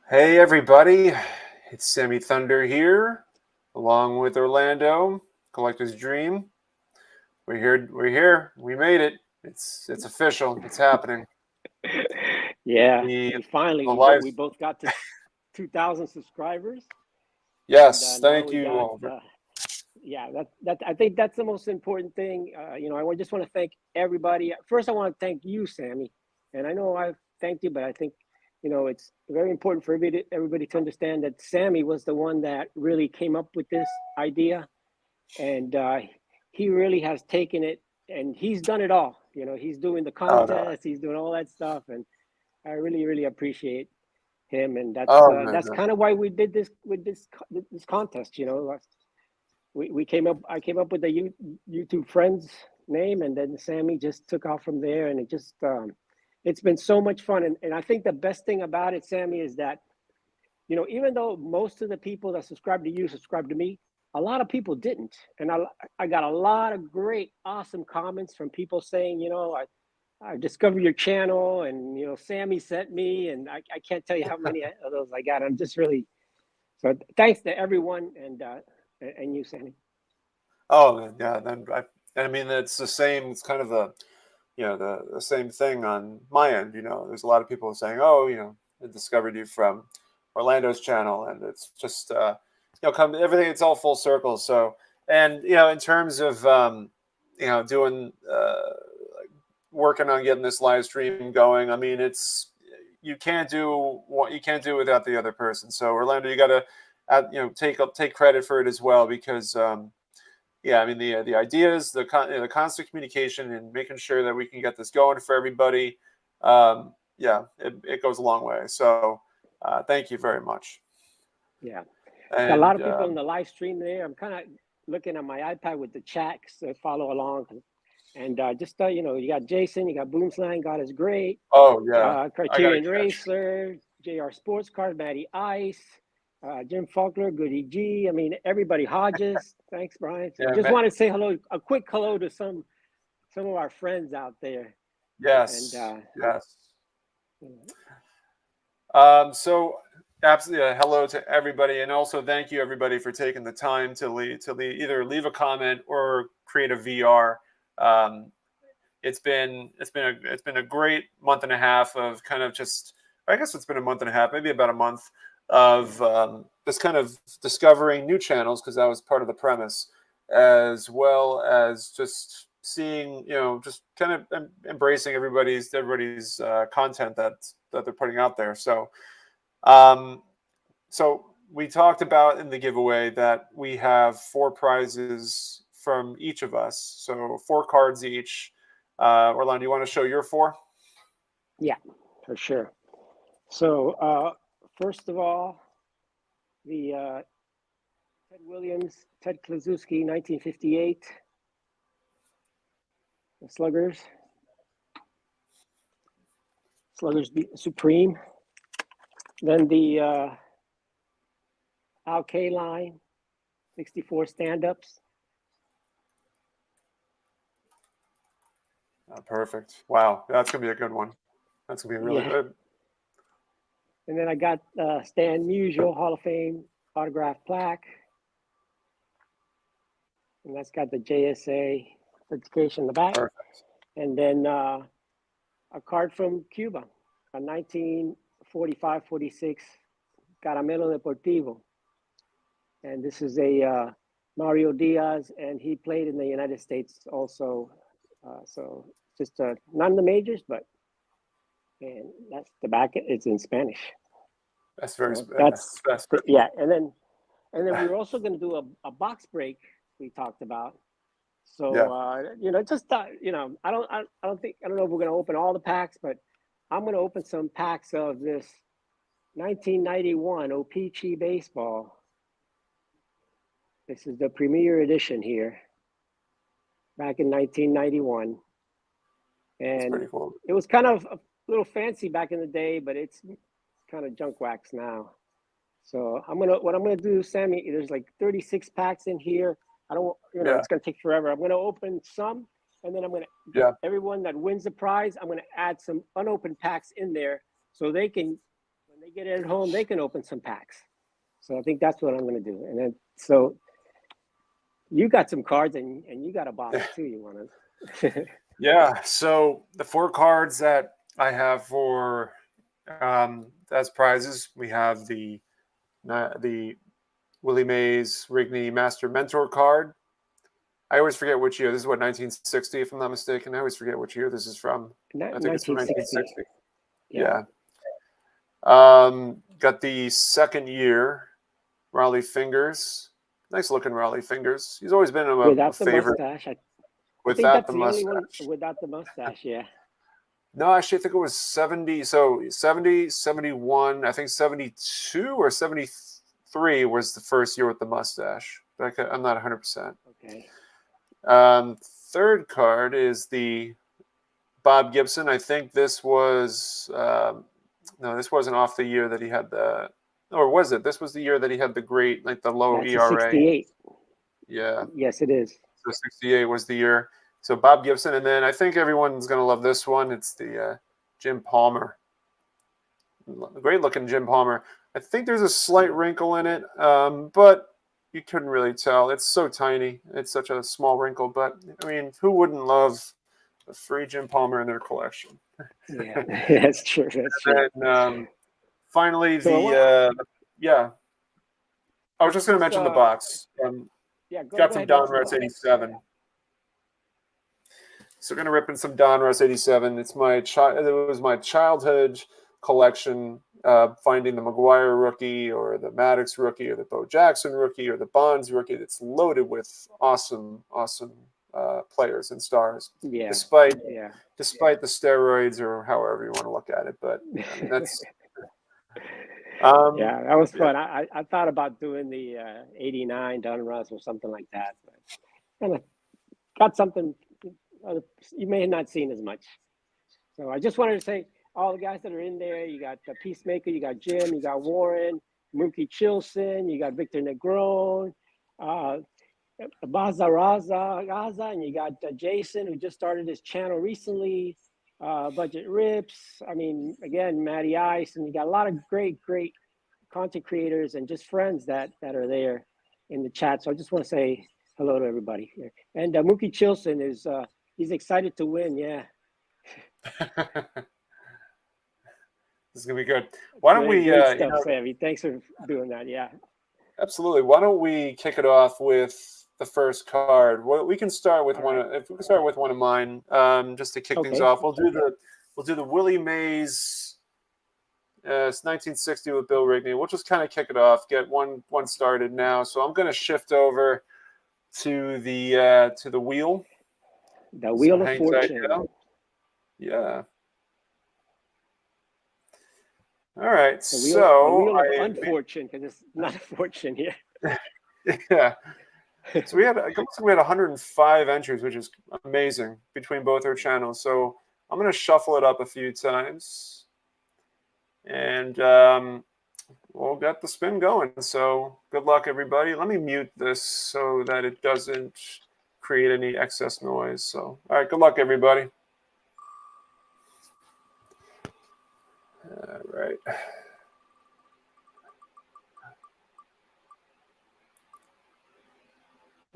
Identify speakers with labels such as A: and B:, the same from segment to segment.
A: Hey everybody, it's Sammy Thunder here, along with Orlando, Collector's Dream. We're here. We're here. We made it. It's official. It's happening.
B: Yeah,
A: The
B: we finally
A: the
B: we
A: live.
B: we both got to 2,000 subscribers, and
A: Yes,
B: now
A: thank
B: we
A: you
B: got
A: all.
B: yeah. That I think that's the most important thing. I just want to thank everybody. First, I want to thank you, Sammy, and I know I've thanked you, but I think it's very important for everybody to understand that Sammy was the one that really came up with this idea, and he really has taken it, and he's done it all. He's doing the
A: Oh no.
B: contest, he's doing all that stuff, and I really, really appreciate him, and that's
A: Oh
B: uh,
A: no,
B: that's
A: no.
B: kind of why we did this with this contest. We came up. I came up with the YouTube friends name, and then Sammy just took off from there, and it's been so much fun. And I think the best thing about it, Sammy, is that even though most of the people that subscribe to you subscribe to me, a lot of people didn't, and I got a lot of great, awesome comments from people saying, I discovered your channel, and Sammy sent me, and I can't tell you how many of those I got. I'm just really so thanks to everyone, and you, Sammy.
A: Oh yeah. I mean, it's the same. It's kind of the same thing on my end. There's a lot of people saying, "Oh, I discovered you from Orlando's channel," and it's just come everything. It's all full circle. So, and in terms of doing working on getting this live stream going. I mean, it's you can't do what you can't do without the other person. So Orlando, you got to take credit for it as well because yeah, I mean the ideas, the constant communication, and making sure that we can get this going for everybody. Yeah, it goes a long way. So thank you very much.
B: Yeah, got a lot
A: And
B: of people in the live stream there. I'm kind of looking at my iPad with the chats to follow along, and you got Jason, you got Boomslang, God is great.
A: oh yeah, I got to
B: Criterion
A: catch.
B: Racer, JR Sports Cars, Matty Ice, Jim Faulkner, Goody G. I mean, everybody, Hodges. Thanks, Brian. So
A: Yeah,
B: just want to say hello, a quick hello to some of our friends out there. And
A: yes, yes.
B: mm,
A: So absolutely, hello to everybody, and also thank you everybody for taking the time to either leave a comment or create a VR. Um, it's been a great month and a half of kind of just, I guess it's been a month and a half, maybe about a month
B: yeah,
A: of just kind of discovering new channels because that was part of the premise, as well as just seeing, just kind of embracing everybody's content that they're putting out there. Um, so we talked about in the giveaway that we have four prizes from each of us, so four cards each. Orlando, you want to show your four?
B: yeah, for sure. So first of all, the Ted Williams, Ted Klaczewski, 1958, the Sluggers Supreme. Then the Al K line, 64 stand-ups.
A: Perfect. Wow, that's gonna be a good one. That's gonna be really
B: Yeah.
A: good.
B: And then I got Stan Musial Hall of Fame autograph plaque. And that's got the JSA certification in the back.
A: Perfect.
B: And then a card from Cuba, a 1945-46 Caramelo Deportivo. And this is a Mario Diaz, and he played in the United States also. So just not in the majors, but and that's the back. It's in Spanish.
A: That's very
B: So that's
A: special.
B: yeah. And then we were also going to do a box break we talked about. So
A: Yeah.
B: just I don't know if we're going to open all the packs, but I'm going to open some packs of this 1991 O-Pee-Chee baseball. This is the premier edition here, back in 1991,
A: That's
B: and
A: pretty cool.
B: it was kind of a little fancy back in the day, but it's kind of junk wax now. So what I'm gonna do, Sammy. There's like 36 packs in here. I don't,
A: Yeah.
B: it's gonna take forever. I'm gonna open some, and then I'm gonna
A: Yeah.
B: everyone that wins the prize, I'm gonna add some unopened packs in there so they can, when they get it at home, they can open some packs. So I think that's what I'm going to do. And then, so you got some cards and you got a box too. You want to?
A: Yeah. So the 4 cards that I have for as prizes, we have the Willie Mays Rigney Master Mentor card. I always forget which year. This is what, 1960, if I'm not mistaken. I always forget which year this is from. I think it's from 1960. Yeah. Got the second year Raleigh Fingers. Nice looking Raleigh Fingers. He's always been a favorite.
B: Mustache. I think
A: Without
B: that's
A: the
B: the
A: mustache.
B: only one without the mustache. Yeah.
A: No, actually, I think it was 70. So 70, 71, I think 72 or 73 was the first year with the mustache. But I'm not 100%.
B: Okay.
A: Third card is the Bob Gibson. I think this was no, this wasn't off the year that he had the, or was it? This was the year that he had the great, like the low ERA.
B: 68.
A: Yeah.
B: Yes, it is.
A: So 68 was the year. So Bob Gibson, and then I think everyone's going to love this one. It's the Jim Palmer. Great looking Jim Palmer. I think there's a slight wrinkle in it, but you couldn't really tell. It's so tiny. It's such a small wrinkle, but I mean, who wouldn't love a free Jim Palmer in their collection?
B: Yeah, that's true. That's true.
A: And finally,
B: So
A: yeah. I was just going to mention the box. Got some Donruss 87. So we're going to rip in some Donruss 87. It was my childhood collection, finding the McGuire rookie or the Maddox rookie or the Bo Jackson rookie or the Bonds rookie. That's loaded with awesome players and stars.
B: Yeah.
A: Despite the steroids or however you want to look at it, but I mean, that's.
B: Yeah, that was fun. I thought about doing the 89 Donruss or something like that, but kind of got something you may have not seen as much. So I just wanted to say, all the guys that are in there, you got the Peacemaker, you got Jim, you got Warren, Mookie Chilson, you got Victor Negron, Gaza, and you got Jason, who just started his channel recently, Budget Rips. I mean, again, Matty Ice, and you got a lot of great content creators and just friends that are there in the chat. So I just want to say hello to everybody here. And Mookie Chilson is he's excited to win. Yeah.
A: This is gonna be good. Why don't we?
B: Great stuff, Sammy. Thanks for doing that. Yeah.
A: Absolutely. Why don't we kick it off with the first card? Well, we can start with one. If we can start with one of mine, just to kick things off, we'll do the Willie Mays. It's 1960 with Bill Rigney. We'll just kind of kick it off, get one started now. So I'm going to shift over to the wheel.
B: The Wheel of Fortune.
A: Yeah. All right.
B: The wheel of unfortune, because it's not a fortune here.
A: Yeah. So we had 105 entries, which is amazing between both our channels. So I'm going to shuffle it up a few times, and we'll get the spin going. So good luck, everybody. Let me mute this so that it doesn't create any excess noise. So, all right, good luck, everybody. All right.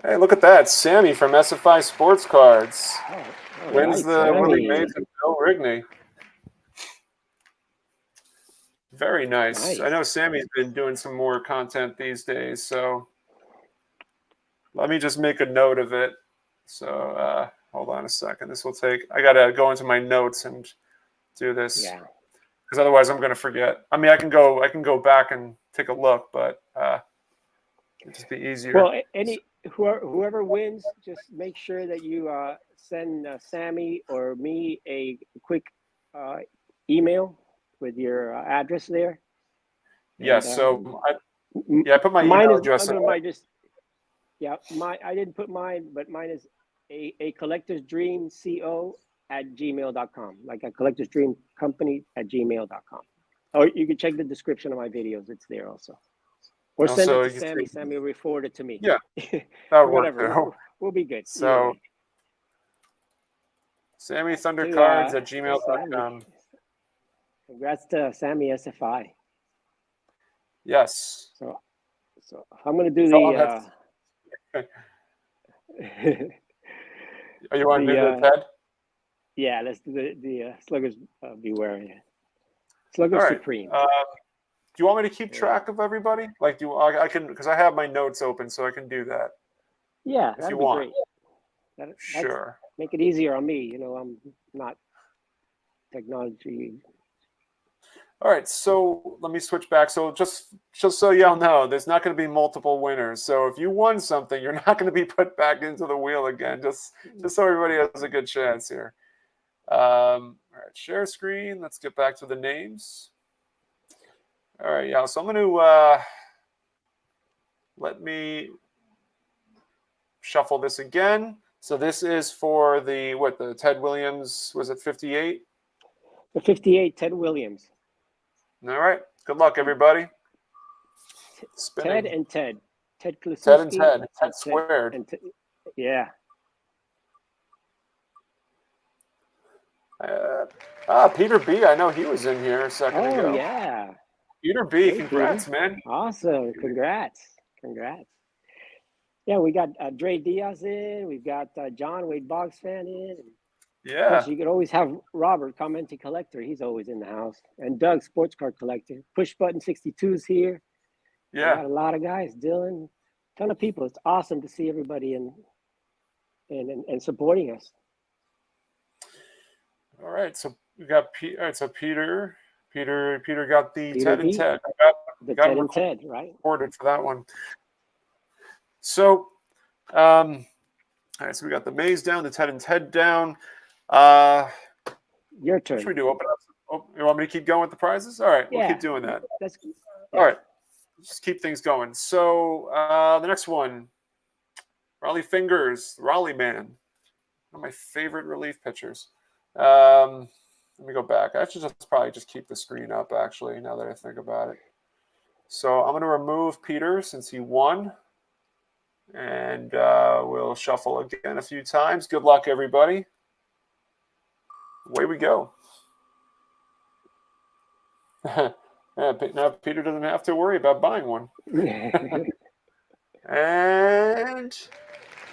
A: Hey, look at that. Sammy from SFI Sports Cards wins the Willie Mays and Bill Rigney. Very nice. I know Sammy's been doing some more content these days, so let me just make a note of it. So hold on a second. This will take, I got to go into my notes and do this. Yeah. Because otherwise I'm going to forget. I mean, I can go back and take a look, but it'd just be easier.
B: Well, whoever wins, just make sure that you send Sammy or me a quick email with your address there.
A: Yes. And, so I put my email address.
B: I didn't put mine, but mine is a collector's dream co@gmail.com, like a collector's dream company @gmail.com. Or you can check the description of my videos; it's there also. Or send it to Sammy. Sammy will forward it to me.
A: Yeah, that would
B: whatever. We'll be good.
A: So, SammyThunderCards @gmail.com.
B: Congrats to Sammy SFI.
A: Yes.
B: So I'm going to do
A: Someone
B: the.
A: Oh, you want to do the Ted?
B: Yeah, let's do the Sluggers Beware. Sluggers
A: All right.
B: Supreme.
A: Do you want me to keep track of everybody? Like, I can, because I have my notes open, so I can do that.
B: Yeah,
A: if
B: that'd
A: you
B: be
A: want.
B: great.
A: Sure.
B: Make it easier on me. I'm not technology.
A: All right, so let me switch back. So just so y'all know, there's not going to be multiple winners. So if you won something, you're not going to be put back into the wheel again. Just so everybody has a good chance here. All right, share screen. Let's get back to the names. All right, yeah. So I'm going to let me shuffle this again. So this is for the Ted Williams, was it 58?
B: The 58 Ted Williams.
A: All right. Good luck, everybody.
B: Ted and Ted. Ted Klusinski.
A: Ted and Ted. Ted squared.
B: Yeah.
A: Peter B. I know he was in here a second ago.
B: Oh, yeah.
A: Peter B.
B: Hey,
A: congrats,
B: Peter.
A: man.
B: Awesome. Congrats. Yeah, we got Dre Diaz in. We've got John Wade Boggs fan in.
A: Yeah.
B: Of course, you could always have Robert, commenting collector. He's always in the house. And Doug, sports card collector. Push button 62's here.
A: Yeah.
B: We got a lot of guys. Dylan, ton of people. It's awesome to see everybody and supporting us.
A: All right. So we got All right. So Peter got the
B: Peter
A: Ted
B: B.
A: and Ted.
B: The Ted and Ted, right?
A: Recorded for that one. So, all right. So we got the Maze down, the Ted and Ted down.
B: Your turn.
A: Should we do open up? Oh, you want me to keep going with the prizes? All right. We'll keep doing that. All right. Just keep things going. So the next one, Raleigh Fingers, Raleigh Man. One of my favorite relief pitchers. Let me go back. I should probably just keep the screen up, actually, now that I think about it. So I'm going to remove Peter since he won. And we'll shuffle again a few times. Good luck, everybody. Away we go. Yeah, now Peter doesn't have to worry about buying one. And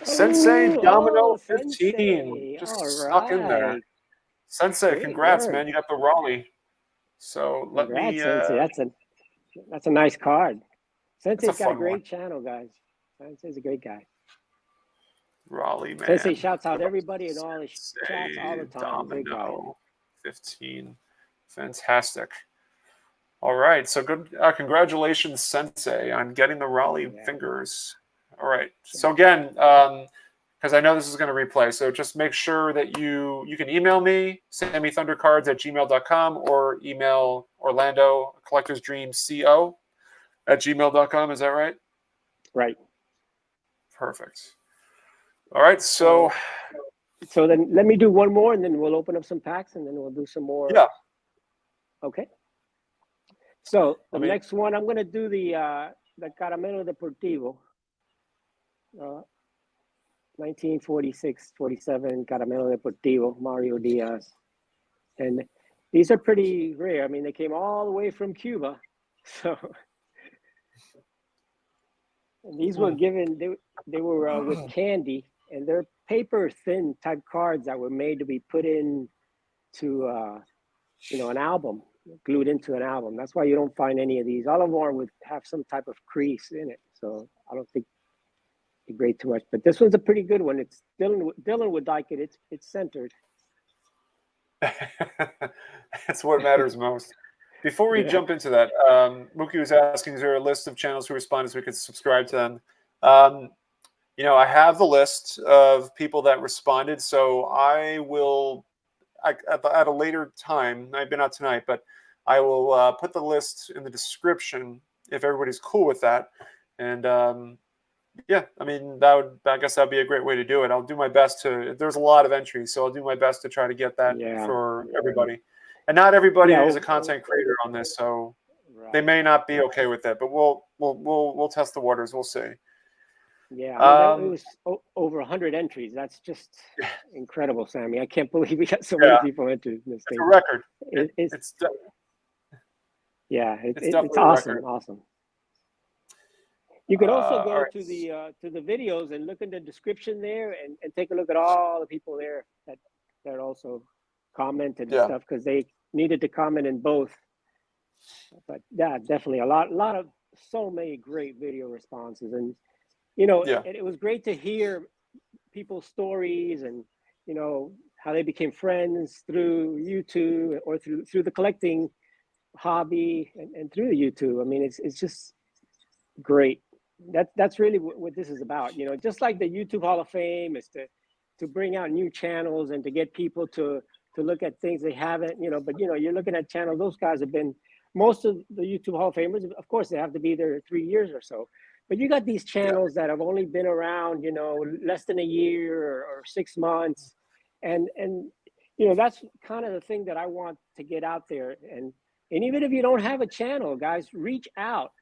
A: Sensei Domino 15
B: Sensei.
A: just stuck in there. Sensei,
B: Great
A: congrats,
B: work.
A: man! You got the Raleigh. So let me.
B: Sensei. That's a nice card. Sensei's got a great
A: one.
B: channel, guys. Sensei's a great guy.
A: Raleigh, man.
B: Sensei shouts out everybody in all his chats all the time.
A: Domino 15, fantastic. All right, so good. Congratulations, Sensei, on getting the Raleigh fingers. All right. So again, because I know this is going to replay, so just make sure that you can email me, SammyThundercards@gmail.com, or email Orlando collectorsdreamco@gmail.com. Is that right?
B: Right.
A: Perfect. All right. So
B: then let me do one more, and then we'll open up some packs, and then we'll do some more.
A: Yeah.
B: Okay. So the next one, I'm going to do the Caramelo Deportivo, 1946-47 Caramelo Deportivo, Mario Diaz. And these are pretty rare. I mean, they came all the way from Cuba. So and these were given, they were with candy, and they're paper thin type cards that were made to be put in to, an album. Glued into an album. That's why you don't find any of these. All of them would have some type of crease in it, so I don't think they grade too much. But this one's a pretty good one. It's Dylan would like it. It's centered.
A: That's what matters most. Before we jump into that, Mookie was asking, is there a list of channels who responded so we could subscribe to them? I have the list of people that responded, so I will. At a later time, I've not tonight, but I will put the list in the description if everybody's cool with that. And I guess that'd be a great way to do it. I'll do my best there's a lot of entries, so I'll do my best to try to get that for everybody. And not everybody is a content creator on this, so they may not be okay with that, but we'll test the waters. We'll see.
B: Yeah, I mean, it was over 100 entries. That's just incredible, Sammy. I can't believe we got so many people entered in this thing.
A: It's a record.
B: It's awesome.
A: Record.
B: Awesome. You could also
A: All
B: go
A: right.
B: to the videos and look in the description there and take a look at all the people there that also commented and
A: Yeah.
B: stuff because they needed to comment in both. But yeah, definitely a lot of so many great video responses, and
A: Yeah.
B: it was great to hear people's stories and how they became friends through YouTube or through the collecting hobby and through the YouTube. I mean, it's just great. That's really what this is about. Just like the YouTube Hall of Fame is to bring out new channels and to get people to look at things they haven't. But you're looking at channels. Those guys have been most of the YouTube Hall of Famers. Of course, they have to be there 3 years or so. But you got these channels that have only been around, less than a year or 6 months, and that's kind of the thing that I want to get out there. And even if you don't have a channel, guys, reach out.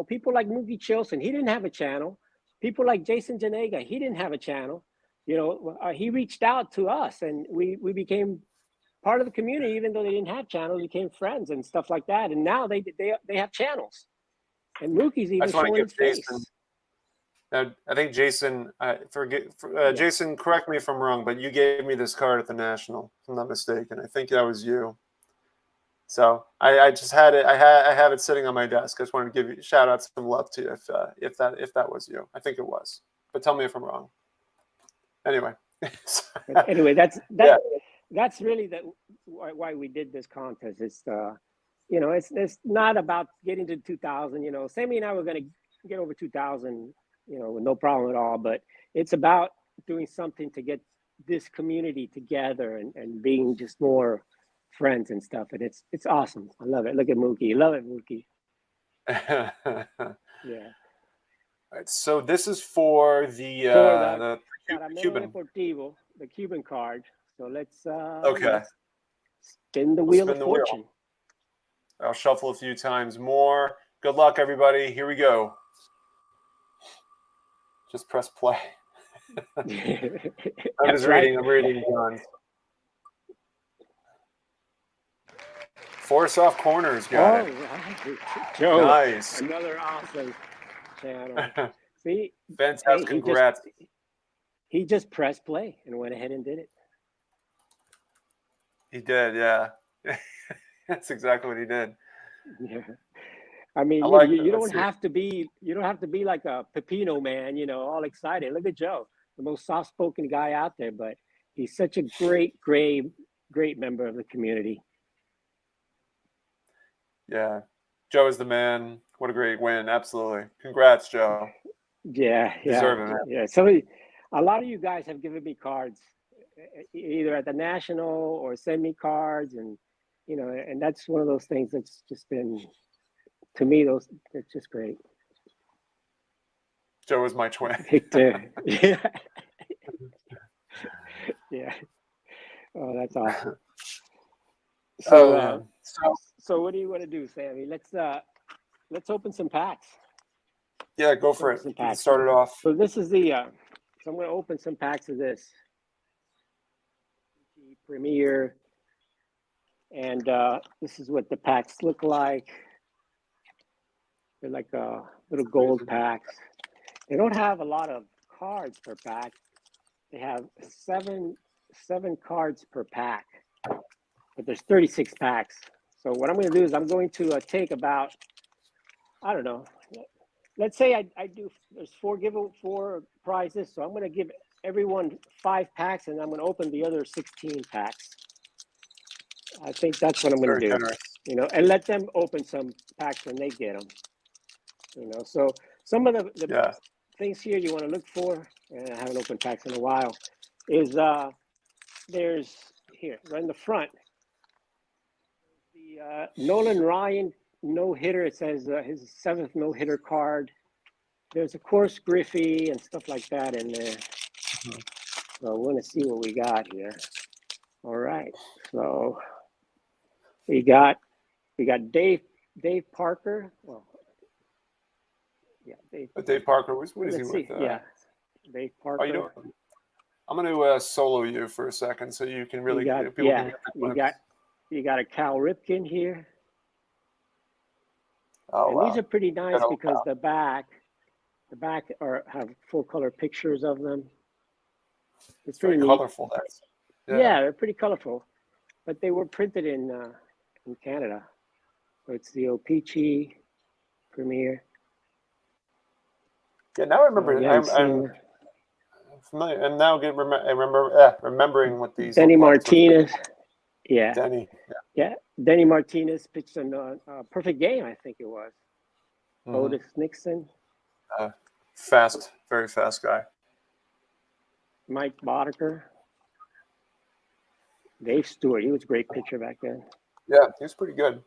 B: People like Mookie Chilson, he didn't have a channel. People like Jason Janega, he didn't have a channel. He reached out to us, and we became part of the community, even though they didn't have channels. We became friends and stuff like that. And now they have channels. And Mookie's
A: I
B: even
A: just want to
B: showing
A: give
B: his
A: Jason.
B: face.
A: Now, I think Jason.
B: Yeah.
A: Jason, correct me if I'm wrong, but you gave me this card at the National, if I'm not mistaken. I think that was you. So I just had it. I have it sitting on my desk. I just wanted to give you shout out, some love to you if that was you. I think it was, but tell me if I'm wrong. Anyway.
B: But anyway,
A: Yeah.
B: that's really why we did this contest. It's it's not about getting to 2,000. Sammy and I were going to get over 2,000, with no problem at all. But it's about doing something to get this community together and being just more friends and stuff. And it's awesome. I love it. Look at Mookie. Love it, Mookie. Yeah.
A: All right, so this is for the
B: Caramelo
A: Cuban.
B: Deportivo, the Cuban card. So let's
A: Okay.
B: spin the
A: We'll
B: wheel
A: spin
B: of
A: the wheel.
B: fortune.
A: I'll shuffle a few times more. Good luck, everybody. Here we go. Just press play. I'm reading John's. Four soft corners, got it.
B: Right. Joe,
A: Nice.
B: another awesome channel. See,
A: Fantastic.
B: hey,
A: Congrats.
B: He just pressed play and went ahead and did it.
A: He did, yeah. That's exactly what he did.
B: Yeah. I mean, you don't have to be like a Pepino man, all excited. Look at Joe, the most soft-spoken guy out there, but he's such a great member of the community.
A: Yeah. Joe is the man. What a great win. Absolutely. Congrats, Joe.
B: Yeah.
A: Deserving it.
B: Yeah. So a lot of you guys have given me cards either at the National or send me cards, and and that's one of those things that's just been, to me, it's just great.
A: Joe is my twin.
B: Victor. Yeah. Yeah. Oh, that's awesome. So what do you want to do, Sammy? Let's open some packs.
A: Yeah, go for it. You can start it off.
B: So this is so I'm going to open some packs of this Premier, and this is what the packs look like. They're like little gold packs. They don't have a lot of cards per pack. They have seven cards per pack, but there's 36 packs. So what I'm going to do is I'm going to take about, I don't know, let's say I do, there's four prizes. So I'm going to give everyone 5 packs, and I'm going to open the other 16 packs. I think that's what I'm going to do,
A: Generous.
B: And let them open some packs when they get them. So some of the things here you want to look for, and I haven't opened packs in a while, is there's here right in the front, the Nolan Ryan no-hitter. It says his 7th no-hitter card. There's of course Griffey and stuff like that in there. So we're gonna see what we got here. All right, so we got Dave Parker. Well, yeah,
A: Dave Parker. What is he with?
B: Yeah, Dave Parker.
A: Oh, you know, I'm going to solo you for a second so you can really
B: you got a Cal Ripken here.
A: Oh,
B: and
A: wow.
B: These are pretty nice because the back The back have full color pictures of them. It's
A: Very
B: pretty neat.
A: colorful. That's
B: Yeah, they're pretty colorful, but they were printed in Canada. So it's the O-Pee-Chee Premier.
A: Yeah, now I remember. I'm familiar, and now remembering what these
B: Denny
A: look like.
B: Martinez. Yeah.
A: Denny.
B: Yeah. Denny Martinez pitched a perfect game, I think it was. Otis Nixon.
A: Fast, very fast guy.
B: Mike Boddicker. Dave Stewart. He was a great pitcher back then.
A: Yeah, he was pretty good.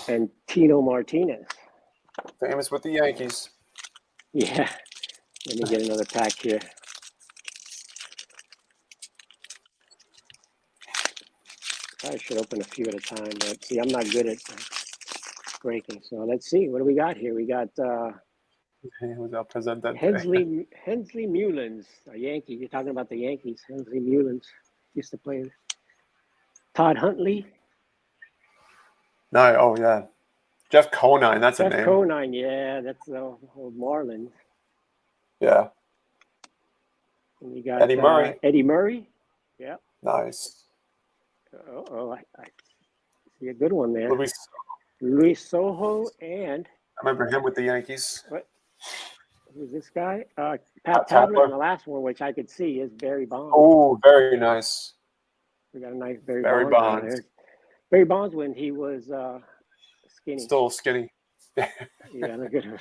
B: And Tino Martinez.
A: Famous with the Yankees.
B: Yeah. Let me get another pack here. I should open a few at a time, but see, I'm not good at breaking. So let's see. What do we got here? We got Hensley Mullins, a Yankee. You're talking about the Yankees. Hensley Mullins used to play. Todd Huntley.
A: No, oh yeah. Jeff Conine, that's a name.
B: Jeff Conine, yeah, that's the old Marlins.
A: Yeah.
B: And you got
A: Eddie Murray.
B: Eddie Murray. Yeah.
A: Nice.
B: I see a good one there. Luis Soho and
A: I remember him with the Yankees.
B: What? Who's this guy? Pat Tabler. And the last one, which I could see, is Barry Bonds.
A: Oh, very nice.
B: We got a nice Barry Bonds. There. Barry Bonds when he was skinny.
A: Still skinny.
B: Yeah, look at him.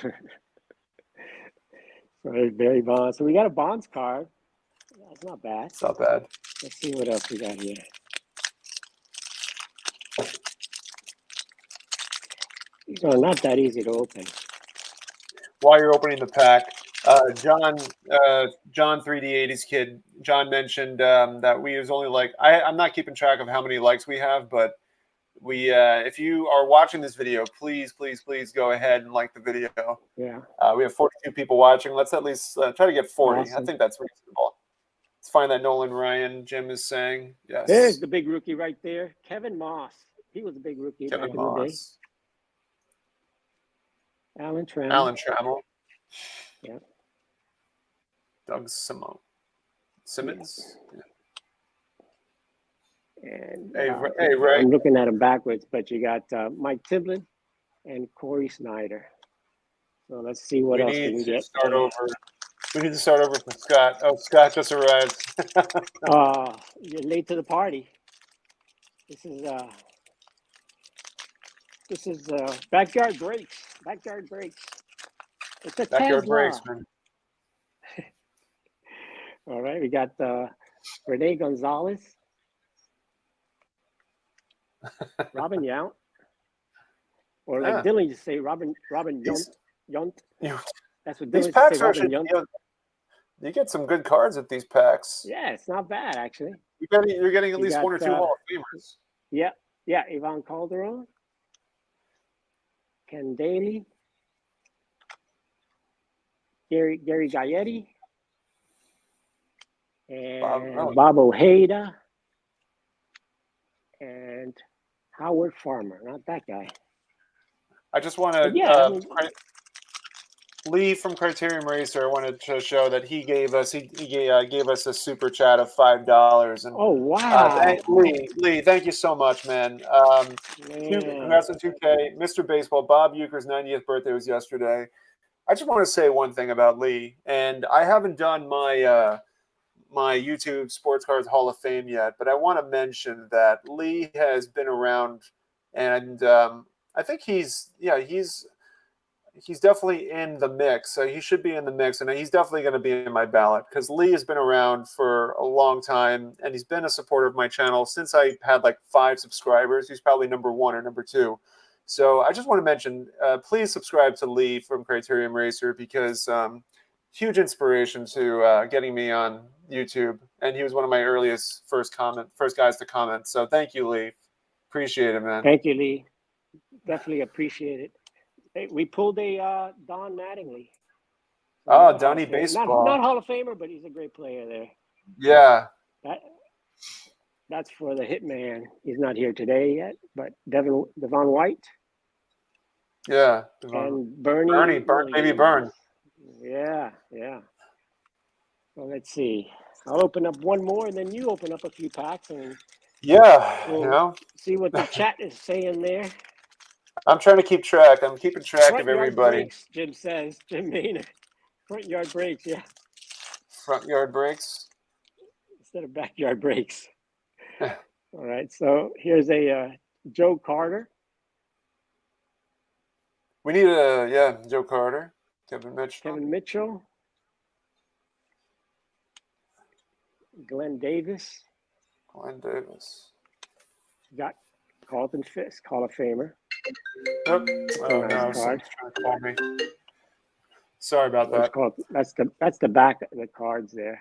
B: So Barry Bonds. So we got a Bonds card. That's not bad.
A: It's not bad.
B: Let's see what else we got here. These are not that easy to open.
A: While you're opening the pack, John 3D80s kid, John mentioned that we was only like, I'm not keeping track of how many likes we have, but we if you are watching this video, please go ahead and like the video.
B: Yeah.
A: We have 42 people watching. Let's at least try to get 40.
B: Awesome.
A: I think that's reasonable. Let's find that Nolan Ryan Jim is saying. Yes.
B: There's the big rookie right there. Kevin Moss. He was a big rookie back in the day. Alan Trammell. Yeah.
A: Doug Simmons.
B: Yeah. And
A: hey, Ray.
B: I'm looking at him backwards, but you got Mike Timlin and Corey Snyder. So let's see what else we can get.
A: We need to start over for Scott. Oh, Scott just arrived.
B: You're late to the party. This is backyard breaks. Backyard breaks. It's a
A: backyard
B: Tesla.
A: breaks, man.
B: All right, we got Rene Gonzalez, Robin Yount, or like Dylan just say Robin Yount. That's what Dylan just say. Robin Yount.
A: You get some good cards with these packs.
B: Yeah, it's not bad actually.
A: You're getting at least one or two Hall of Famers.
B: Yeah, Ivan Calderon, Ken Daly, Gary Gaetti, and Bob Ojeda, and Howard Farmer. Not that guy.
A: I just want to Lee from Criterion Racer. I wanted to show that he gave us a super chat of $5. And
B: oh wow,
A: Lee, thank you so much, man. Congrats on 2K, Mr. Baseball. Bob Euchre's 90th birthday was yesterday. I just want to say one thing about Lee, and I haven't done my my YouTube Sports Cards Hall of Fame yet, but I want to mention that Lee has been around, and I think he's definitely in the mix. So he should be in the mix, and he's definitely going to be in my ballot because Lee has been around for a long time, and he's been a supporter of my channel since I had like 5 subscribers. He's probably number 1 or number 2. So I just want to mention, please subscribe to Lee from Criterion Racer because huge inspiration to getting me on YouTube, and he was one of my first guys to comment. So thank you, Lee. Appreciate it, man.
B: Thank you, Lee. Definitely appreciate it. Hey, we pulled a Don Mattingly.
A: Oh, Donnie Baseball.
B: Not Hall of Famer, but he's a great player there.
A: Yeah.
B: That's for the Hitman. He's not here today yet, but Devon White.
A: Yeah.
B: And Bernie.
A: Baby Burn.
B: Yeah. So let's see. I'll open up one more, and then you open up a few packs, and
A: Yeah,
B: we'll see what the chat is saying there.
A: I'm trying to keep track. I'm keeping track
B: Front
A: of
B: yard
A: everybody.
B: breaks, Jim says. Jim Maynard. Front yard breaks, yeah.
A: Front yard breaks.
B: Instead of backyard breaks. All right, so here's a Joe Carter.
A: We need a Joe Carter, Kevin
B: Mitchell. Glenn Davis. Got Carlton Fisk, Hall of Famer.
A: Oh no,
B: Nice
A: someone's trying to call me. Sorry about that.
B: That's the back of the cards there.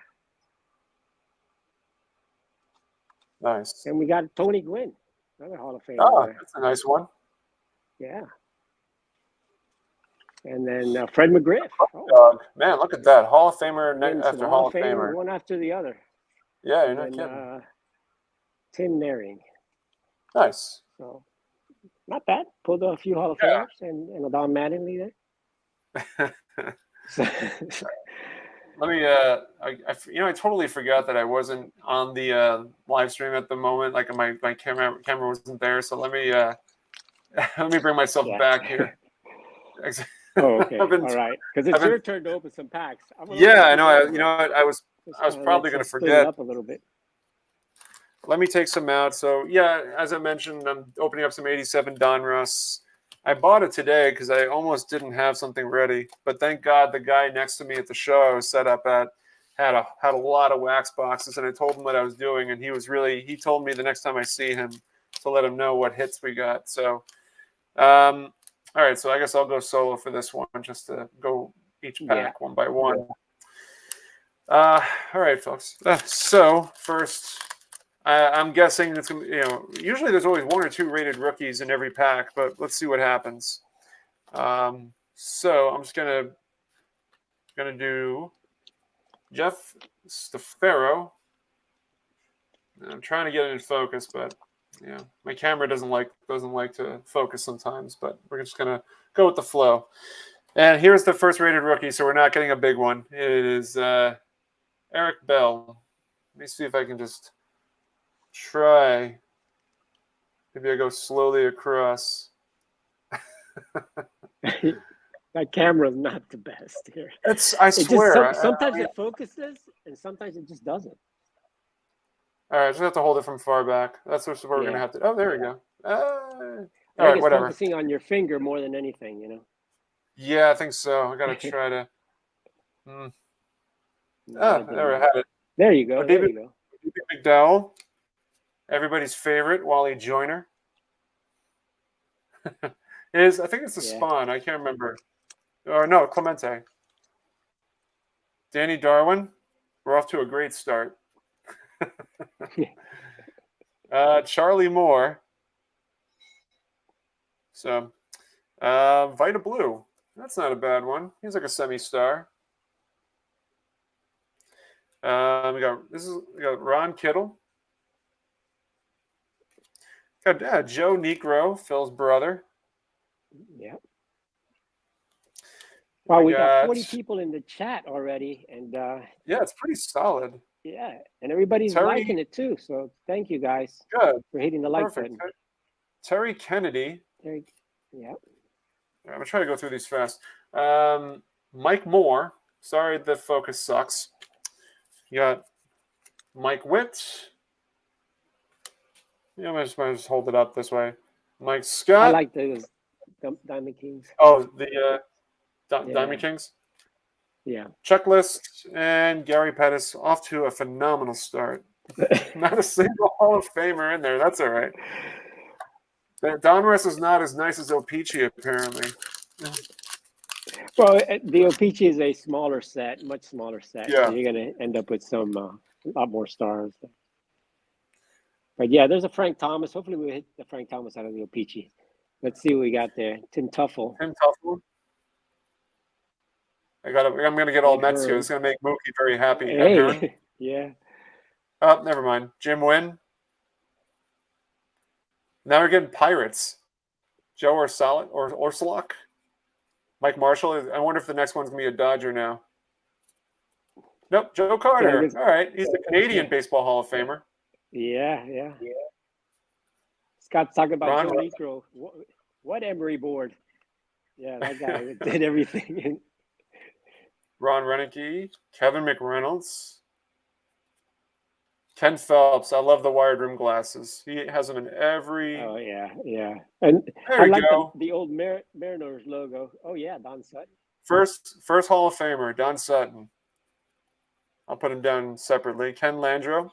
A: Nice.
B: And we got Tony Gwynn, another Hall of Famer.
A: Oh, that's a nice one.
B: Yeah. And then Fred McGriff.
A: Man, look at that. Hall of Famer after Hall of Famer.
B: One after the other.
A: Yeah, you're not kidding.
B: Tim Naring.
A: Nice.
B: So, not bad. Pulled a few Hall of Famers and a Don Mattingly there.
A: Let me. I totally forgot that I wasn't on the live stream at the moment. Like my camera wasn't there. So let me bring myself back here.
B: Oh, okay. All right. Because it's your turn to open some packs.
A: Yeah, I know. I was probably going to forget.
B: Up a little bit.
A: Let me take some out. So yeah, as I mentioned, I'm opening up some 87 Donruss. I bought it today because I almost didn't have something ready, but thank God the guy next to me at the show I was set up at had a lot of wax boxes, and I told him what I was doing, and he told me the next time I see him to let him know what hits we got. So, all right, so I guess I'll go solo for this one, just to go each pack one by one. All right, folks. So first, I'm guessing it's usually there's always one or two rated rookies in every pack, but let's see what happens. So I'm just gonna do Jeff Stafaro. I'm trying to get it in focus, but my camera doesn't like to focus sometimes. But we're just gonna go with the flow. And here's the first rated rookie, so we're not getting a big one. It is Eric Bell. Let me see if I can just try. Maybe I go slowly across.
B: That camera's not the best here.
A: I swear.
B: Sometimes it focuses, and sometimes it just doesn't.
A: All right, just have to hold it from far back. That's what we're gonna have to. Oh, there we go. All
B: right, whatever. Focusing on your finger more than anything,
A: Yeah, I think so. I gotta try to. There I had it.
B: There you go. David
A: McDowell, everybody's favorite Wally Joyner. I think it's the Spawn. I can't remember. Or no, Clemente. Danny Darwin. We're off to a great start. Charlie Moore. So, Vita Blue. That's not a bad one. He's like a semi-star. We got Ron Kittle. Got Joe Negro, Phil's brother.
B: Yeah. Well, we got 40 people in the chat already, and
A: it's pretty solid.
B: Yeah, and everybody's liking it too. So thank you guys for hitting the like button.
A: Terry Kennedy.
B: Yeah.
A: I'm gonna try to go through these fast. Mike Moore. Sorry, the focus sucks. You got Mike Witt. I might just hold it up this way. Mike Scott.
B: I like those Diamond Kings.
A: Oh, the Diamond Kings.
B: Yeah.
A: Checklist and Gary Pettis off to a phenomenal start. Not a single Hall of Famer in there. That's all right. Donruss is not as nice as O-Pee-Chee, apparently.
B: Well, the O-Pee-Chee is a smaller set, much smaller set.
A: Yeah.
B: So you're going to end up with a lot more stars. But yeah, there's a Frank Thomas. Hopefully we hit the Frank Thomas out of the O-Pee-Chee. Let's see what we got there. Tim Tuffle.
A: I'm going to get all Mets here. It's going to make Mookie very happy.
B: Hey. Yeah.
A: Oh, never mind. Jim Wynn. Now we're getting Pirates. Joe Orsolak. Mike Marshall. I wonder if the next one's going to be a Dodger now. Nope, Joe
B: Yeah,
A: Carter.
B: because,
A: All right. He's the Canadian Baseball Hall of Famer.
B: yeah. Scott's talking about
A: Ron
B: Joe
A: Ro-
B: Niekro. What Emery board? Yeah, that guy did everything.
A: Ron Renicky, Kevin McReynolds, Ken Phelps. I love the wired rim glasses. He has them in every.
B: Oh yeah. And
A: There
B: I
A: we
B: like
A: go.
B: the old Mariners logo. Oh yeah, Don Sutton.
A: First Hall of Famer, Don Sutton. I'll put him down separately. Ken Landreau,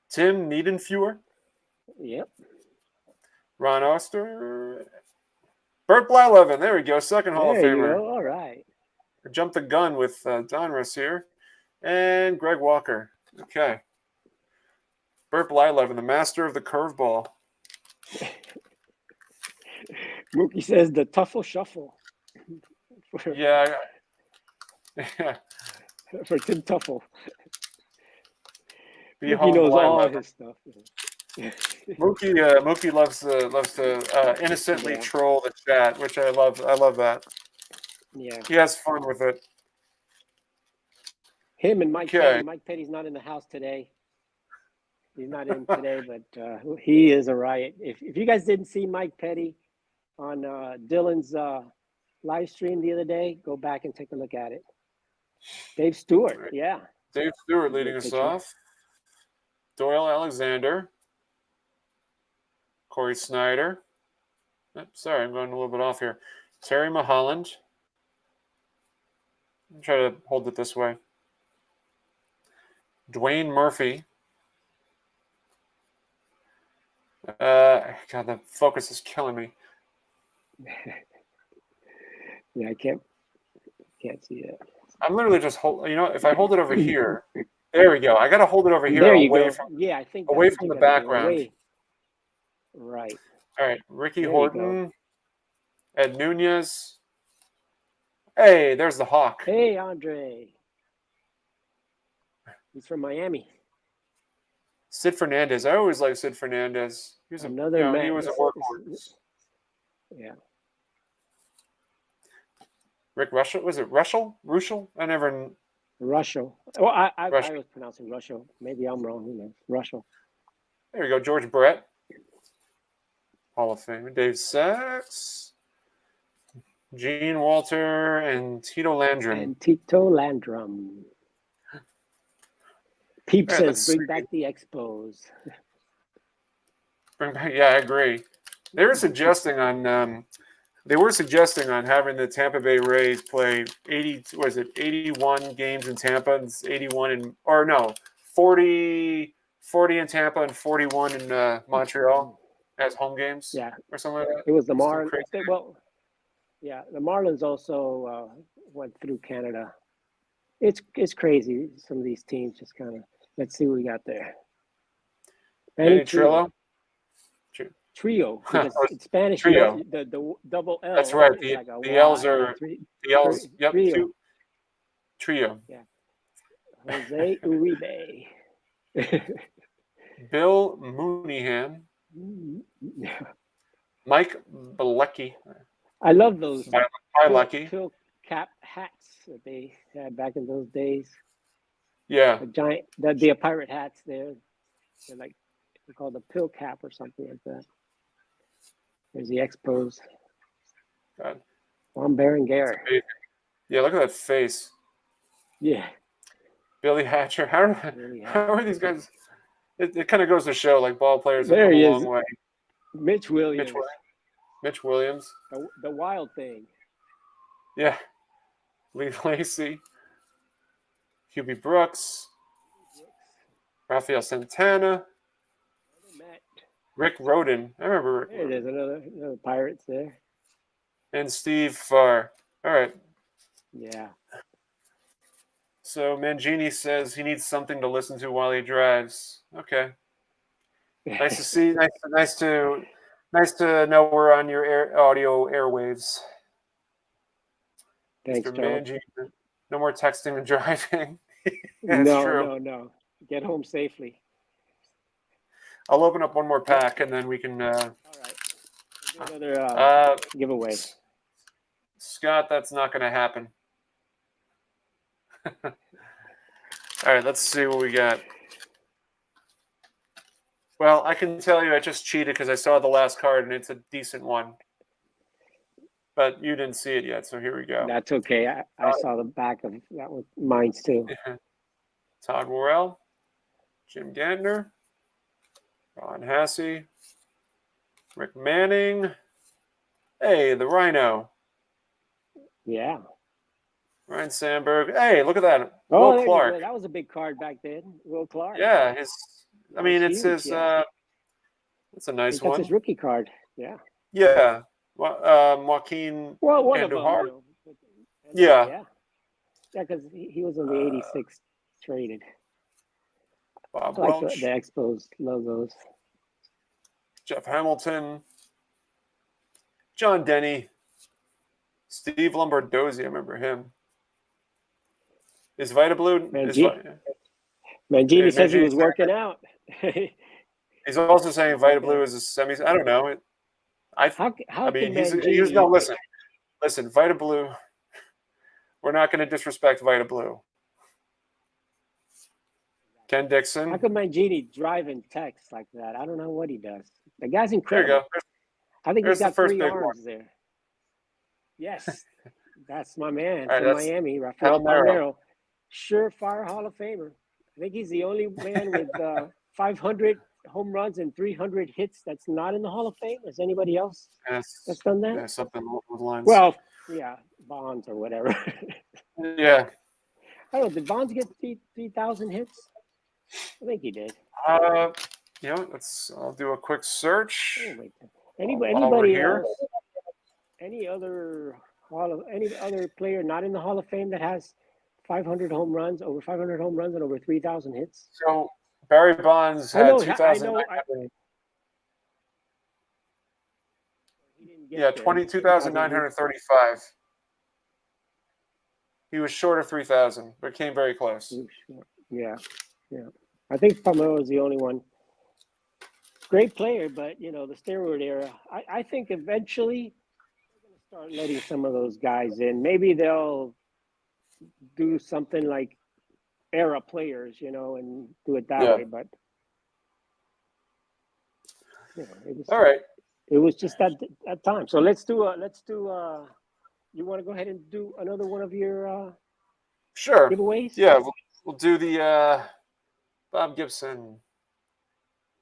A: Tim Niedenfuer,
B: Yep.
A: Ron Oster, Bert Blyleven. There we go. Second Hall of
B: There you
A: Famer.
B: go. All right.
A: Jump the gun with Donruss here. And Greg Walker. Okay. Bert Blyleven, the master of the curveball.
B: Mookie says the Tuffle Shuffle.
A: Yeah.
B: For Tim Tuffle.
A: Be
B: Mookie
A: home
B: knows all
A: Blyleven.
B: his stuff.
A: Mookie loves to innocently troll the chat, which I love. I love that.
B: Yeah.
A: He has fun with it.
B: Him and Mike
A: Okay.
B: Petty. Mike Petty's not in the house today. He's not in today, but he is a riot. If you guys didn't see Mike Petty on Dylan's live stream the other day, go back and take a look at it. Dave Stewart,
A: Right.
B: yeah.
A: Dave Stewart leading us off. Doyle Alexander. Corey Snyder. Sorry, I'm going a little bit off here. Terry Mulholland. I'll try to hold it this way. Dwayne Murphy. God, the focus is killing me.
B: Yeah, I can't see it.
A: I'm literally just if I hold it over here, there we go. I got to hold it over here
B: there you
A: away
B: go.
A: from
B: Yeah, I think
A: away from the background.
B: Right.
A: All right, Ricky
B: There
A: Horton, Ed Nunez. Hey, there's the Hawk.
B: Hey, Andre. He's from Miami.
A: Sid Fernandez. I always liked Sid Fernandez. He was
B: Another man.
A: He was a workhorse.
B: Yeah.
A: Rick Russell. Was it Russell? Russell? I never.
B: Russell. Well, I was pronouncing Russell. Maybe I'm wrong. Who knows? Russell.
A: There we go. George Brett. Hall of Fame. Dave Sachs. Gene Walter and Tito Landrum. Peep
B: says, bring back the Expos.
A: Yeah, I agree. They were suggesting on having the Tampa Bay Rays play 81 games in Tampa and 40 in Tampa and 41 in Montreal as home games.
B: Yeah,
A: or something like that.
B: It was the Marlins. Well, yeah, the Marlins also went through Canada. It's crazy. Some of these teams just kind of. Let's see what we got there.
A: Manny Trillo.
B: Trio. Because it's Spanish.
A: Trio.
B: The double L.
A: That's right. The L's are
B: the
A: L's. Yep.
B: Trio.
A: Trio.
B: Yeah. Jose Uribe.
A: Bill Mooneyham. Mike Bilecki.
B: I love those
A: pill
B: cap hats that they had back in those days.
A: Yeah.
B: The giant, the pirate hats there. They're called the pill cap or something like that. There's the Expos.
A: God.
B: Juan Berenguer.
A: Yeah, look at that face.
B: Yeah.
A: Billy Hatcher. How are these guys? It kind of goes to show, ball players have come a long way.
B: Mitch Williams.
A: Mitch Williams.
B: The wild thing.
A: Yeah. Lee Lacy. Hubie Brooks. Rafael Santana. Rick Roden. I remember Rick
B: Roden. There it is. Another Pirates there.
A: And Steve Farr. All right.
B: Yeah.
A: So Mangini says he needs something to listen to while he drives. Okay. Nice to see. Nice to know we're on your audio airwaves.
B: Thanks,
A: Mr. Mangini. No more texting and driving.
B: No. Get home safely.
A: I'll open up one more pack and then we can.
B: All right. We'll do another giveaway.
A: Scott, that's not going to happen. All right, let's see what we got. Well, I can tell you I just cheated because I saw the last card, and it's a decent one. But you didn't see it yet, so here we go.
B: That's okay. I saw the back of that one. Mine's too.
A: Todd Worrell, Jim Gantner, Ron Hasse, Rick Manning. Hey, the Rhino.
B: Yeah.
A: Ryan Sandberg. Hey, look at that.
B: Oh,
A: Will Clark.
B: that was a big card back then. Will Clark.
A: Yeah, it's
B: huge,
A: his.
B: yeah.
A: It's a nice
B: that's
A: one.
B: His rookie card. Yeah.
A: Yeah. Joaquin
B: Well, one
A: Andujar.
B: of them.
A: Yeah.
B: Yeah. Yeah, because he was in the '86 traded.
A: Bob
B: I like
A: Welch.
B: the Expos logos.
A: Jeff Hamilton. John Denny. Steve Lombardozzi. I remember him. Is Vita Blue?
B: Mangini says he was working out.
A: He's also saying Vita Blue is a semi. I don't know. Listen, Vita Blue. We're not going to disrespect Vita Blue. Ken Dixon.
B: How come Mangini driving text like that? I don't know what he does. The guy's incredible.
A: There you go.
B: I think he's got 3 arms there. Yes, that's my man from Miami, Rafael Palmeiro. Surefire Hall of Famer. I think he's the only man with 500 home runs and 300 hits that's not in the Hall of Fame. Is anybody else that's done that?
A: Yeah, something along those lines.
B: Well, yeah, Bonds or whatever.
A: Yeah.
B: I don't know. Did Bonds get 3,000 hits? I think he did.
A: I'll do a quick search.
B: Anybody else? Any other player not in the Hall of Fame that has 500 home runs, over 500 home runs, and over 3,000 hits?
A: So Barry Bonds had 2,000. Yeah, 22,935. He was short of 3,000, but came very close.
B: Yeah. I think Palmeiro is the only one. Great player, but the steroid era. I think eventually they're going to start letting some of those guys in. Maybe they'll do something like era players, and do it that way. But it was
A: all right.
B: It was just that time. So let's do. You want to go ahead and do another one of your
A: sure
B: giveaways?
A: Yeah, we'll do the Bob Gibson.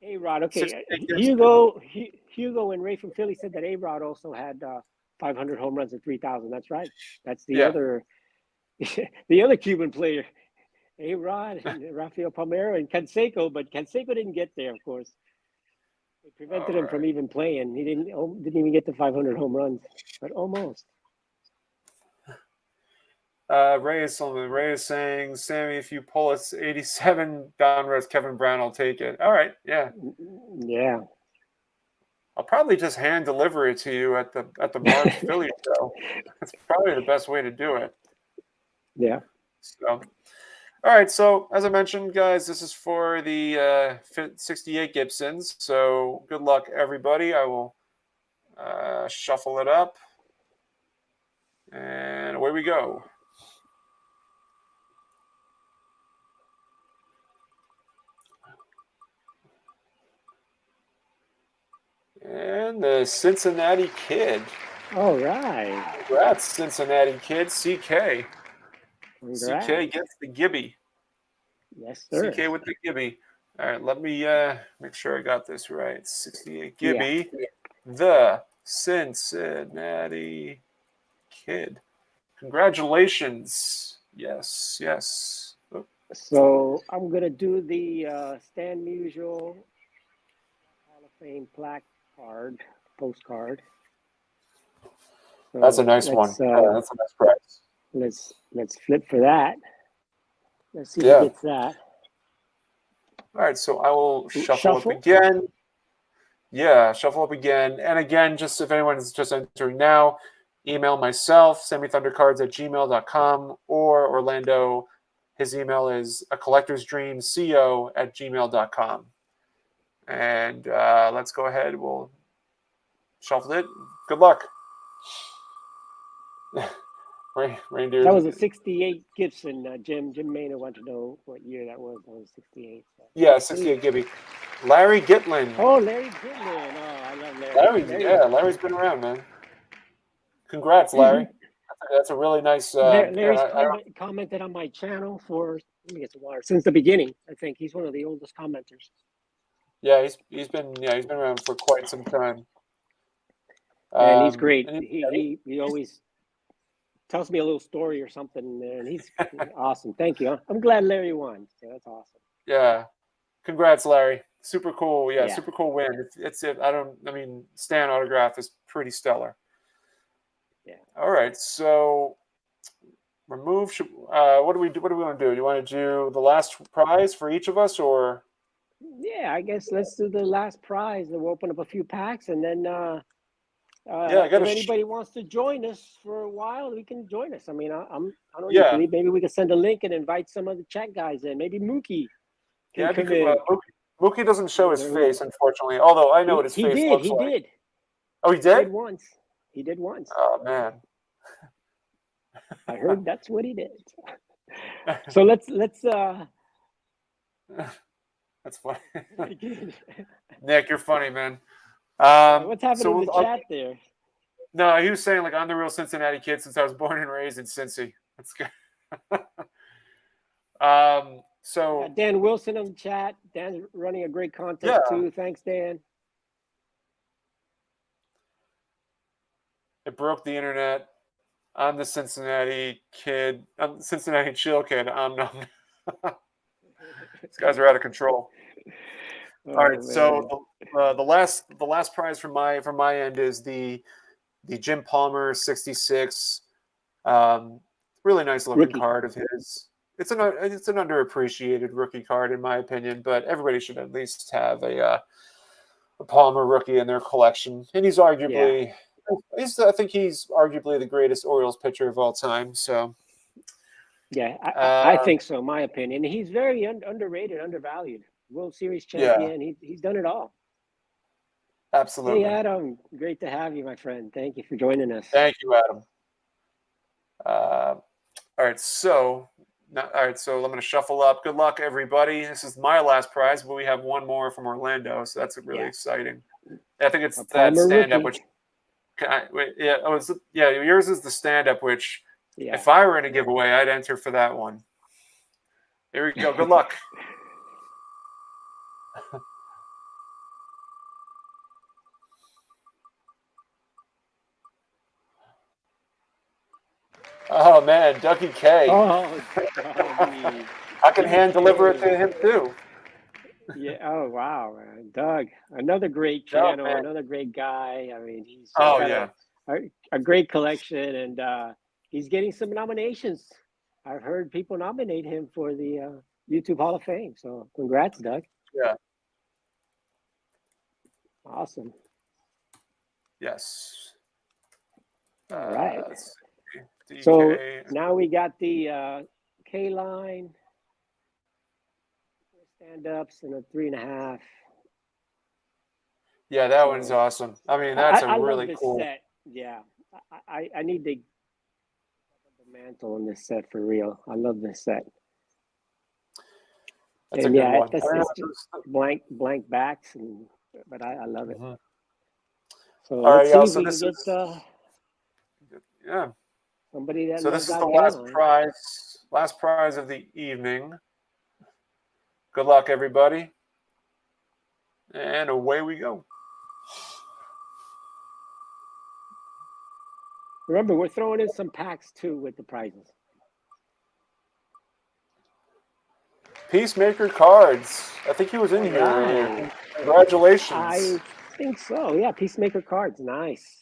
B: A-Rod. Okay, Hugo and Ray from Philly said that A-Rod also had 500 home runs and 3,000. That's right. That's the other the other Cuban player, A-Rod and Rafael Palmeiro and Canseco, but Canseco didn't get there, of course. It prevented him from even playing. He didn't even get to 500 home runs, but almost.
A: Ray is saying, Sammy, if you pull us 87 Donruss Kevin Brown, I'll take it. All right, yeah. I'll probably just hand deliver it to you at the March Philly show. That's probably the best way to do it.
B: Yeah.
A: So, all right. So as I mentioned, guys, this is for the 68 Gibsons. So good luck, everybody. I will shuffle it up, and away we go. And the Cincinnati Kid.
B: All right.
A: Congrats, Cincinnati Kid. CK.
B: Congrats.
A: CK gets the Gibby.
B: Yes, sir.
A: CK with the Gibby. All right, let me make sure I got this right. 68 Gibby. Yeah. The Cincinnati Kid. Congratulations. Yes. Oh.
B: So I'm going to do the Stan Musial Hall of Fame plaque postcard. So
A: that's a nice one. That's a nice prize.
B: Let's flip for that. Let's see who gets that.
A: All right, so I will shuffle up again. Yeah, shuffle up again. And again, just if anyone's just entering now, email myself, sammythundercards@gmail.com, or Orlando. His email is acollectorsdreamco@gmail.com. And let's go ahead. We'll shuffle it. Good luck. Reindeer.
B: That was a '68 Gibson. Jim Maynard wanted to know what year that was. That was '68. So.
A: Yeah, 68 Gibby. Larry Gitlin.
B: Oh, Larry Goodman. Oh, I love Larry.
A: Larry's been around, man. Congrats, Larry. That's a really nice.
B: Larry's commented on my channel for, let me get some water, since the beginning. I think he's one of the oldest commenters.
A: Yeah, he's been around for quite some time.
B: And he's great.
A: And
B: He always tells me a little story or something, and he's awesome. Thank you. I'm glad Larry won. So that's awesome.
A: Yeah, congrats, Larry. Super cool. Yeah,
B: Yeah.
A: super cool win. I mean, Stan autograph is pretty stellar.
B: Yeah.
A: All right, so remove. What do we want to do? Do you want to do the last prize for each of us, or?
B: Yeah, I guess let's do the last prize. We'll open up a few packs, and then if anybody wants to join us for a while, we can join us. I mean, I don't know. Maybe we can send a link and invite some of the chat guys in. Maybe Mookie can come in.
A: Mookie doesn't show his face, unfortunately. Although I know what his face looks like.
B: He did.
A: Oh, he did?
B: He did once.
A: Oh, man.
B: I heard that's what he did. So let's
A: That's funny. Nick, you're funny, man.
B: What's happening in the chat there?
A: No, he was saying, like, I'm the real Cincinnati kid since I was born and raised in Cincy. That's good. So
B: Dan Wilson on the chat. Dan's running a great contest too. Thanks, Dan.
A: It broke the internet. I'm the Cincinnati kid. I'm the Cincinnati chill kid. I'm not. These guys are out of control. All right, man. So the last prize from my end is the Jim Palmer 66. Really nice looking card of his. It's an underappreciated rookie card in my opinion, but everybody should at least have a Palmer rookie in their collection. And he's arguably, I think he's arguably the greatest Orioles pitcher of all time. So.
B: Yeah, I think so. My opinion. He's very underrated, undervalued. World Series champion. Yeah. He's done it all.
A: Absolutely.
B: Hey, Adam. Great to have you, my friend. Thank you for joining us.
A: Thank you, Adam. All right, so I'm going to shuffle up. Good luck, everybody. This is my last prize, but we have one more from Orlando, so that's really exciting. I think it's that stand-up, which yours is the stand-up, which if I were in a giveaway, I'd enter for that one. Here we go. Good luck. Oh man, Dougie K.
B: Oh, Dougie.
A: I can hand deliver it to him too.
B: Yeah. Oh wow, man. Doug, another great channel, another great guy. I mean, he's a great collection, and he's getting some nominations. I've heard people nominate him for the YouTube Hall of Fame. So congrats, Doug.
A: Yeah.
B: Awesome.
A: Yes.
B: All right. So now we got the K line, stand-ups, and a 3.5.
A: Yeah, that one's awesome. I mean, that's
B: I
A: really
B: love this
A: cool
B: set. Yeah, I need the mantle on this set for real. I love this set.
A: That's a good one.
B: It's just blank backs, but I love it.
A: Mm-hmm.
B: So let's see if we can
A: get
B: somebody that.
A: So this is the last prize of the evening. Good luck, everybody, and away we go.
B: Remember, we're throwing in some packs too with the prizes.
A: Peacemaker cards. I think he was in here earlier. Congratulations.
B: I think so. Yeah, Peacemaker cards. Nice.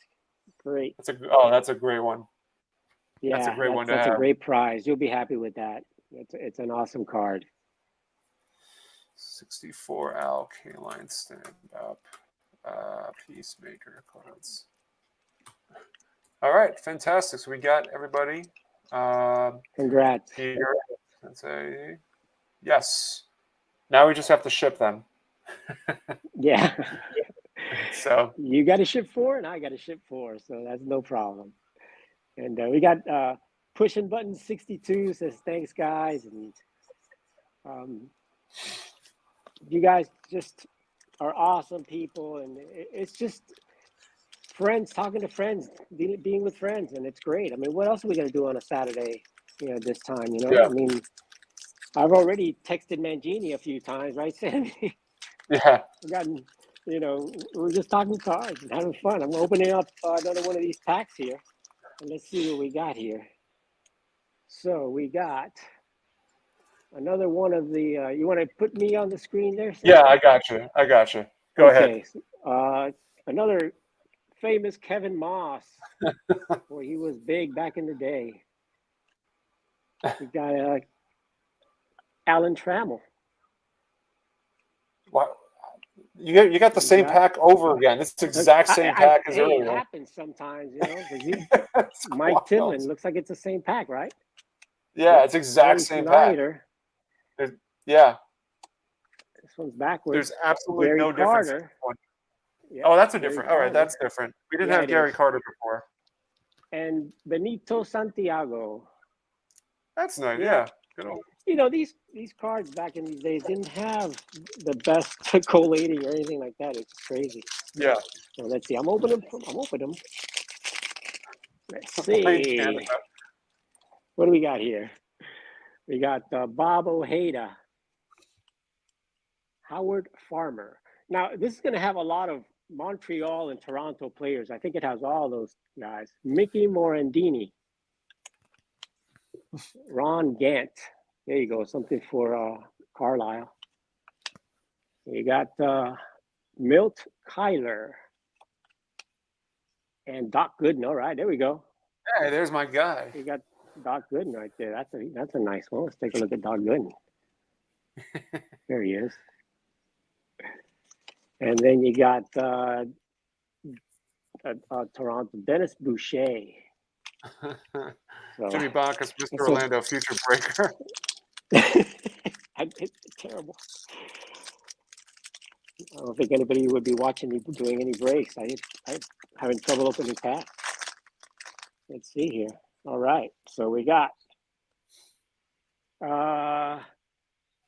B: Great.
A: That's a great one.
B: Yeah,
A: that's a great one to have.
B: That's a great prize. You'll be happy with that. It's an awesome card.
A: 64 Al K-line stand up. Peacemaker cards. All right, fantastic. So we got everybody.
B: Congrats.
A: Here. Let's say yes. Now we just have to ship them.
B: Yeah.
A: So
B: you got to ship 4 and I got to ship 4, so that's no problem. And we got Pushing Button 62 says, thanks, guys. And you guys just are awesome people. And it's just friends talking to friends, being with friends. And it's great. I mean, what else are we going to do on a Saturday, this time,
A: Yeah.
B: I mean, I've already texted Mangini a few times, right, Sammy?
A: Yeah.
B: We've gotten, we're just talking cards and having fun. I'm opening up another one of these packs here. And let's see what we got here. So we got another one of the, you want to put me on the screen there, Sam?
A: Yeah, I got you. Go ahead.
B: Another famous Kevin Moss. Boy, he was big back in the day. We got Alan Trammell.
A: Wow. You got the same pack over again. It's the exact same pack as earlier.
B: It happens sometimes, Mike Tillman looks like it's the same pack, right?
A: Yeah, it's exact same
B: Snyder.
A: pack. Yeah.
B: This one's backwards.
A: There's absolutely
B: Gary
A: no
B: Carter.
A: difference.
B: Yeah,
A: oh, that's a
B: Gary
A: different. All right, that's different. We didn't have Gary Carter before.
B: And Benito Santiago.
A: That's nice. Yeah. Good old.
B: These cards back in these days didn't have the best collating or anything like that. It's crazy.
A: Yeah.
B: So let's see. I'm opening them. Let's see. What do we got here? We got Bob Ojeda, Howard Farmer. Now, this is going to have a lot of Montreal and Toronto players. I think it has all those guys. Mickey Morandini, Ron Gant. There you go. Something for Carlisle. You got Milt Kyler and Doc Gooden. All right, there we go.
A: Hey, there's my guy.
B: You got Doc Gooden right there. That's a nice one. Let's take a look at Doc Gooden. There he is. And then you got Toronto, Dennis Boucher.
A: Jimmy Bacchus, Mr. Orlando, future breaker.
B: It's terrible. I don't think anybody would be watching me doing any breaks. I'm having trouble opening packs. Let's see here. All right. So we got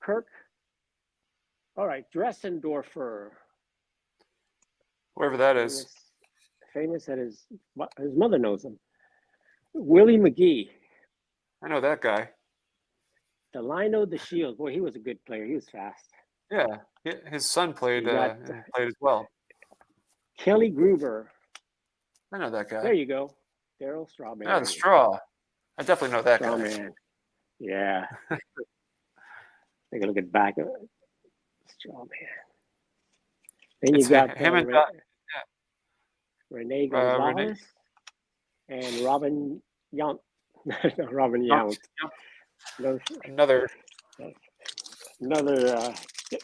B: Kirk. All right. Dressendorfer.
A: Whoever that is.
B: Famous that his mother knows him. Willie McGee.
A: I know that guy.
B: Delino DeShields. Boy, he was a good player. He was fast.
A: Yeah. His son played as well.
B: Kelly Gruber.
A: I know that guy.
B: There you go. Daryl Strawman.
A: Yeah, the straw. I definitely know that guy.
B: Man. Yeah. Take a look at back of it. Strawman. Then you got
A: him and
B: Rene Gonzalez and Robin Yount. Robin Yount.
A: Another.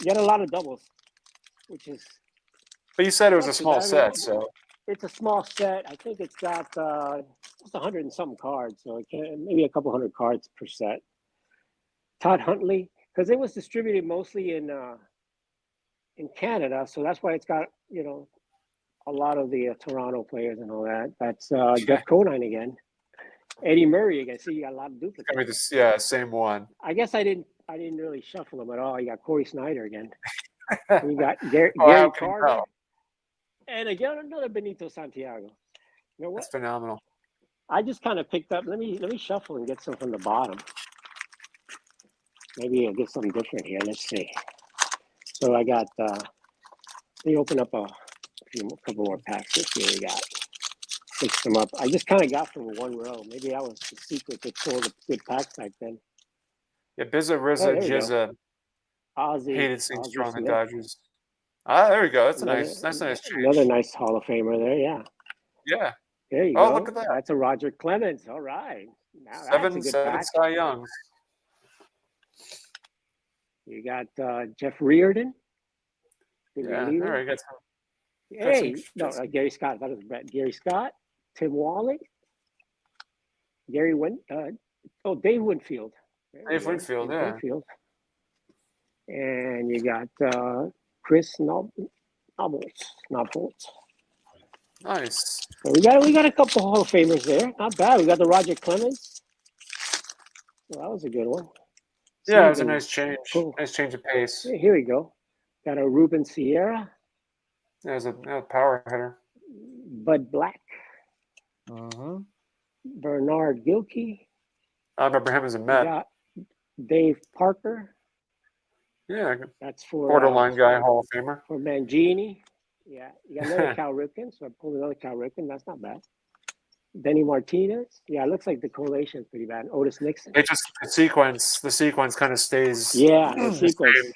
B: Get a lot of doubles, which is.
A: But you said it was a small set, so.
B: It's a small set. I think it's got just 100 and something cards, so maybe a couple hundred cards per set. Todd Huntley, because it was distributed mostly in Canada, so that's why it's got a lot of the Toronto players and all that. That's Jeff Conine again. Eddie Murray again. See, you got a lot of duplicates.
A: I mean, same one.
B: I guess I didn't really shuffle them at all. You got Corey Snyder again. You got Gary Carter. And again, another Benito Santiago. You know what?
A: That's phenomenal.
B: I just kind of picked up. Let me shuffle and get some from the bottom. Maybe I'll get something different here. Let's see. So I got. Let me open up a couple more packs. Let's see what we got. Fix them up. I just kind of got from one row. Maybe that was the secret to pull the good packs back then.
A: Yeah, Bizza, Rizza, Jizza.
B: Ozzy.
A: Hated seeing strong the Dodgers. Ah, there we go. That's a nice change.
B: Another nice Hall of Famer there, yeah.
A: Yeah.
B: There you go.
A: Oh, look at that.
B: That's a Roger Clemens. All right. Now
A: seven Cy Youngs.
B: You got Jeff Reardon.
A: Yeah, all right. Got some.
B: Hey, Gary Scott. That was Brett. Gary Scott, Tim Wally, Dave Winfield.
A: Dave Winfield, yeah.
B: Winfield. And you got Chris Knobholtz.
A: Nice.
B: So we got a couple Hall of Famers there. Not bad. We got the Roger Clemens. Well, that was a good one.
A: Yeah, it was a nice change.
B: Cool.
A: Nice change of pace.
B: Here we go. Got a Ruben Sierra.
A: Yeah, it was a power hitter.
B: Bud Black.
A: Mm-hmm.
B: Bernard Gilkey.
A: I remember him as a
B: We
A: Met.
B: got Dave Parker.
A: Yeah,
B: That's for
A: borderline guy, Hall of Famer.
B: For Mangini. Yeah, you got another Cal Ripken. So I pulled another Cal Ripken. That's not bad. Denny Martinez. Yeah, it looks like the collation is pretty bad. Otis Nixon.
A: It just the sequence kind of stays.
B: Yeah, the sequence. Same.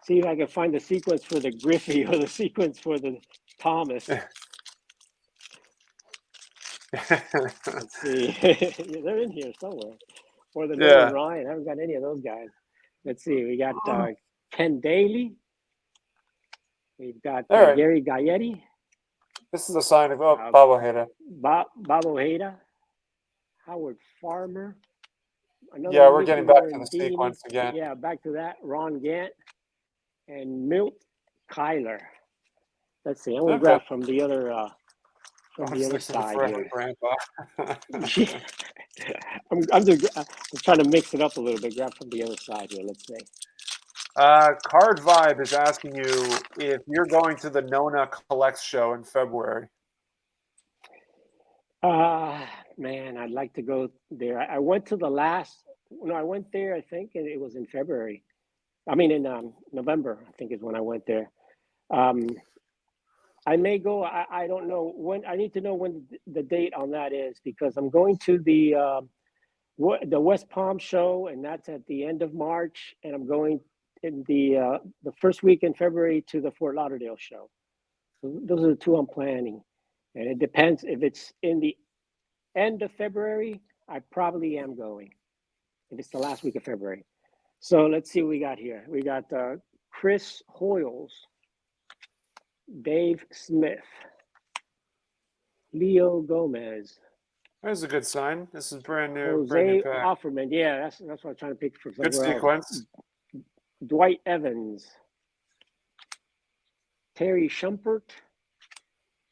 B: See if I can find the sequence for the Griffey or the sequence for the Thomas. Let's see. They're in here somewhere. Or the Nolan Ryan. I haven't got any of those guys. Let's see. We got Ken Daly. We've got Gary Gaetti.
A: This is a sign of Bob Ojeda.
B: Bob Ojeda. Howard Farmer.
A: Yeah, we're getting back to the sequence again.
B: Yeah, back to that. Ron Gant and Milt Kyler. Let's see. I'm gonna grab from the other side here. I'm trying to mix it up a little bit. Grab from the other side here. Let's see.
A: Card Vibe is asking you if you're going to the Nona Collects show in February.
B: Man, I'd like to go there. I went to the last. No, I went there. I think it was in February. I mean, in November. I think is when I went there. I may go. I don't know when. I need to know when the date on that is because I'm going to the West Palm show, and that's at the end of March, and I'm going in the first week in February to the Fort Lauderdale show. So those are the two I'm planning, and it depends if it's in the end of February. I probably am going. If it's the last week of February. So let's see what we got here. We got Chris Hoyles, Dave Smith, Leo Gomez.
A: That's a good sign. This is brand new.
B: Jose Offerman. Yeah, that's what I'm trying to pick for.
A: Good sequence.
B: Dwight Evans, Terry Shumpert,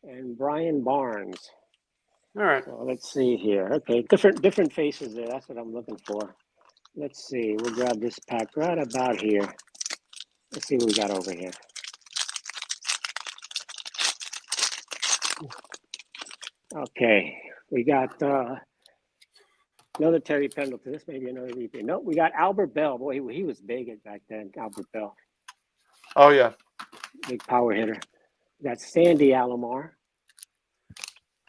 B: and Brian Barnes.
A: All right.
B: So let's see here. Okay, different faces there. That's what I'm looking for. Let's see. We'll grab this pack right about here. Let's see what we got over here. Okay, we got another Terry Pendleton. This may be another repeat. No, we got Albert Bell. Boy, he was big back then, Albert Bell.
A: Oh, yeah.
B: Big power hitter. We got Sandy Alomar.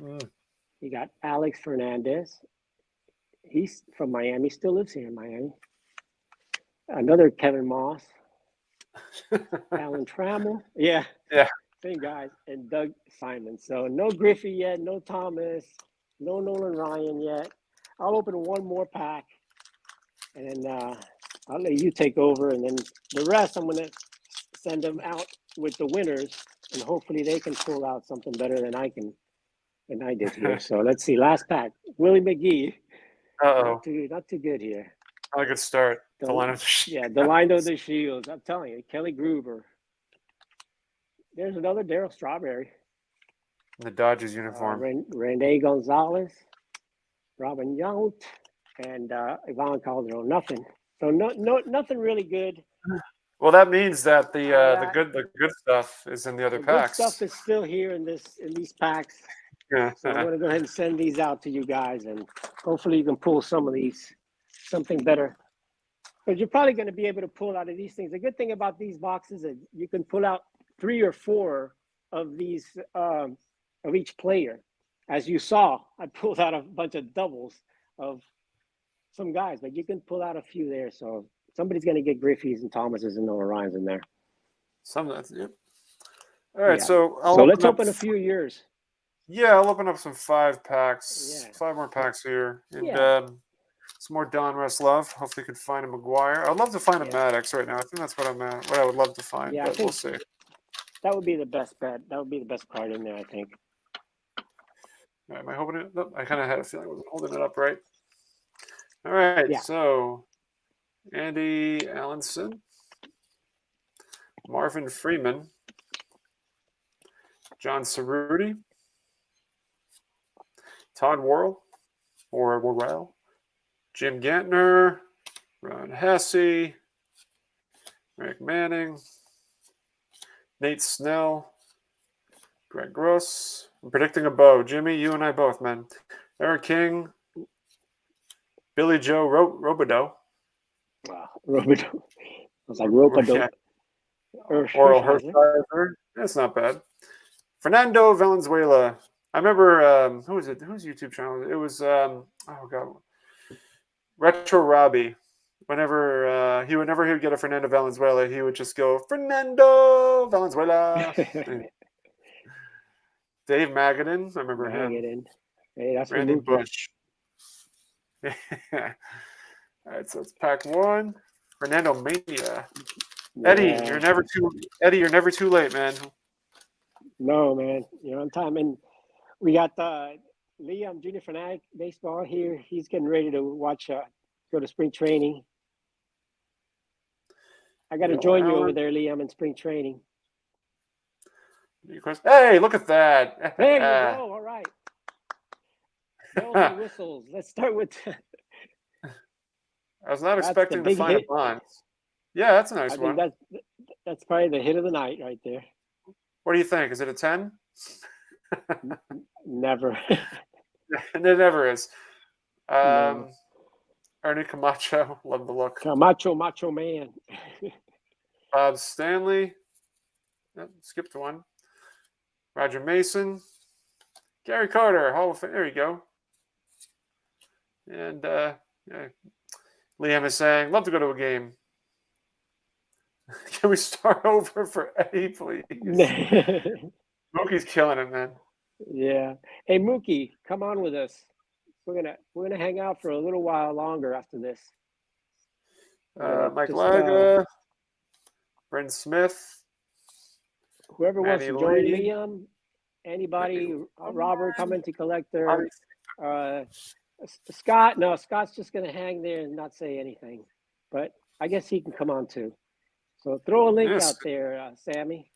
B: We got Alex Fernandez. He's from Miami, still lives here in Miami. Another Kevin Moss. Alan Trammell. Yeah. Same guys. And Doug Simon. So no Griffey yet, no Thomas, no Nolan Ryan yet. I'll open one more pack. And then I'll let you take over. And then the rest, I'm going to send them out with the winners. And hopefully they can pull out something better than I did here. So let's see. Last pack. Willie McGee. Not too good here.
A: Not a good start. The line of the
B: Shields. Yeah, the line of the Shields. I'm telling you, Kelly Gruber. There's another Darryl Strawberry.
A: The Dodgers uniform.
B: Rene Gonzalez, Robin Yount, and Ivan Calderon. Nothing. So nothing really good.
A: Well, that means that the good stuff is in the other packs.
B: Good stuff is still here in these packs. So I'm going to go ahead and send these out to you guys, and hopefully you can pull some of these, something better. Because you're probably going to be able to pull out of these things. The good thing about these boxes is you can pull out 3 or 4 of these of each player. As you saw, I pulled out a bunch of doubles of some guys, but you can pull out a few there. So somebody's going to get Griffey's and Thomas's and Noah Ryan's in there.
A: Some of that, yep. All right,
B: yeah.
A: so
B: let's open a few of yours.
A: Yeah, I'll open up some 5 packs, 5 more packs here, and some more Donruss love. Hopefully, you can find a McGuire. I'd love to find a Maddox right now. I think that's what I would love to find.
B: Yeah,
A: but we'll see.
B: That would be the best bet. That would be the best card in there, I think.
A: All right, am I holding it up? I kind of had a feeling I wasn't holding it up right. All right, so Andy Allenson, Marvin Freeman, John Cerruti, Todd Worrell, Jim Gantner, Ron Hesse, Rick Manning, Nate Snell, Greg Gross. I'm predicting a bow. Jimmy, you and I both, man. Eric King, Billy Joe Robideau.
B: Wow, Robidoux. I was like Robidoux.
A: Yeah. Oral Hershiser. That's not bad. Fernando Valenzuela. I remember who was it? Whose YouTube channel? It was oh god, Retro Robbie. Whenever he would get a Fernando Valenzuela, he would just go Fernando Valenzuela. Dave Magadan. I remember him.
B: Hey, that's
A: Randy Bush. All right, so it's pack 1. Fernando Mania.
B: Yeah.
A: Eddie, you're never too late, man.
B: No, man, you're on time. And we got Liam, Junior Fanatic Baseball here. He's getting ready to watch, go to spring training. I got to join you over there, Liam, in spring training.
A: Hey, look at that.
B: There you go. All right. Bells and whistles. Let's start with.
A: I was not expecting to find a Bonds. Yeah, that's a nice one.
B: That's probably the hit of the night right there.
A: What do you think? Is it a 10?
B: Never.
A: It never is.
B: No.
A: Ernie Camacho, love the look.
B: Macho man.
A: Bob Stanley. Yep, skipped one. Roger Mason. Gary Carter, Hall of Fame. There you go. And yeah. Liam is saying, love to go to a game. Can we start over for Eddie, please? Mookie's killing it, man.
B: Yeah. Hey, Mookie, come on with us. We're gonna hang out for a little while longer after this.
A: Mike Laga, Brent Smith,
B: whoever
A: Matty
B: wants to join
A: Lee.
B: Liam, anybody, Robert, commenting collector, Scott. No, Scott's just gonna hang there and not say anything, but I guess he can come on too. So throw a link out there, Sammy.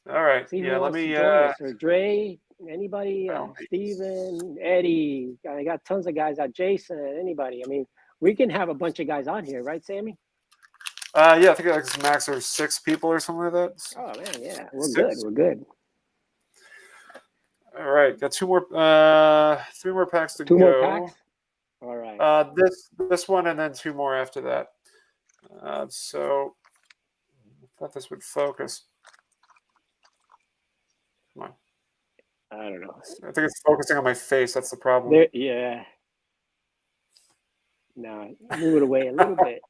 A: All right.
B: See who wants to join us. Or Dre, anybody, Steven, Eddie. I got tons of guys out. Jason, anybody. I mean, we can have a bunch of guys on here, right, Sammy?
A: Yeah, I think like max or 6 people or something like that.
B: Oh man, yeah, we're good.
A: All right, got 3 more packs to go.
B: 2 more packs. All right.
A: This one and then 2 more after that. So I thought this would focus. Come on.
B: I don't know.
A: I think it's focusing on my face. That's the problem.
B: Yeah. No, move it away a little bit.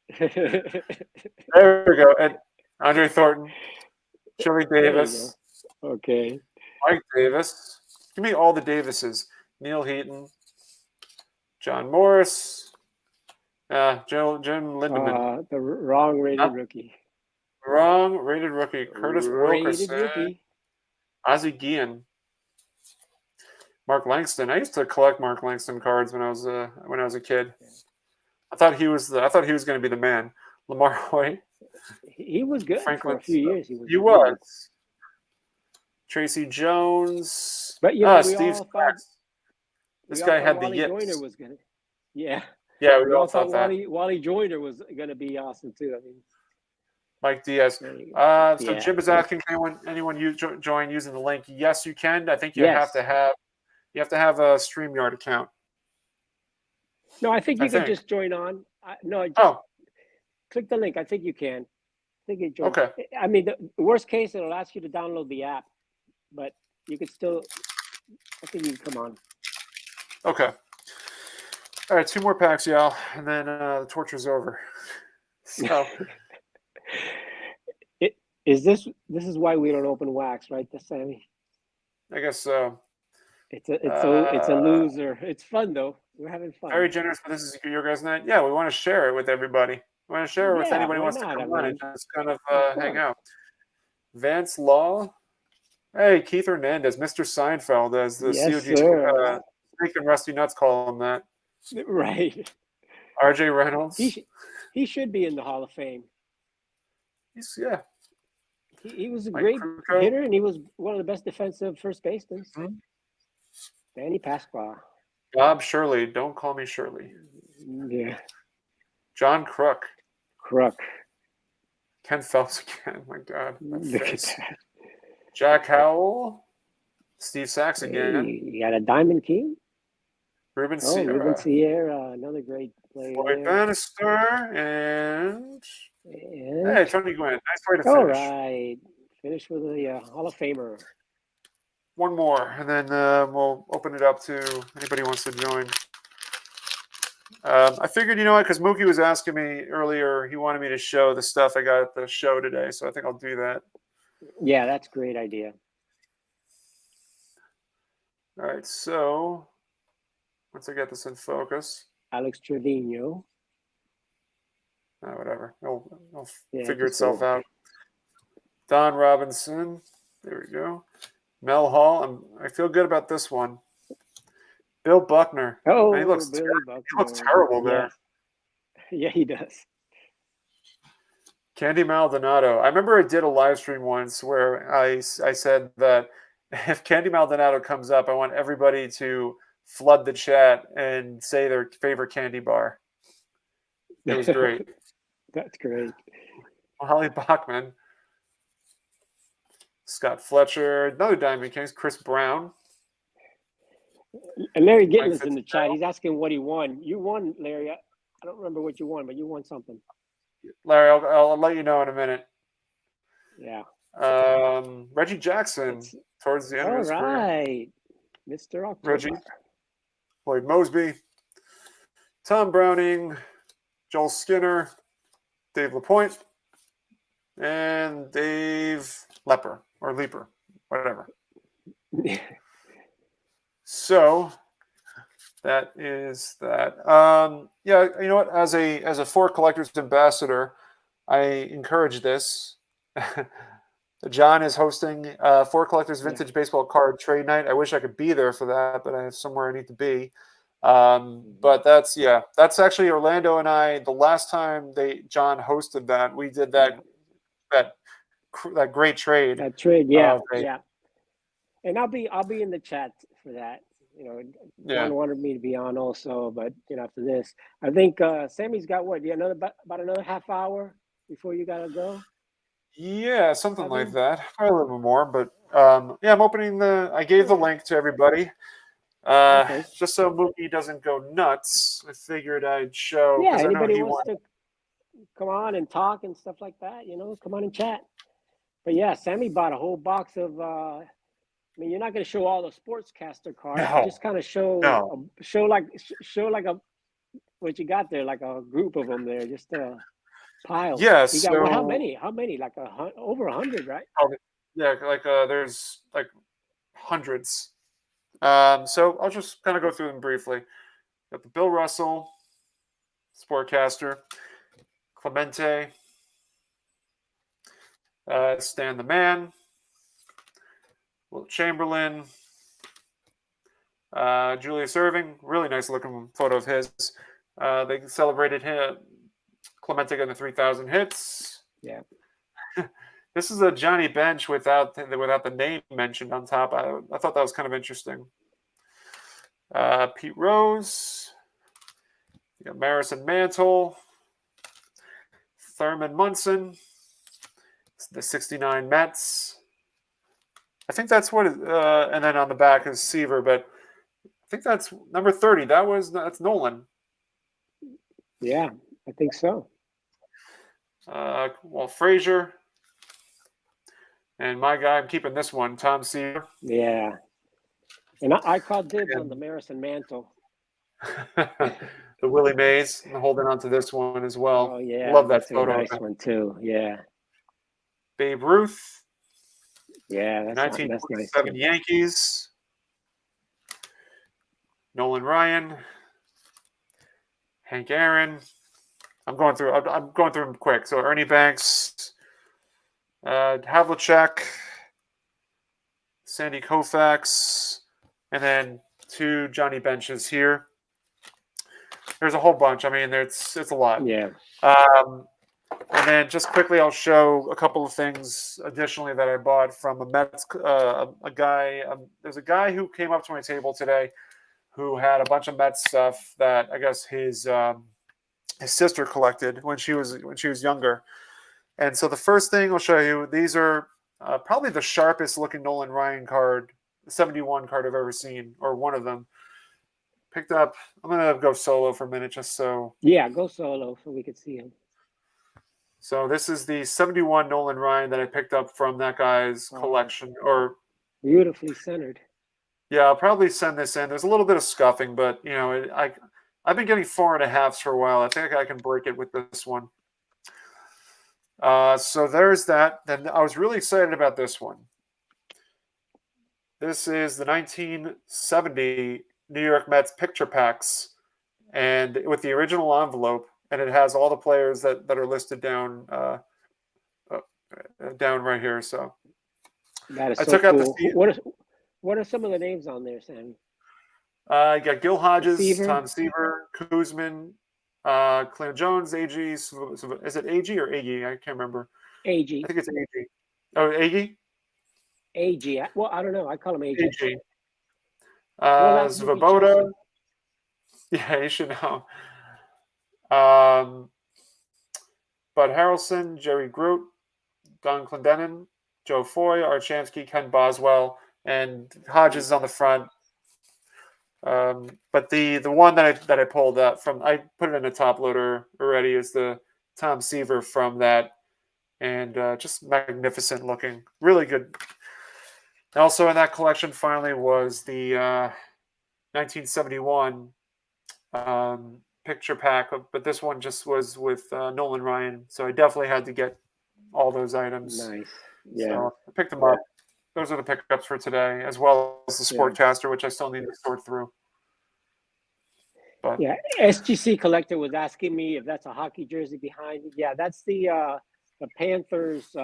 A: There we go. And Andre Thornton, Chili Davis.
B: Okay.
A: Mike Davis. Give me all the Davises. Neil Heaton. John Morris. Jim Lindemann.
B: The wrong rated rookie.
A: Wrong rated rookie. Curtis Wilkerson.
B: Rookie.
A: Ozzie Guillen. Mark Langston. I used to collect Mark Langston cards when I was a kid. I thought he was going to be the man. Lamar White.
B: He was good for a few years.
A: He was. Tracy Jones.
B: But
A: Steve Sparks. This guy had the yips.
B: Joyner was gonna. Yeah.
A: Yeah, we all thought that.
B: Wally Joyner was going to be awesome too. I mean,
A: Mike Diaz. So Jim is asking, can anyone join using the link? Yes, you can. I think you have to have a StreamYard account.
B: No, I think you can just join on. Click the link. I think you can. I think you join.
A: Okay.
B: I mean, the worst case, it'll ask you to download the app, but you could still. I think you can come on.
A: Okay. All right, 2 more packs, y'all, and then the torture's over. So,
B: this is why we don't open wax, right, Sammy?
A: I guess so.
B: It's a loser. It's fun though. We're having fun.
A: Very generous, but this is your guys' night. Yeah, we want to share it with everybody. We want to share it with anybody who wants to come on and just kind of hang out. Vance Law. Hey, Keith Hernandez, Mr. Seinfeld, as the COG Snake and Rusty Nuts call him that.
B: Right.
A: RJ Reynolds.
B: He should be in the Hall of Fame. He was a great hitter, and he was one of the best defensive first basemen. Mm-hmm. Danny Pasqua.
A: Bob Shirley. Don't call me Shirley.
B: Yeah.
A: John Crook.
B: Crook.
A: Ken Phelps again. My God, that
B: Look at
A: face.
B: that.
A: Jack Howell. Steve Sachs again.
B: Hey, you got a Diamond King?
A: Ruben
B: Oh, Ruben
A: Sierra.
B: Sierra, another great player
A: Floyd
B: there.
A: Bannister. And
B: And
A: hey, Tony Gwynn. Nice way to
B: all
A: finish.
B: right, finish with a Hall of Famer.
A: One more, and then we'll open it up to anybody who wants to join. I figured, you know what, because Mookie was asking me earlier, he wanted me to show the stuff I got at the show today, so I think I'll do that.
B: Yeah, that's a great idea.
A: All right, so once I get this in focus,
B: Alex Trevino.
A: whatever, it'll
B: Yeah,
A: figure
B: just
A: itself
B: go.
A: out. Don Robinson, there we go. Mel Hall, I feel good about this one. Bill Buckner.
B: Oh,
A: Man, he looks terrible there.
B: Yeah, he does.
A: Candy Maldonado. I remember I did a live stream once where I said that if Candy Maldonado comes up, I want everybody to flood the chat and say their favorite candy bar. It was great.
B: That's great.
A: Holly Bachman. Scott Fletcher. Another Diamond Kings. Chris Brown.
B: And Larry Gitlin's in the chat. He's asking what he won. You won, Larry. I don't remember what you won, but you won something.
A: Larry, I'll let you know in a minute.
B: Yeah.
A: Reggie Jackson towards the end of his career.
B: All right. Mr. October.
A: Reggie. Lloyd Mosby. Tom Browning. Joel Skinner. Dave LaPointe. And Dave Leper or Leaper, whatever. So that is that. Yeah, you know what? As a Ford Collectors ambassador, I encourage this. John is hosting Ford Collectors Vintage Baseball Card Trade Night. I wish I could be there for that, but I have somewhere I need to be. But that's actually Orlando and I. The last time John hosted that, we did that great trade.
B: That trade, yeah. And I'll be in the chat for that. You know, John wanted me to be on also, but after this, I think Sammy's got what? About another half hour before you gotta go.
A: Yeah, something like that. Probably a little bit more, but I'm opening I gave the link to everybody.
B: Okay.
A: Just so Mookie doesn't go nuts, I figured I'd show.
B: Yeah, anybody wants to come on and talk and stuff like that, come on and chat. But yeah, Sammy bought a whole box of. I mean, you're not going to show all the sportscaster cards.
A: No.
B: Just kind of show like what you got there, like a group of them there, just a pile.
A: Yeah.
B: You got how many? How many? Like over 100, right?
A: Yeah, like there's like hundreds. So I'll just kind of go through them briefly. Got the Bill Russell, Sportcaster, Clemente, Stan the Man, Will Chamberlain, Julius Irving, really nice looking photo of his. They celebrated him. Clemente getting the 3,000 hits.
B: Yeah.
A: This is a Johnny Bench without the name mentioned on top. I thought that was kind of interesting. Pete Rose. You got Maris and Mantle. Thurman Munson. The 69 Mets. I think that's what and then on the back is Seaver, but I think that's number 30. That's Nolan.
B: Yeah, I think so.
A: Frazier. And my guy, I'm keeping this one, Tom Seaver.
B: Yeah. And I called dibs on the Maris and Mantle.
A: The Willie Mays. I'm holding on to this one as well.
B: Oh, yeah.
A: Love that
B: that's
A: photo.
B: A nice one, too. Yeah.
A: Babe Ruth.
B: Yeah, that's
A: 1947
B: nice.
A: Yankees. Nolan Ryan. Hank Aaron. I'm going through them quick. So Ernie Banks. Havlicek. Sandy Koufax. And then 2 Johnny Benches here. There's a whole bunch. I mean, it's a lot.
B: Yeah.
A: And then just quickly, I'll show a couple of things additionally that I bought from a Mets, a guy. There's a guy who came up to my table today who had a bunch of Mets stuff that I guess his sister collected when she was younger. And so the first thing I'll show you, these are probably the sharpest looking Nolan Ryan card, 71 card I've ever seen, or one of them. Picked up. I'm gonna go solo for a minute, just so.
B: Yeah, go solo so we could see him.
A: So this is the 71 Nolan Ryan that I picked up from that guy's collection, or
B: beautifully centered.
A: yeah, I'll probably send this in. There's a little bit of scuffing, but you know, I've been getting 4.5s for a while. I think I can break it with this one. So there's that. Then I was really excited about this one. This is the 1970 New York Mets picture packs, and with the original envelope, and it has all the players that are listed down down right here. So
B: that is
A: I
B: so
A: took
B: cool.
A: out the.
B: What are some of the names on there, Sammy?
A: I got Gil Hodges,
B: Seaver.
A: Tom Seaver, Kuzman, Clint Jones, AG. Is it AG or Agee? I can't remember.
B: AG.
A: I think it's AG. Oh, Agee?
B: AG. Well, I don't know. I call him AG.
A: AG. Svoboda. Yeah, you should know. Bud Harrelson, Jerry Groot, Don Clendenin, Joe Foy, Archansky, Ken Boswell, and Hodges is on the front. But the one that I pulled up from, I put it in a top loader already, is the Tom Seaver from that, and just magnificent looking, really good. Also in that collection finally was the 1971 picture pack, but this one just was with Nolan Ryan, so I definitely had to get all those items.
B: Nice. Yeah.
A: So I picked them up. Those are the pickups for today, as well as the Sportcaster, which I still need to sort through. But
B: yeah, SGC Collector was asking me if that's a hockey jersey behind me. Yeah, that's the Panthers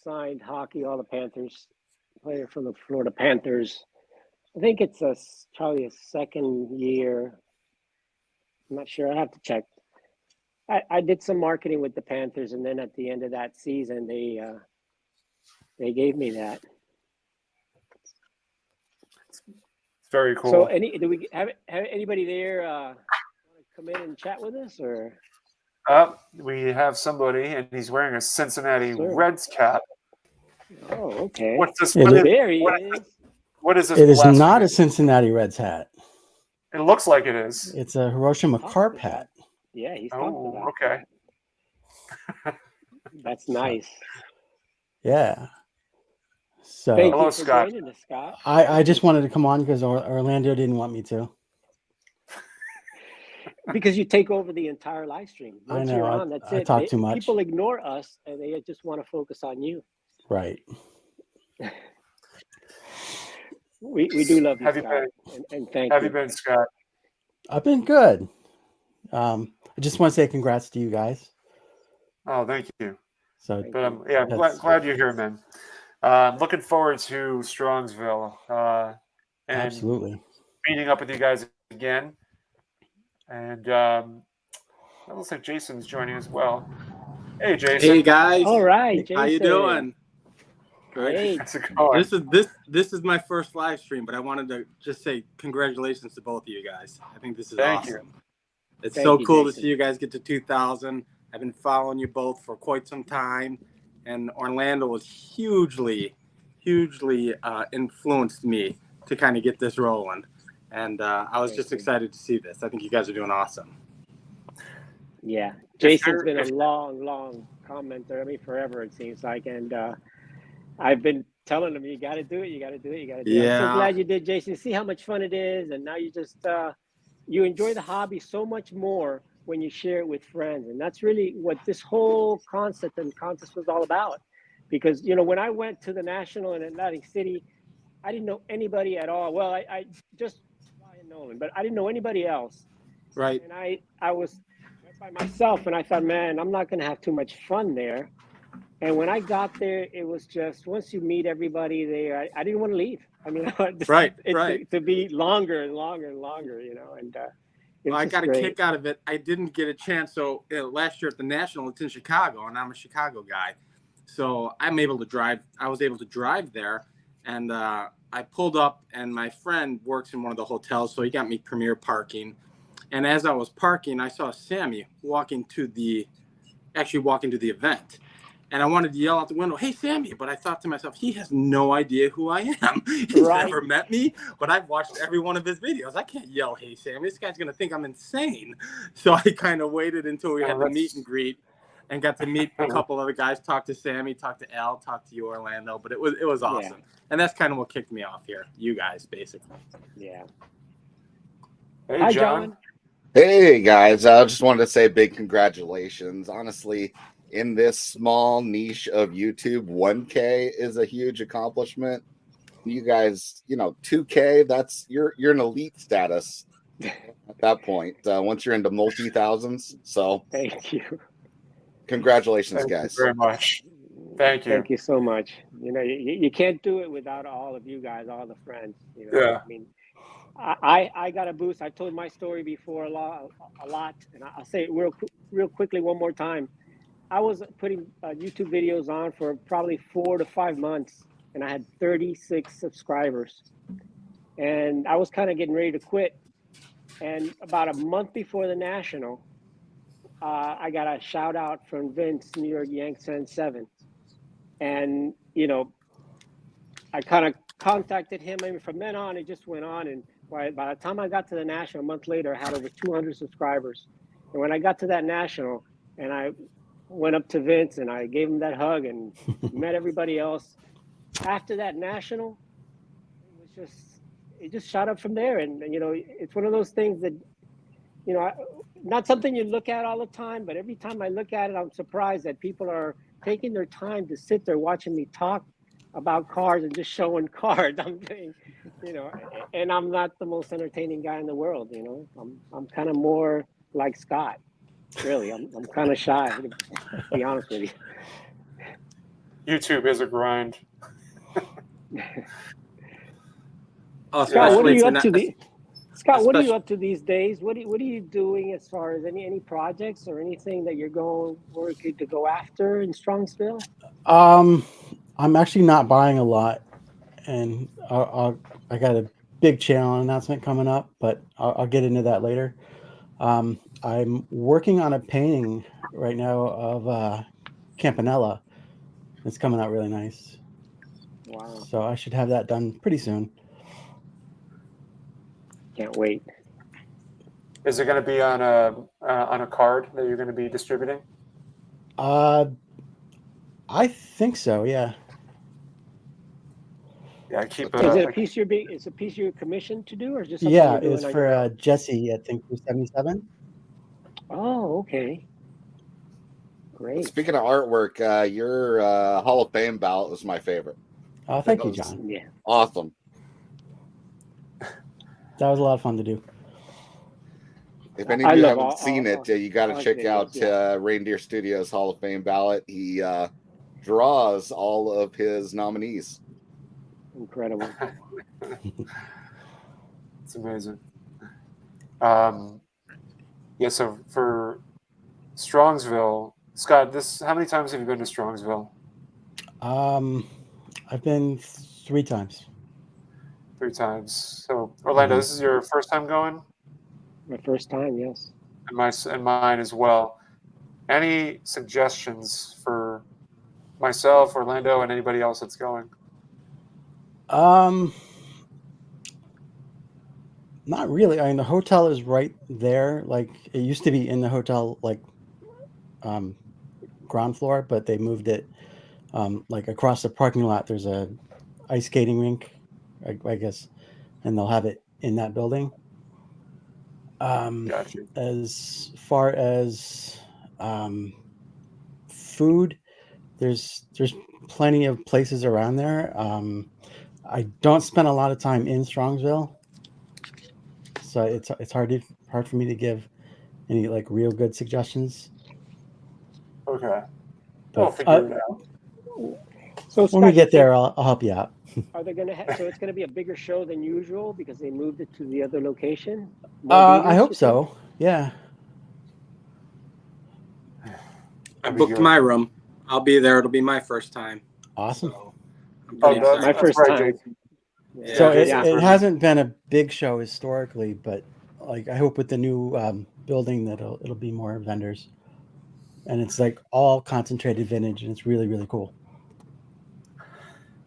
B: signed hockey, all the Panthers, player from the Florida Panthers. I think it's probably a second year. I'm not sure. I have to check. I did some marketing with the Panthers, and then at the end of that season, they gave me that.
A: It's very cool.
B: So, do we have anybody there want to come in and chat with us, or?
A: We have somebody, and he's wearing a Cincinnati Reds cap.
B: Oh, okay.
A: What's this?
B: There he is.
A: What is this?
C: It is not a Cincinnati Reds hat.
A: It looks like it is.
C: It's a Hiroshima Carp hat.
B: Yeah, he's talking about
A: okay.
B: That. That's nice.
C: Yeah. So
B: Thank
A: hello,
B: you for
A: Scott.
B: joining us, Scott.
C: I just wanted to come on because Orlando didn't want me to.
B: Because you take over the entire live stream. Once
C: I know.
B: you're on, that's
C: I
B: it.
C: talk too much.
B: People ignore us, and they just want to focus on you.
C: Right.
B: We do love you,
A: Have you
B: Scott,
A: been?
B: and thank you.
A: Have you been, Scott?
C: I've been good. I just want to say congrats to you guys.
A: Oh, thank you.
C: So,
A: But yeah, I'm glad you're here, man. Looking forward to Strongsville and
C: absolutely
A: meeting up with you guys again. And it looks like Jason's joining as well. Hey, Jason.
D: Hey guys.
B: All right, Jason.
D: How you doing? Good.
B: Hey.
A: How's it going?
D: This is my first live stream, but I wanted to just say congratulations to both of you guys. I think this is
A: Thank
D: awesome.
A: you.
D: It's
B: Thank
D: so
B: you,
D: cool
B: Jason.
D: to see you guys get to 2,000. I've been following you both for quite some time, and Orlando was hugely influenced me to kind of get this rolling. And I was just excited to see this. I think you guys are doing awesome.
B: Yeah, Jason's been a long commenter. I mean, forever it seems like, and I've been telling him, you got to do it, you got to do it, you got to do it. I'm so glad you did, Jason. See how much fun it is, and now you just you enjoy the hobby so much more when you share it with friends, and that's really what this whole concept and contest was all about. Because when I went to the National in Atlantic City, I didn't know anybody at all. Well, I just Ryan Nolan, but I didn't know anybody else.
D: Right.
B: And I was by myself, and I thought, man, I'm not going to have too much fun there. And when I got there, it was just, once you meet everybody there, I didn't want to leave. I mean,
D: right.
B: To be longer and longer and longer, and
D: well, I got a kick out of it. I didn't get a chance. So last year at the National, it's in Chicago, and I'm a Chicago guy. So I'm able to drive. I was able to drive there, and I pulled up, and my friend works in one of the hotels, so he got me premier parking. And as I was parking, I saw Sammy walking to the event. And I wanted to yell out the window, "Hey, Sammy!" But I thought to myself, he has no idea who I am. He's
B: Right.
D: never met me, but I've watched every one of his videos. I can't yell, "Hey, Sammy!" This guy's gonna think I'm insane. So I kind of waited until we had the meet and greet, and got to meet a couple other guys, talk to Sammy, talk to Al, talk to you, Orlando. But it was awesome, and that's kind of what kicked me off here. You guys, basically.
B: Yeah.
A: Hey,
B: Hi,
A: John.
E: Hey guys, I just wanted to say big congratulations. Honestly, in this small niche of YouTube, 1K is a huge accomplishment. You guys, 2K, that's you're an elite status at that point. Once you're into multi-thousands. So
B: Thank you.
E: congratulations,
A: Thank
E: guys.
A: you very much. Thank you.
B: Thank you so much. You can't do it without all of you guys, all the friends.
A: Yeah.
B: I mean, I got a boost. I told my story before a lot, and I'll say it real quickly one more time. I was putting YouTube videos on for probably 4 to 5 months, and I had 36 subscribers. And I was kind of getting ready to quit. And about a month before the National, I got a shout out from Vince, New York Yanks fan 7. And, I kind of contacted him. And from then on, it just went on. And by the time I got to the National, a month later, I had over 200 subscribers. And when I got to that National, and I went up to Vince and I gave him that hug and met everybody else. After that National, it just shot up from there. And it's one of those things that, not something you look at all the time, but every time I look at it, I'm surprised that people are taking their time to sit there watching me talk about cars and just showing cars. I'm saying, and I'm not the most entertaining guy in the world. I'm kind of more like Scott. Really, I'm kind of shy, to be honest with you.
A: YouTube is a grind.
B: Scott, what are you up to? Scott, what are you up to these days? What are you doing as far as any projects or anything that you're working to go after in Strongsville?
C: I'm actually not buying a lot, and I got a big channel announcement coming up, but I'll get into that later. I'm working on a painting right now of Campanella. It's coming out really nice.
B: Wow.
C: So I should have that done pretty soon.
B: Can't wait.
A: Is it going to be on a card that you're going to be distributing?
C: I think so. Yeah.
A: Yeah, I keep.
B: Is it a piece it's a piece you're commissioned to do, or just something
C: Yeah,
B: you're doing
C: it's for Jesse at Think 277.
B: Oh, okay. Great.
E: Speaking of artwork, your Hall of Fame ballot was my favorite.
C: Oh, thank you, John.
B: Yeah.
E: Awesome.
C: That was a lot of fun to do.
E: If any of you haven't seen it, you got to check out Reindeer Studios Hall of Fame ballot. He draws all of his nominees.
B: Incredible.
A: It's amazing. Yeah, so for Strongsville, Scott, how many times have you been to Strongsville?
C: I've been 3 times.
A: 3 times. So Orlando, this is your first time going?
B: My first time, yes.
A: And mine as well. Any suggestions for myself, Orlando, and anybody else that's going?
C: Not really. I mean, the hotel is right there. Like, it used to be in the hotel, like, ground floor, but they moved it, like, across the parking lot. There's a ice skating rink, I guess, and they'll have it in that building.
A: Gotcha.
C: As far as food, there's plenty of places around there. I don't spend a lot of time in Strongsville, so it's hard for me to give any like real good suggestions.
A: Okay.
C: But,
A: I'll figure it out.
B: So
C: when we get there, I'll help you out.
B: Are they gonna so it's gonna be a bigger show than usual because they moved it to the other location?
C: I hope so. Yeah.
D: I booked my room. I'll be there. It'll be my first time.
C: Awesome.
D: So
A: Oh,
D: Pretty
A: that's,
B: my
D: excited.
A: that's
B: first
A: right,
B: time.
A: Jason.
B: Yeah.
C: So
A: Jason's
C: it
A: first.
C: hasn't been a big show historically, but like I hope with the new building that it'll be more vendors, and it's like all concentrated vintage, and it's really really cool.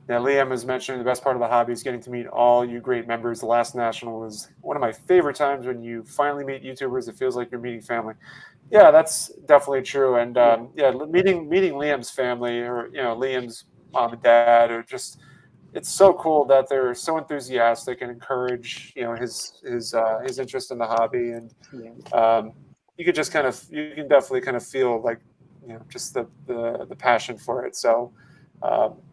A: Yeah, Liam was mentioning the best part of the hobby is getting to meet all you great members. The last national was one of my favorite times when you finally meet YouTubers. It feels like you're meeting family. Yeah, that's definitely true. And meeting Liam's family, or Liam's mom and dad, or just it's so cool that they're so enthusiastic and encourage his interest in the hobby. And
B: Yeah.
A: you can definitely kind of feel like just the passion for it. So.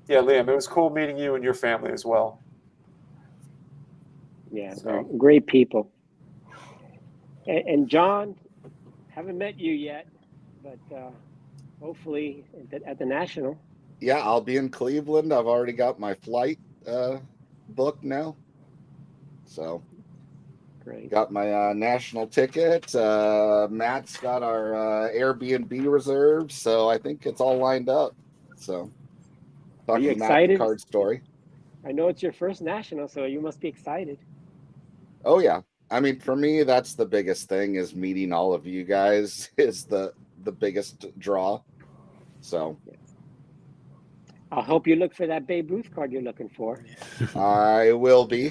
A: Yeah, Liam, it was cool meeting you and your family as well.
B: Yeah,
A: So.
B: they're great people. And John, haven't met you yet, but hopefully at the national.
E: Yeah, I'll be in Cleveland. I've already got my flight booked now. So
B: Great.
E: got my national ticket. Matt's got our Airbnb reserved, so I think it's all lined up. So
B: Are you
E: talking to Matt, the
B: excited?
E: card story.
B: I know it's your first national, so you must be excited.
E: Oh yeah. I mean, for me, that's the biggest thing is meeting all of you guys is the biggest draw. So
B: I'll help you look for that Babe Ruth card you're looking for.
E: I will be.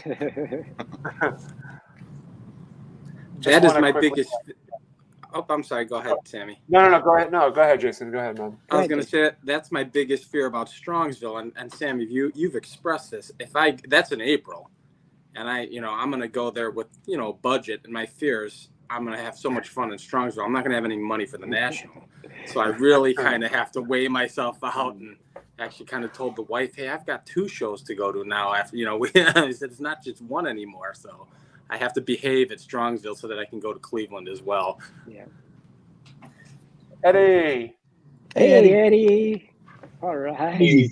D: That is my biggest. Oh, I'm sorry. Go ahead, Sammy.
A: No. Go ahead. No, go ahead, Jason. Go ahead, man.
D: I was going to say that's my biggest fear about Strongsville, and Sammy, you've expressed this. That's in April, and I'm going to go there with budget, and my fears. I'm going to have so much fun in Strongsville. I'm not going to have any money for the national, so I really kind of have to weigh myself out. And actually, kind of told the wife, "Hey, I've got 2 shows to go to now. After I said it's not just one anymore, so." I have to behave at Strongsville so that I can go to Cleveland as well.
B: Yeah.
A: Eddie.
B: Hey, Eddie. All right.
F: Hey,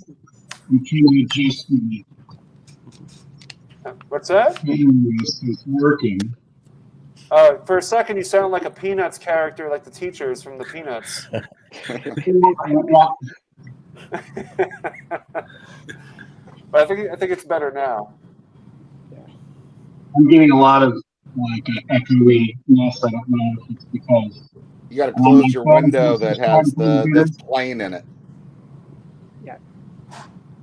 F: you can't adjust me.
A: What's that?
F: It's working.
A: For a second, you sound like a Peanuts character, like the teachers from the Peanuts. But I think it's better now.
F: I'm getting a lot of echoey-ness. I don't know if it's because
E: you got to close your window that has this plane in it.
B: Yeah.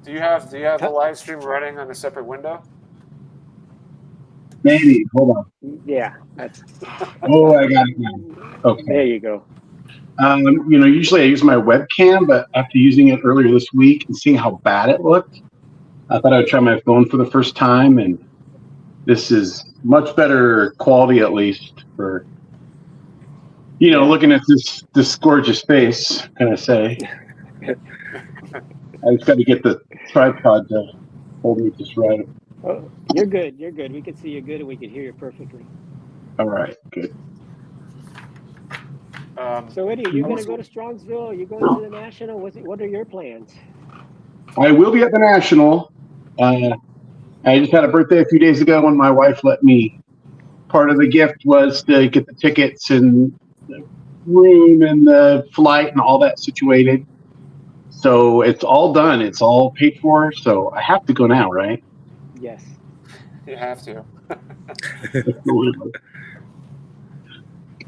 A: Do you have the live stream running on a separate window?
F: Maybe. Hold on.
B: Yeah.
F: I got it now. Okay.
B: There you go.
F: Usually I use my webcam, but after using it earlier this week and seeing how bad it looked, I thought I would try my phone for the first time, and this is much better quality, at least for looking at this gorgeous face. Can I say? I just got to get the tripod to hold me just right.
B: Oh, you're good. You're good. We can see you good, and we can hear you perfectly.
F: All right, good.
B: So Eddie, are you going to go to Strongsville? Are you going to the national? What are your plans?
F: I will be at the national. I just had a birthday a few days ago when my wife let me. Part of the gift was to get the tickets and the room and the flight and all that situated. So it's all done. It's all paid for. So I have to go now, right?
B: Yes.
A: You have to.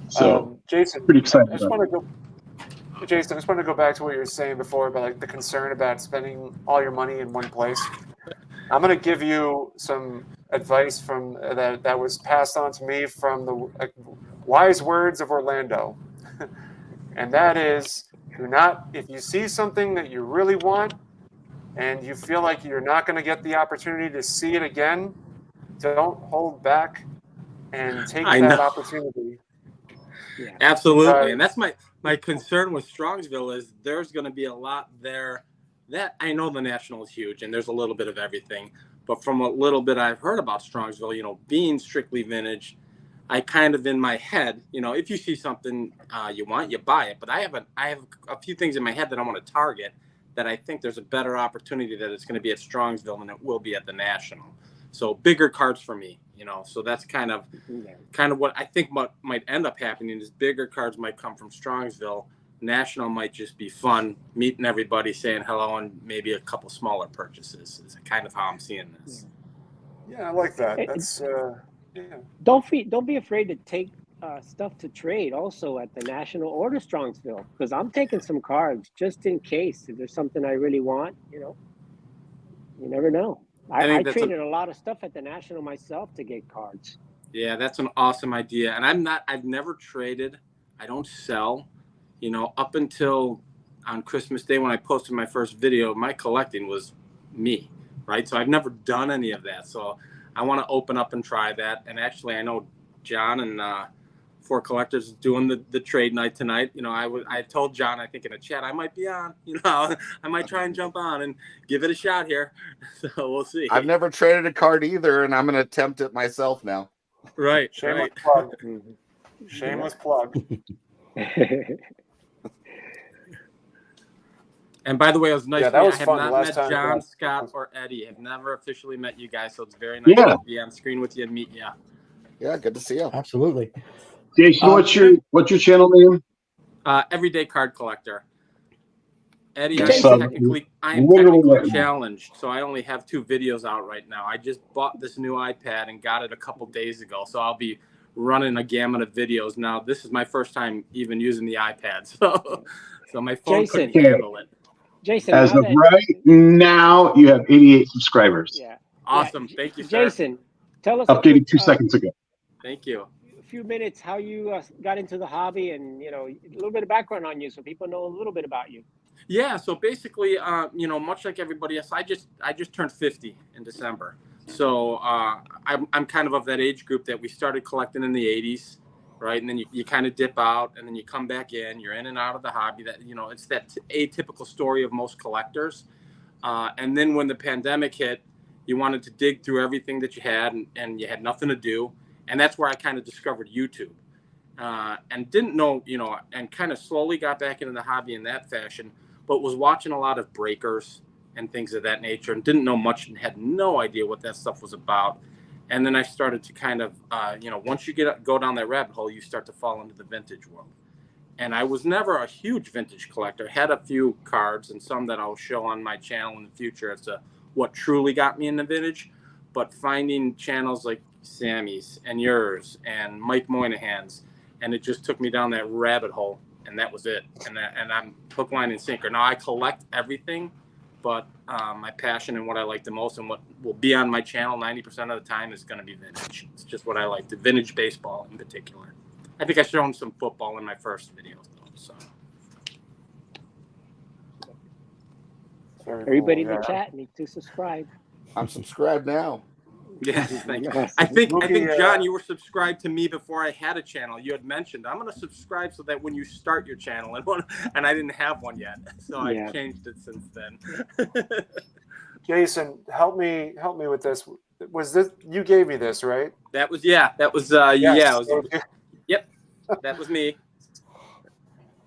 F: So
A: Jason,
F: pretty excited.
A: I just want to go back to what you were saying before about like the concern about spending all your money in one place. I'm going to give you some advice from that was passed on to me from the wise words of Orlando. And that is, if you see something that you really want and you feel like you're not going to get the opportunity to see it again, don't hold back and take that opportunity.
B: Yeah.
D: Absolutely. And that's my concern with Strongsville is there's going to be a lot there. That I know the national is huge and there's a little bit of everything, but from a little bit I've heard about Strongsville, being strictly vintage, I kind of in my head, if you see something you want, you buy it. But I have a few things in my head that I want to target that I think there's a better opportunity that it's going to be at Strongsville than it will be at the national. So bigger cards for me, So that's kind of what I think might end up happening is bigger cards might come from Strongsville National might just be fun, meeting everybody, saying hello, and maybe a couple smaller purchases is kind of how I'm seeing this.
A: Yeah, I like that.
B: It-
A: That's yeah.
B: Don't be afraid to take stuff to trade also at the National or to Strongsville, because I'm taking some cards just in case if there's something I really want. You never know.
D: I
B: I
D: think that's
B: traded a lot of stuff at the National myself to get cards.
D: Yeah, that's an awesome idea. And I've never traded. I don't sell. Up until on Christmas Day when I posted my first video, my collecting was me, right? So I've never done any of that. So I want to open up and try that. And actually, I know John and For Collectors is doing the trade night tonight. I told John, I think in a chat, I might be on. I might try and jump on and give it a shot here. So we'll see.
E: I've never traded a card either, and I'm going to attempt it myself now.
D: Right.
A: Shameless
D: Right.
A: plug.
B: Mhm.
A: Shameless plug.
D: And by the way, it was nice.
A: Yeah, that was
D: I have
A: fun the
D: not
A: last
D: met
A: time.
D: John, Scott, or Eddie. I've never officially met you guys, so it's very nice
F: Yeah.
D: to be on screen with you and meet you.
E: Yeah, good to see you.
C: Absolutely.
F: Jason, what's your channel name?
D: Everyday card collector. Eddie,
B: Jason.
D: I am technically challenged, so I only have 2 videos out right now. I just bought this new iPad and got it a couple days ago, so I'll be running a gamut of videos now. This is my first time even using the iPad, so my phone couldn't handle it.
B: Jason,
F: As of right now, you have 88 subscribers.
B: Yeah.
D: Awesome. Thank you, sir.
B: Jason, tell us
F: Updated 2 seconds ago.
D: Thank you.
B: a few minutes how you got into the hobby and a little bit of background on you so people know a little bit about you.
D: Yeah, so basically, much like everybody else, I just turned 50 in December. So I'm kind of that age group that we started collecting in the 80s, right? And then you kind of dip out, and then you come back in. You're in and out of the hobby. That it's that atypical story of most collectors. And then when the pandemic hit, you wanted to dig through everything that you had, and you had nothing to do. And that's where I kind of discovered YouTube. And didn't know, and kind of slowly got back into the hobby in that fashion, but was watching a lot of breakers and things of that nature and didn't know much and had no idea what that stuff was about. And then I started to kind of, once you go down that rabbit hole, you start to fall into the vintage world. And I was never a huge vintage collector. Had a few cards and some that I'll show on my channel in the future as to what truly got me into vintage. But finding channels like Sammy's and yours and Mike Moynihan's, and it just took me down that rabbit hole, and that was it. And I'm hook, line, and sinker. Now I collect everything, but my passion and what I like the most and what will be on my channel 90% of the time is going to be vintage. It's just what I like, the vintage baseball in particular. I think I showed some football in my first video, though. So
B: Everybody in the chat needs to subscribe.
E: I'm subscribed now.
D: yes, thank you. I think John, you were subscribed to me before I had a channel. You had mentioned I'm going to subscribe so that when you start your channel, and I didn't have one yet, so I've changed it since then.
A: Jason, help me with this. Was this you gave me this, right?
D: That was Yep, that was me.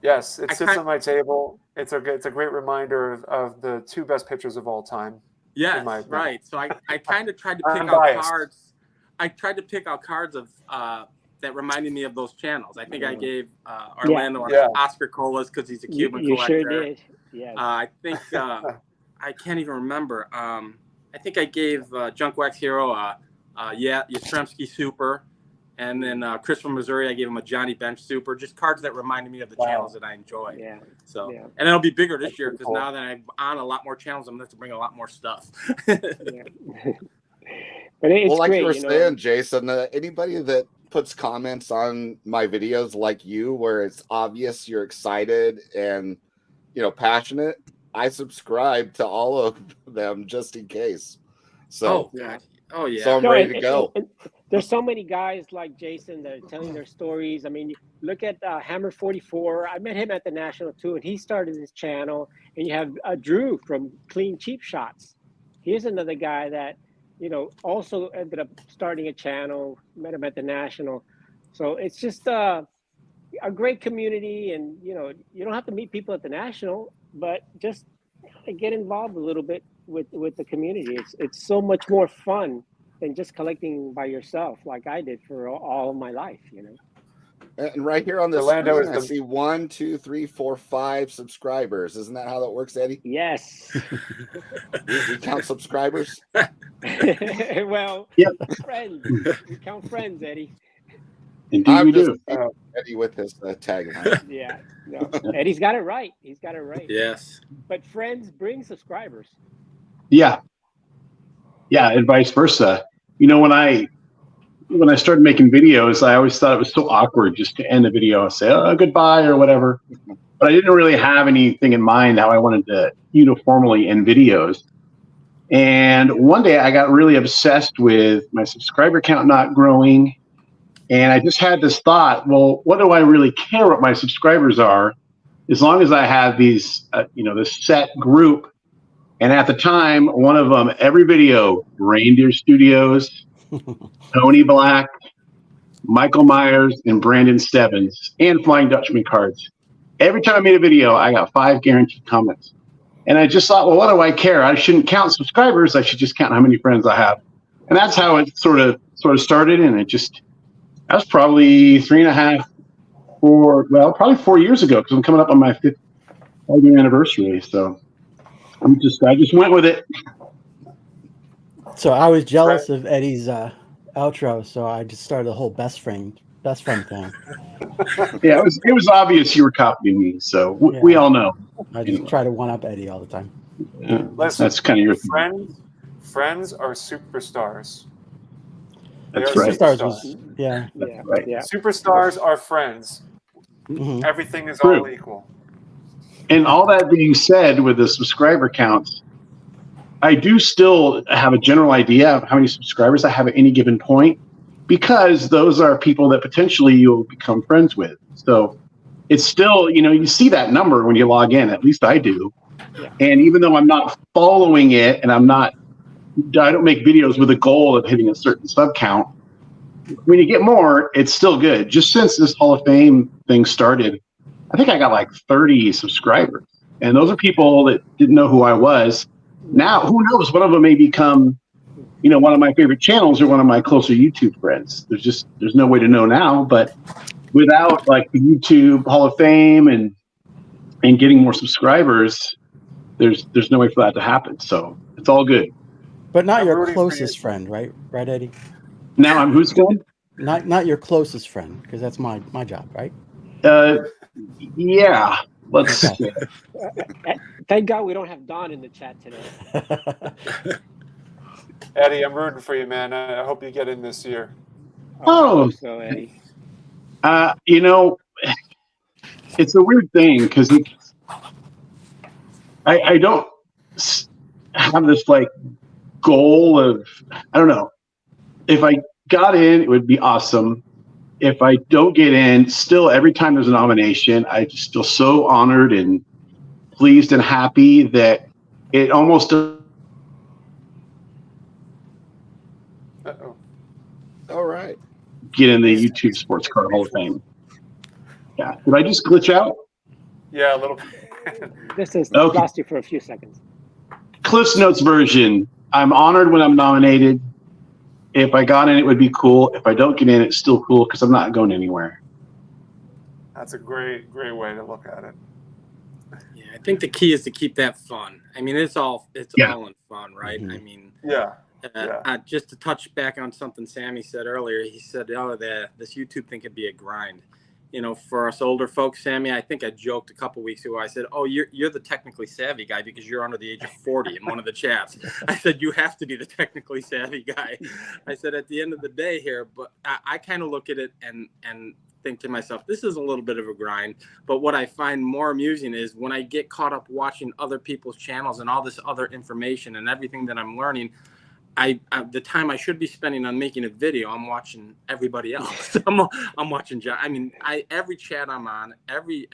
A: Yes, it sits on my table. It's a great reminder of the 2 best pitchers of all time.
D: Yes, right. So I kind of tried to pick out cards. I tried to pick out cards of that reminded me of those channels. I think I gave Orlando Oscar Colas because he's a Cuban collector.
B: You sure did. Yeah.
D: I think I can't even remember. I think I gave Junk Wax Hero Yastrzemski Super, and then Chris from Missouri, I gave him a Johnny Bench Super. Just cards that reminded me of the channels that I enjoy.
B: Yeah.
D: So and it'll be bigger this year because now that I'm on a lot more channels, I'm going to have to bring a lot more stuff.
B: But it's
E: like
B: great,
E: you were saying, Jason, anybody that puts comments on my videos like you, where it's obvious you're excited and passionate, I subscribe to all of them just in case. So,
D: oh yeah.
E: So I'm ready to go.
B: There's so many guys like Jason that are telling their stories. I mean, look at Hammer 44. I met him at the National too, and he started his channel. And you have Drew from Clean Cheap Shots. Here's another guy that also ended up starting a channel. Met him at the National. So it's just a great community, and you don't have to meet people at the National, but just get involved a little bit with the community. It's so much more fun than just collecting by yourself, like I did for all of my life.
E: And right here on the
A: Orlando
E: screen,
A: is
E: I
A: the-
E: see 1, 2, 3, 4, 5 subscribers. Isn't that how that works, Eddie?
B: Yes.
E: We count subscribers.
B: Well,
F: Yep.
B: friends. We count friends, Eddie.
F: Indeed,
E: I'm
F: we
E: just
F: do.
E: Eddie with his tagline.
B: Yeah. No. Eddie's got it right. He's got it right.
D: Yes.
B: But friends bring subscribers.
F: Yeah, and vice versa. You know, when I started making videos, I always thought it was so awkward just to end a video and say, "Oh, goodbye" or whatever. But I didn't really have anything in mind how I wanted to uniformly end videos. And one day I got really obsessed with my subscriber count not growing. And I just had this thought, well, what do I really care what my subscribers are as long as I have these, this set group. And at the time, one of them, every video, Reindeer Studios, Tony Black, Michael Myers, and Brandon Stebbins, and Flying Dutchman cards. Every time I made a video, I got 5 guaranteed comments. And I just thought, well, what do I care? I shouldn't count subscribers. I should just count how many friends I have. And that's how it sort of started. And that was probably 3.5, probably 4 years ago, because I'm coming up on my 5th anniversary. So I just went with it.
C: So I was jealous of Eddie's outro, so I just started the whole best friend thing.
F: Yeah, it was obvious you were copying me. So we all know.
C: I just try to one up Eddie all the time.
F: Yeah,
A: Listen,
F: that's kind of your thing.
A: friends are superstars.
F: That's
A: They are
F: right.
C: Superstars was
B: Yeah.
F: right.
B: Yeah.
A: Superstars are friends.
C: Mhm.
A: Everything is
F: True.
A: all equal.
F: And all that being said, with the subscriber counts, I do still have a general idea of how many subscribers I have at any given point, because those are people that potentially you'll become friends with. So it's still, you see that number when you log in, at least I do.
B: Yeah.
F: And even though I'm not following it and I don't make videos with a goal of hitting a certain sub count, when you get more, it's still good. Just since this Hall of Fame thing started, I think I got like 30 subscribers. And those are people that didn't know who I was. Now, who knows? One of them may become, one of my favorite channels or one of my closer YouTube friends. There's no way to know now. But without like the YouTube Hall of Fame and getting more subscribers, there's no way for that to happen. So it's all good.
C: But not
A: I'm
C: your
A: rooting for
C: closest
A: you.
C: friend, right? Right, Eddie?
F: Now I'm who's going?
C: Not your closest friend, because that's my job, right?
F: Yeah. Let's.
C: Okay.
B: Thank God we don't have Don in the chat today.
A: Eddie, I'm rooting for you, man. I hope you get in this year.
F: Oh.
B: I hope so, Eddie.
F: It's a weird thing because I don't have this like goal of, I don't know. If I got in, it would be awesome. If I don't get in, still every time there's a nomination, I just feel so honored and pleased and happy that it almost.
A: Uh-oh.
E: All right.
F: Get in the YouTube Sports Card Hall of Fame. Yeah. Did I just glitch out?
A: Yeah, a little bit.
B: This is
F: Okay.
B: lost you for a few seconds.
F: Cliff's Notes version. I'm honored when I'm nominated. If I got in, it would be cool. If I don't get in, it's still cool because I'm not going anywhere.
A: That's a great way to look at it.
D: Yeah, I think the key is to keep that fun. I mean, it's all in fun, right?
C: Mhm.
D: I mean,
A: Yeah.
D: just to touch back on something Sammy said earlier, he said, this YouTube thing could be a grind. For us older folks, Sammy, I think I joked a couple weeks ago. I said, "Oh, you're the technically savvy guy because you're under the age of 40." In one of the chats, I said, "You have to be the technically savvy guy." I said, "At the end of the day here," but I kind of look at it and think to myself, this is a little bit of a grind. But what I find more amusing is when I get caught up watching other people's channels and all this other information and everything that I'm learning. The time I should be spending on making a video, I'm watching everybody else. I'm watching John. I mean, every chat I'm on, every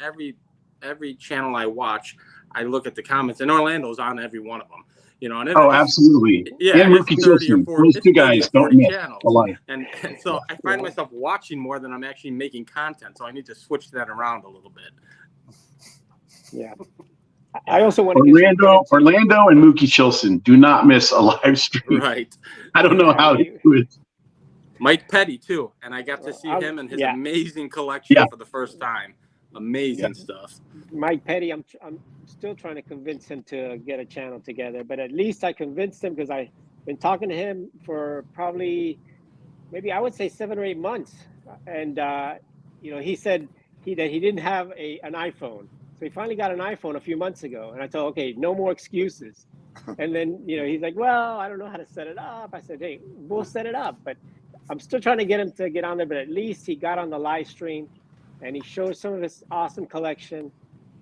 D: channel I watch, I look at the comments, and Orlando's on every one of them. And
F: Absolutely.
D: Yeah,
F: And
D: it's
F: Mookie
D: 30 or
F: Tilson.
D: 40,
F: Those two guys don't miss
D: channels.
F: a lot.
D: And so I find myself watching more than I'm actually making content. So I need to switch that around a little bit.
B: Yeah. I also want
F: Orlando and Mookie Chilson do not miss a live stream.
D: Right.
F: I don't know how to do it.
D: Mike Petty too, and I got to see him and his
B: yeah.
D: amazing collection
F: Yeah.
D: for the first time. Amazing stuff.
B: Mike Petty, I'm still trying to convince him to get a channel together, but at least I convinced him because I've been talking to him for probably maybe I would say 7 or 8 months, and you know, he said that he didn't have an iPhone, so he finally got an iPhone a few months ago, and I told, okay, no more excuses. And then, you know, he's like, well, I don't know how to set it up. I said, hey, we'll set it up, but I'm still trying to get him to get on there. But at least he got on the live stream and he showed some of his awesome collection.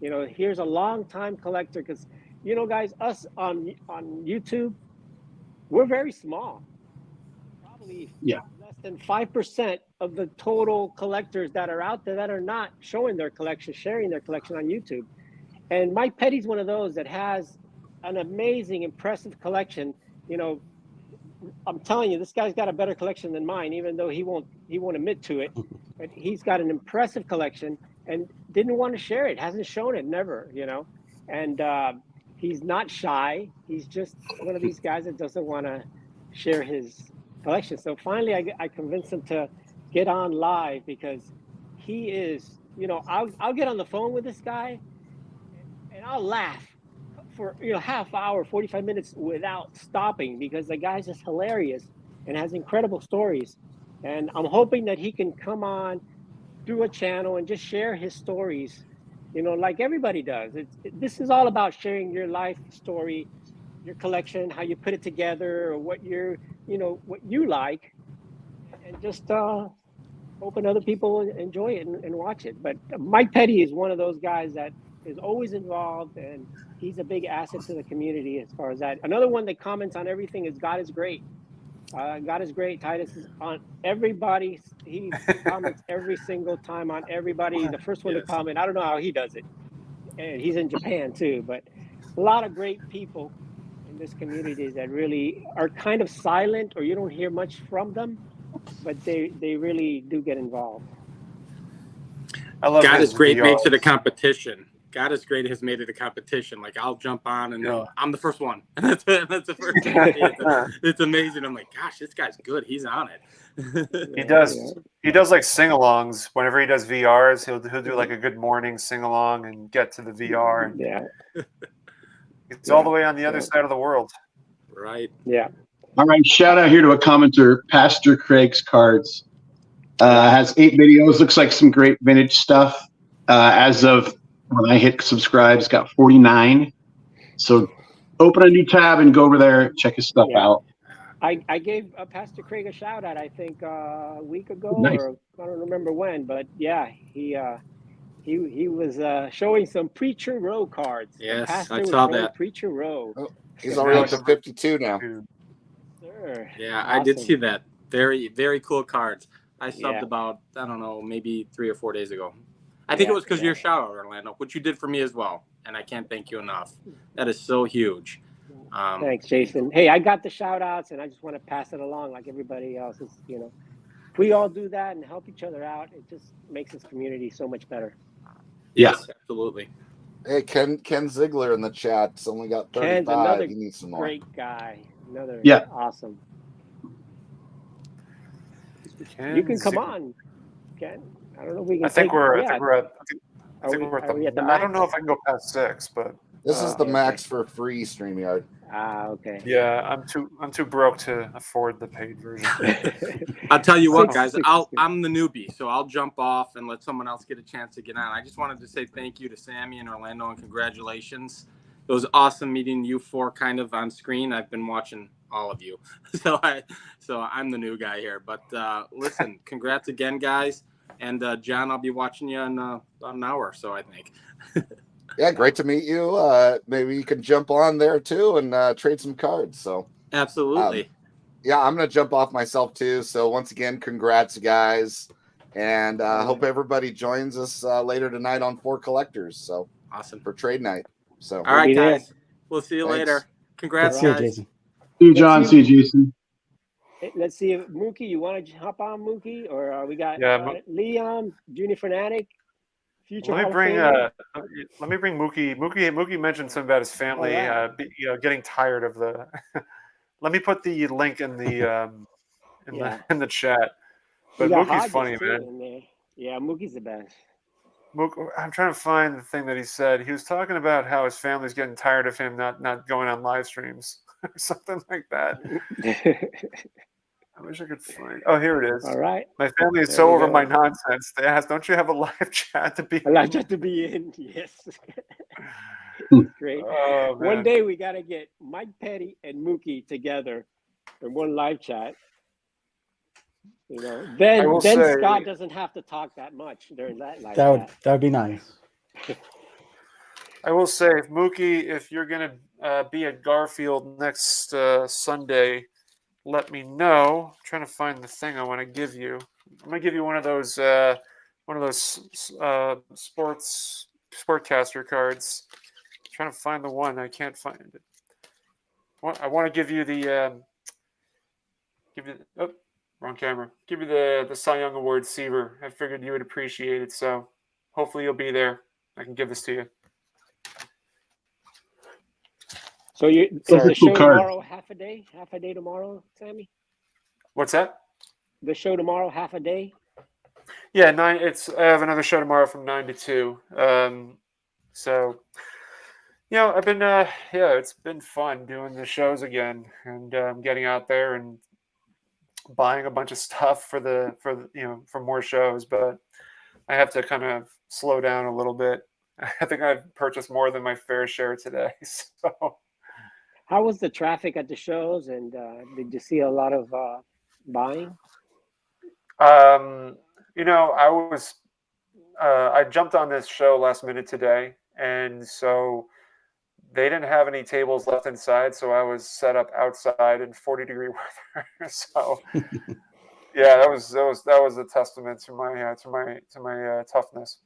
B: You know, here's a long time collector because, you know, guys, us on YouTube, we're very small. Probably less than 5% of the total collectors that are out there that are not showing their collection, sharing their collection on YouTube. And Mike Petty's one of those that has an amazing, impressive collection. You know, I'm telling you, this guy's got a better collection than mine, even though he won't admit to it. But he's got an impressive collection and didn't want to share it, hasn't shown it, never, you know. And he's not shy. He's just one of these guys that doesn't want to share his collection. So finally, I convinced him to get on live because he is, you know, I'll get on the phone with this guy and I'll laugh for, you know, half hour, 45 minutes without stopping because the guy's just hilarious and has incredible stories. And I'm hoping that he can come on, do a channel and just share his stories, you know, like everybody does. This is all about sharing your life story, your collection, how you put it together, or what you're, you know, what you like, and just hoping other people enjoy it and watch it. But Mike Petty is one of those guys that is always involved, and he's a big asset to the community as far as that. Another one that comments on everything is God is great. God is great. Titus is on everybody. He comments every single time on everybody. He's the first one to comment. I don't know how he does it. And he's in Japan too, but a lot of great people in this community that really are kind of silent or you don't hear much from them, but they really do get involved.
A: I love
D: God
A: his
D: is great
A: VRs.
D: makes it a competition. God is great has made it a competition. Like I'll jump on and I'm the first one. That's the first thing. It's amazing. I'm like, gosh, this guy's good. He's on it.
A: He does like sing-alongs whenever he does VRs. He'll do like a good morning sing-along and get to the VR. And it's all the way on the other side of the world.
D: Right.
B: Yeah.
F: All right. Shout out here to a commenter, Pastor Craig's Cards. Has 8 videos. Looks like some great vintage stuff. As of when I hit subscribe, it's got 49. So open a new tab and go over there, check his stuff out.
B: I gave Pastor Craig a shout out, I think a week ago,
F: Nice.
B: or I don't remember when, but yeah, he was showing some Preacher Row cards.
D: Yes,
B: Pastor
D: I
B: was
D: saw
B: showing
D: that.
B: Preacher Row.
E: Oh, he's already up to 52 now.
B: Sure.
D: Yeah,
B: Awesome.
D: I did see that. Very, very cool cards. I subbed
B: Yeah.
D: about, I don't know, maybe 3 or 4 days ago. I think it was because of your shout out, Orlando, which you did for me as well. And I can't thank you enough. That is so huge.
B: Thanks, Jason. Hey, I got the shout outs and I just want to pass it along like everybody else is, you know. If we all do that and help each other out, it just makes this community so much better.
D: Yes, absolutely.
E: Hey, Ken Ziegler in the chat's only got 35.
B: Ken's another
E: He needs some more.
B: great guy. Another awesome. You can come on, Ken. I don't know if we can.
A: I think we're at
B: Are we at the
A: I don't know if I can go past 6, but
E: this is the max for free StreamYard.
B: Okay.
A: Yeah, I'm too broke to afford the paid version.
D: I'll tell you what, guys. I'm the newbie, so I'll jump off and let someone else get a chance to get on. I just wanted to say thank you to Sammy and Orlando and congratulations. It was awesome meeting you 4 kind of on screen. I've been watching all of you, so I'm the new guy here. But listen, congrats again, guys. And John, I'll be watching you in about an hour or so, I think.
E: Yeah, great to meet you. Maybe you can jump on there too and trade some cards. So
D: absolutely.
E: Yeah, I'm gonna jump off myself too. So once again, congrats, guys, and hope everybody joins us later tonight on 4 Collectors. So
D: awesome
E: for trade night. So
D: all right, guys, we'll see you later. Congrats,
C: See you,
D: guys.
C: Jason.
F: See you, John. See you, Jason.
B: Let's see if Mookie, you want to hop on, Mookie, or we got Leon, Junior Fanatic, future.
A: Let me bring Mookie. Mookie mentioned something about his family, getting tired of the. Let me put the link in the in
B: Yeah.
A: the chat.
B: We
A: But
B: got
A: Mookie's
B: Hodges
A: funny,
B: too
A: man.
B: in there. Yeah, Mookie's the best.
A: I'm trying to find the thing that he said. He was talking about how his family's getting tired of him not going on live streams or something like that. I wish I could find. Oh, here it is.
B: All right.
A: My family is
B: There
A: so
B: we
A: over
B: go.
A: my nonsense. They asked, "Don't you have a live chat to be?"
B: I like just to be in. Yes. Great.
A: Oh,
B: One
A: man.
B: day we got to get Mike Petty and Mookie together in one live chat. You know, then
A: will say-
B: Scott doesn't have to talk that much during that live
C: That
B: chat.
C: would be nice.
A: I will say, Mookie, if you're gonna be at Garfield next Sunday, let me know. I'm trying to find the thing I want to give you. I'm gonna give you one of those sportcaster cards. I'm trying to find the one. I can't find it. I want to give you the wrong camera. Give you the Cy Young Award Seaver. I figured you would appreciate it, so hopefully you'll be there. I can give this to you.
B: So is
A: Sorry.
B: the show
F: Cool card.
B: tomorrow half a day tomorrow, Sammy?
A: What's that?
B: The show tomorrow half a day?
A: Yeah, 9. I have another show tomorrow from 9 to 2. So, I've been it's been fun doing the shows again and getting out there and buying a bunch of stuff for more shows, but I have to kind of slow down a little bit. I think I've purchased more than my fair share today. So,
B: How was the traffic at the shows, and did you see a lot of buying?
A: I jumped on this show last minute today, and so they didn't have any tables left inside, so I was set up outside in 40-degree weather. So, yeah, that was a testament to my toughness.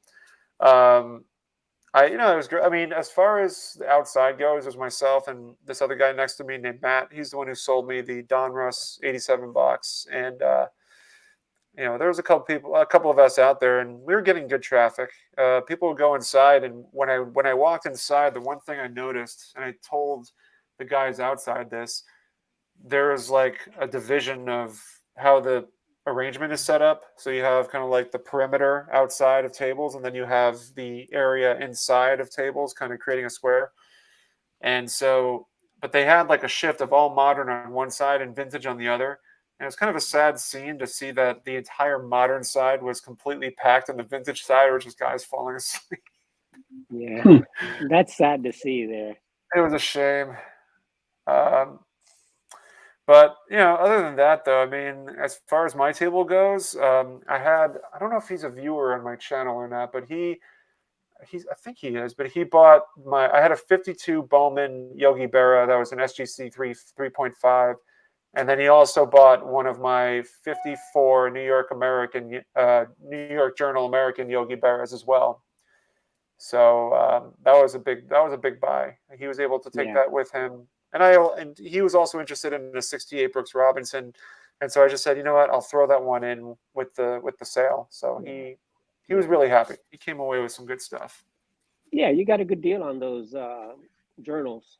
A: It was great. I mean, as far as the outside goes, there's myself and this other guy next to me named Matt. He's the one who sold me the Donruss 87 box, and there was a couple of us out there, and we were getting good traffic. People would go inside, and when I walked inside, the one thing I noticed, and I told the guys outside this, there is like a division of how the arrangement is set up. So you have kind of like the perimeter outside of tables, and then you have the area inside of tables, kind of creating a square. And so, but they had like a shift of all modern on one side and vintage on the other. And it was kind of a sad scene to see that the entire modern side was completely packed, and the vintage side were just guys falling asleep.
B: Yeah, that's sad to see there.
A: It was a shame. But other than that, though, I mean, as far as my table goes, I don't know if he's a viewer on my channel or not, but I think he is. But he bought I had a 52 Bowman Yogi Berra that was an SGC 3.5, and then he also bought one of my 54 New York Journal American Yogi Berras as well. So that was a big buy. He was able to take that with him. And he was also interested in a 68 Brooks Robinson, and so I just said, you know what, I'll throw that one in with the sale. So he was really happy. He came away with some good stuff.
B: Yeah, you got a good deal on those journals.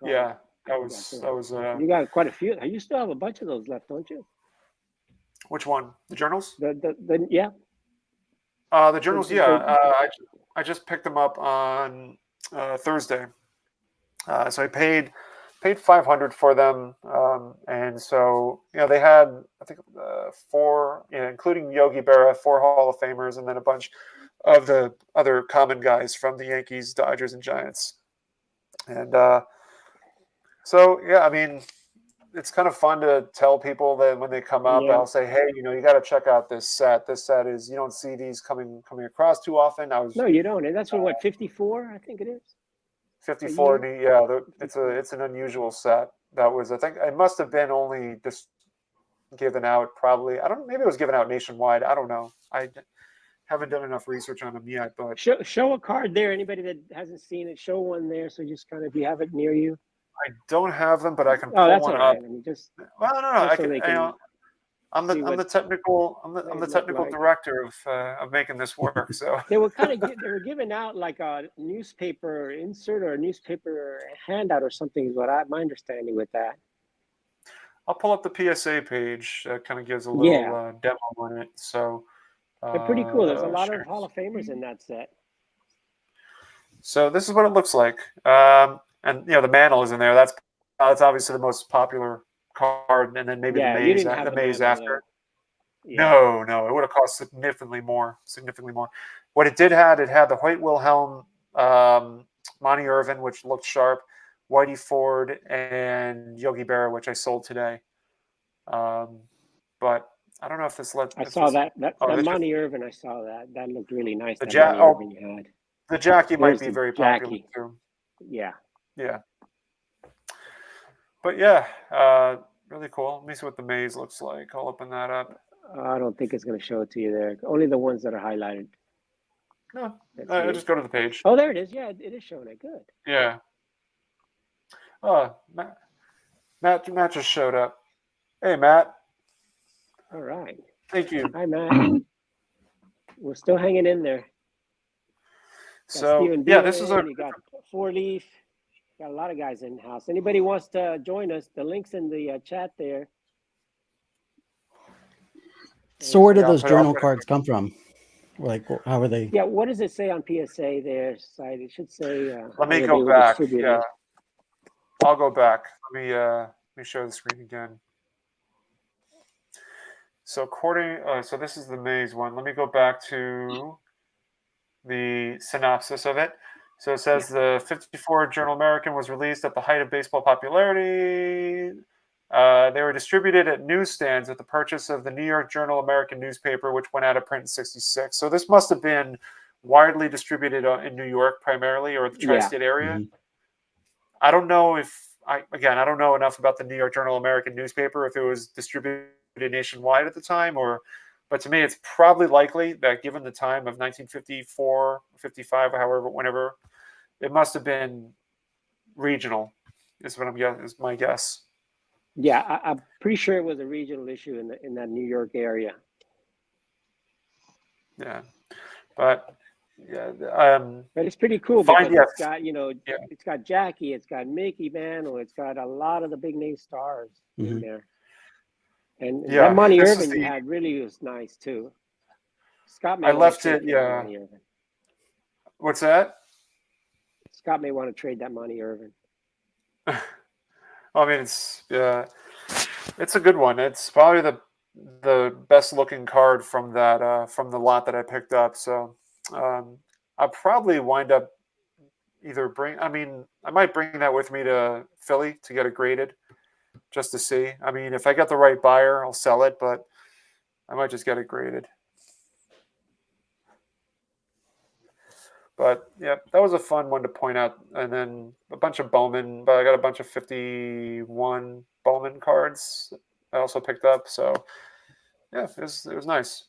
A: Yeah, that was.
B: You got quite a few. You still have a bunch of those left, don't you?
A: Which one? The journals?
B: Yeah.
A: The journals. Yeah. I just picked them up on Thursday. So I paid $500 for them, and so they had, I think, 4, including Yogi Berra, 4 Hall of Famers, and then a bunch of the other common guys from the Yankees, Dodgers, and Giants. And so I mean, it's kind of fun to tell people that when they come up, I'll say, hey, you got to check out this set. This set is, you don't see these coming across too often.
B: No, you don't. And that's what 54, I think it is.
A: 54. It's an unusual set. That was, I think, it must have been only just given out. Probably, maybe it was given out nationwide. I don't know. I haven't done enough research on them yet. But
B: show a card there. Anybody that hasn't seen it, show one there. So just kind of, you have it near you.
A: I don't have them, but I can pull
B: that's
A: one
B: all right.
A: up.
B: I mean, just
A: no. I can. I'm the technical director of making this work. So
B: they were giving out like a newspaper insert or a newspaper handout or something is what my understanding with that.
A: I'll pull up the PSA page. That kind of gives a little
B: Yeah.
A: demo on it. So
B: They're pretty cool. There's a lot
A: share.
B: of Hall of Famers in that set.
A: So this is what it looks like, and the mantle is in there. That's obviously the most popular card, and then maybe
B: Yeah,
A: the
B: you
A: maze,
B: didn't have
A: the
B: the
A: maze
B: mantle,
A: after.
B: though. Yeah.
A: No, it would have cost significantly more. What it did had the Hoyt Wilhelm, Monty Irvin, which looked sharp, Whitey Ford, and Yogi Berra, which I sold today. But I don't know if this
B: I saw that Monty Irvin. I saw that. That looked really nice.
A: The
B: Monty Irvin you had.
A: The Jackie might
B: There's
A: be
B: the
A: very popular
B: Jackie.
A: too.
B: Yeah.
A: Yeah. But yeah, really cool. Let me see what the maze looks like. I'll open that up.
B: I don't think it's going to show it to you there. Only the ones that are highlighted.
A: No, I just go to the page.
B: Oh, there it is. Yeah, it is showing it. Good.
A: Yeah. Oh, Matt just showed up. Hey, Matt.
B: All right.
A: Thank you.
B: Hi, Matt. We're still hanging in there.
A: So
B: Steven
A: yeah, this is
B: you got 4-Leaf. Got a lot of guys in house. Anybody wants to join us? The link's in the chat there.
C: So where did those journal cards come from? Like, how are they?
B: Yeah, what does it say on PSA there? Side, it should say.
A: Let me go back. Yeah, I'll go back. Let me show the screen again. So so this is the maze one. Let me go back to the synopsis of it. So it says the 54 Journal American was released at the height of baseball popularity. They were distributed at newsstands with the purchase of the New York Journal American newspaper, which went out of print in '66. So this must have been widely distributed in New York primarily, or the tri-state area.
C: Mm-hmm.
A: I don't know I don't know enough about the New York Journal American newspaper, if it was distributed nationwide at the time, but to me, it's probably likely that given the time of 1954, 55, or however, whenever, it must have been regional, is my guess.
B: Yeah, I'm pretty sure it was a regional issue in that New York area.
A: Yeah, but yeah,
B: but it's pretty cool because it's got
A: yeah.
B: It's got Jackie, it's got Mickey Mantle, it's got a lot of the big name stars in there. And that Monty Irvin you had really was nice too. Scott may
A: left it. Yeah. What's that?
B: Scott may want to trade that Monty Irvin.
A: I mean, it's a good one. It's probably the best looking card from that from the lot that I picked up. So I'll probably wind up I might bring that with me to Philly to get it graded, just to see. I mean, if I get the right buyer, I'll sell it, but I might just get it graded. But yeah, that was a fun one to point out. And then a bunch of Bowman, but I got a bunch of 51 Bowman cards I also picked up. So yeah, it was nice.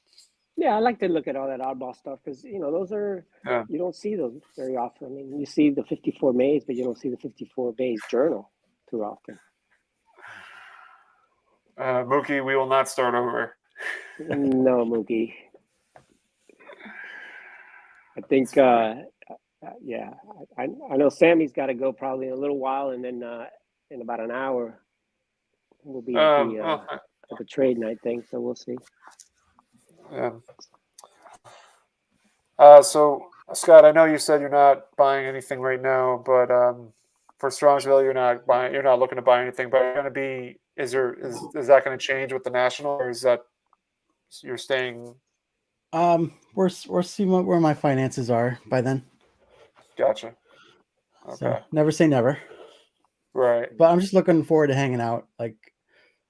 B: Yeah, I like to look at all that oddball stuff because those are you don't see those very often. I mean, you see the 54 Mays, but you don't see the 54 Mays journal too often.
A: Mookie, we will not start over.
B: No, Mookie. I think, I know Sammy's got to go probably in a little while, and then in about an hour we'll be at the trade night thing. So we'll see.
A: Yeah. So Scott, I know you said you're not buying anything right now, but for Strongsville, you're not looking to buy anything. But going to be is that going to change with the National, or is that you're staying?
C: We're seeing where my finances are by then.
A: Gotcha. Okay.
C: So never say never.
A: Right.
C: But I'm just looking forward to hanging out. Like,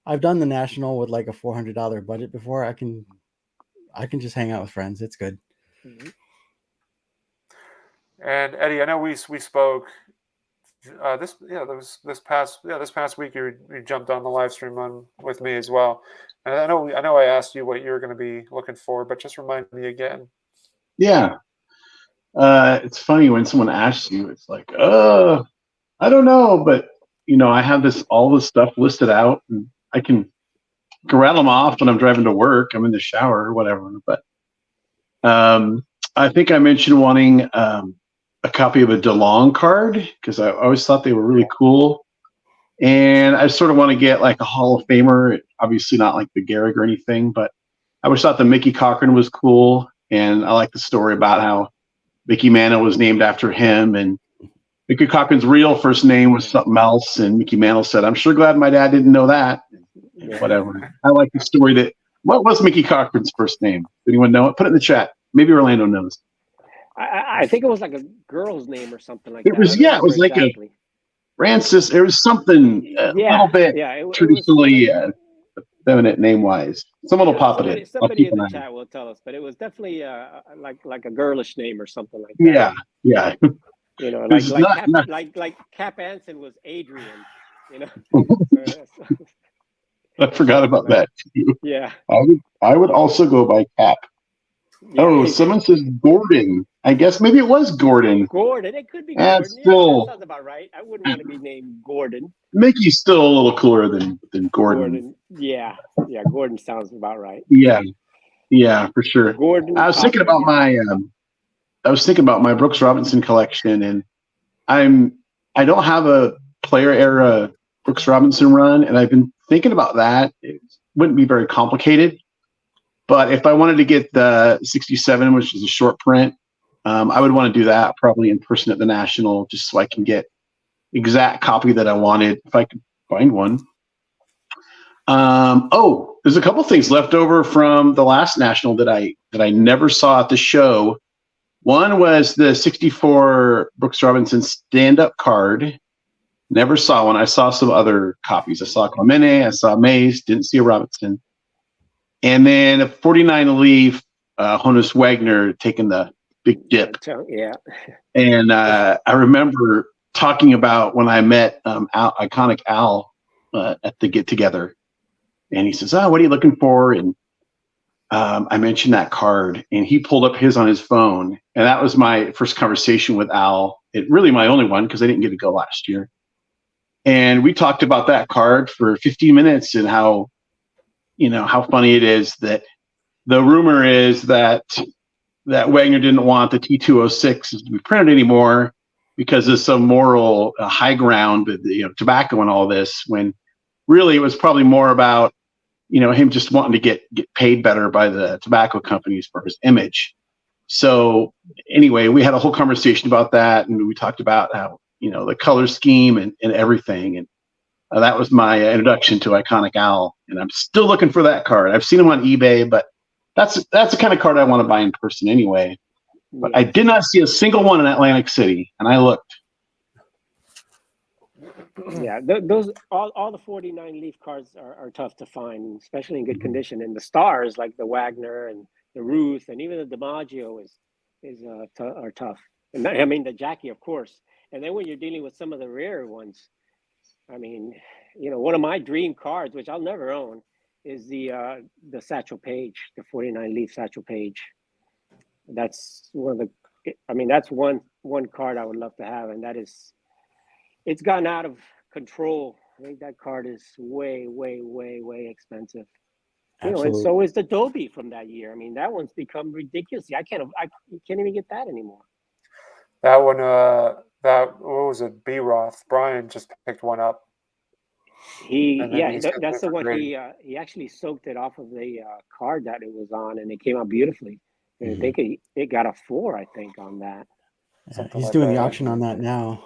C: I've done the National with like a $400 budget before. I can just hang out with friends. It's good.
B: Mm-hmm.
A: And Eddie, I know we spoke this past week you jumped on the live stream on with me as well. And I know I asked you what you're going to be looking for, but just remind me again.
F: Yeah. It's funny when someone asks you, it's like, I don't know, but I have all this stuff listed out, and I can rattle them off when I'm driving to work. I'm in the shower or whatever. But I think I mentioned wanting a copy of a DeLong card because I always thought they were really cool. And I sort of want to get like a Hall of Famer, obviously not like the Gehrig or anything, but I always thought the Mickey Cochran was cool. And I like the story about how Mickey Mantle was named after him. And Mickey Cochran's real first name was something else. And Mickey Mantle said, I'm sure glad my dad didn't know that. And whatever. I like the story that, what was Mickey Cochran's first name? Does anyone know it? Put it in the chat. Maybe Orlando knows.
B: I think it was like a girl's name or something like
F: It
B: that.
F: was,
B: I don't
F: it was
B: remember
F: like
B: exactly.
F: a Francis. It was something a little bit traditionally feminine name wise. Someone will pop it in.
B: Somebody in the chat will tell us, but it was definitely like a girlish name or something like that.
F: Yeah, yeah.
B: You know,
F: Not-
B: like Cap Anson was Adrian. You know.
F: I forgot about that too.
B: Yeah.
F: I would also go by Cap.
B: Yeah,
F: Oh, someone says Gordon. I guess maybe it was Gordon.
B: Gordon. It could be
F: That's
B: Gordon.
F: still,
B: Yeah, that sounds about right. I wouldn't want to be named Gordon.
F: Mickey's still a little cooler than Gordon.
B: Yeah. Yeah, Gordon sounds about right.
F: Yeah, for sure.
B: Gordon.
F: I was thinking about my Brooks Robinson collection, and I don't have a player era Brooks Robinson run, and I've been thinking about that. It wouldn't be very complicated, but if I wanted to get the 67, which is a short print, I would want to do that probably in person at the National, just so I can get exact copy that I wanted if I could find one. There's a couple things left over from the last National that I never saw at the show. One was the 64 Brooks Robinson stand-up card. Never saw one. I saw some other copies. I saw Clemente, I saw Mays, didn't see a Robinson. And then a 49 Leaf Honus Wagner taking the big dip.
B: Yeah.
F: And I remember talking about when I met Iconic Al at the get-together. And he says, what are you looking for? And I mentioned that card, and he pulled up his on his phone. And that was my first conversation with Al. It really my only one because I didn't get to go last year. And we talked about that card for 15 minutes and how funny it is that the rumor is that Wagner didn't want the T206 to be printed anymore because of some moral high ground with tobacco and all this, when really it was probably more about him just wanting to get paid better by the tobacco companies for his image. So anyway, we had a whole conversation about that, and we talked about how the color scheme and everything, and that was my introduction to Iconic Al. And I'm still looking for that card. I've seen him on eBay, but that's the kind of card I want to buy in person anyway. But I did not see a single one in Atlantic City, and I looked.
B: Yeah, those all the 49 Leaf cards are tough to find, especially in good condition. And the stars like the Wagner and the Ruth and even the DiMaggio are tough. And I mean the Jackie, of course. And then when you're dealing with some of the rare ones, I mean, one of my dream cards, which I'll never own, is the Satchel Paige, the 49 Leaf Satchel Paige. That's that's one card I would love to have, and that is. It's gotten out of control. I think that card is way, way, way, way expensive.
C: Absolutely.
B: And so is the Dobie from that year. I mean, that one's become ridiculous. You can't even get that anymore.
A: That one, what was it? B. Roth. Brian just picked one up.
B: That's the one. He actually soaked it off of the card that it was on, and it came out beautifully. And I think it got a 4, I think, on that.
C: Yeah, he's doing the auction on that now.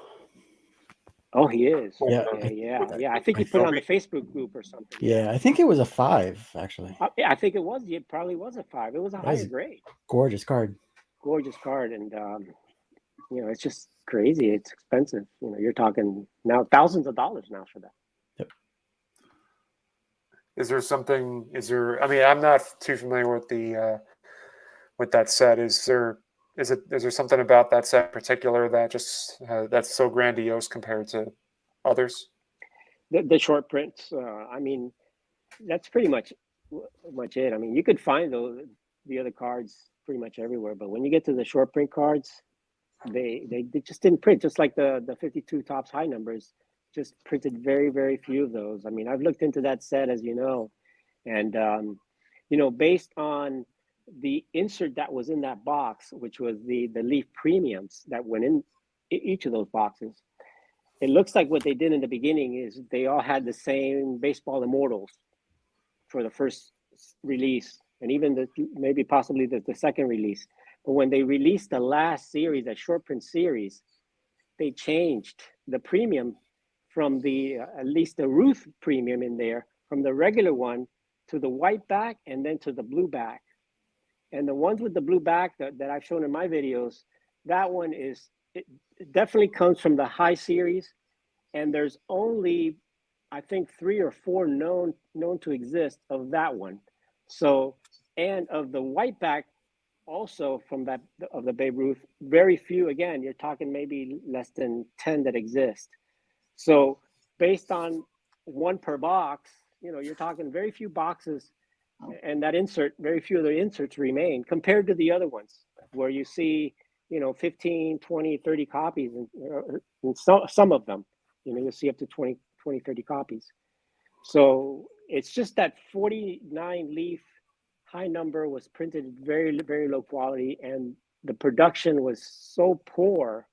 B: Oh, he is.
C: Yeah.
B: I think he put it on the Facebook group or something.
C: Yeah, I think it was a 5 actually.
B: I think it was. It probably was a 5. It was a higher grade.
C: Gorgeous card.
B: And it's just crazy. It's expensive. You're talking now thousands of dollars now for that.
C: Yep.
A: I mean, I'm not too familiar with that set. Is there something about that set in particular that just that's so grandiose compared to others?
B: The short prints. I mean, that's pretty much it. I mean, you could find the other cards pretty much everywhere, but when you get to the short print cards, they just didn't print. Just like the 52 Topps high numbers, just printed very, very few of those. I mean, I've looked into that set, as you know, and based on the insert that was in that box, which was the Leaf premiums that went in each of those boxes, it looks like what they did in the beginning is they all had the same Baseball Immortals for the first release, and even maybe possibly the second release. But when they released the last series, that short print series, they changed the premium from the at least the Ruth premium in there, from the regular one to the white back and then to the blue back. And the ones with the blue back that I've shown in my videos, that one is, it definitely comes from the high series. And there's only, I think, 3 or 4 known to exist of that one. So, and of the white back, also from that, of the Babe Ruth, very few, again, you're talking maybe less than 10 that exist. So based on 1 per box, you know, you're talking very few boxes, and that insert, very few of the inserts remain compared to the other ones where you see, you know, 15, 20, 30 copies, and some of them, you know, you'll see up to 20, 30 copies. So it's just that 49 leaf high number was printed very, very low quality, and the production was so poor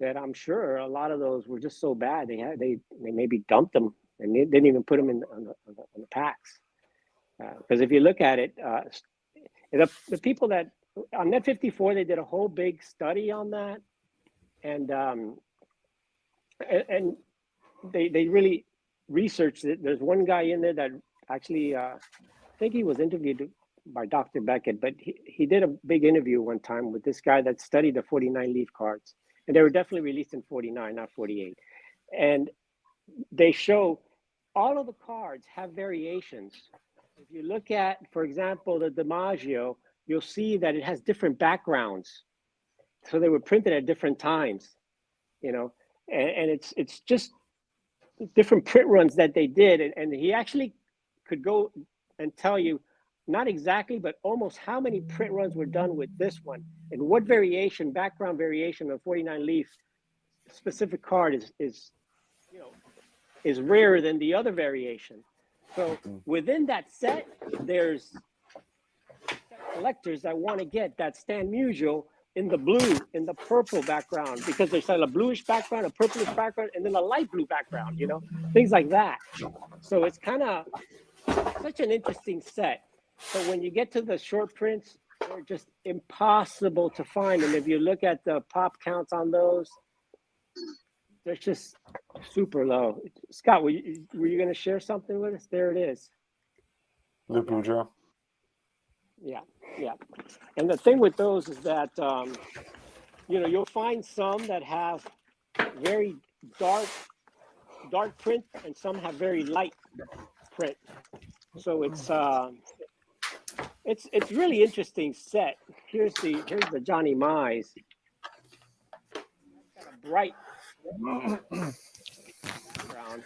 B: that I'm sure a lot of those were just so bad they maybe dumped them and they didn't even put them in on the packs. Because if you look at it, the people that on Net 54, they did a whole big study on that, and they really researched it. There's one guy in there that actually, I think he was interviewed by Dr. Beckett, but he did a big interview one time with this guy that studied the 49 leaf cards. And they were definitely released in 49, not 48. And they show all of the cards have variations. If you look at, for example, the DiMaggio, you'll see that it has different backgrounds. So they were printed at different times, you know, and it's just different print runs that they did. And he actually could go and tell you, not exactly, but almost how many print runs were done with this one and what variation, background variation of 49 leaf specific card is you know, is rarer than the other variation. So within that set, there's collectors that want to get that Stan Musial in the blue, in the purple background, because there's a bluish background, a purplish background, and then a light blue background, you know, things like that. So it's kind of such an interesting set. So when you get to the short prints, they're just impossible to find. And if you look at the pop counts on those, they're just super low. Scott, were you going to share something with us? There it is.
A: Lou Boudreaux.
B: Yeah, yeah. And the thing with those is that, you know, you'll find some that have very dark print and some have very light print. So it's really interesting set. Here's the Johnny Mize. Got a bright background.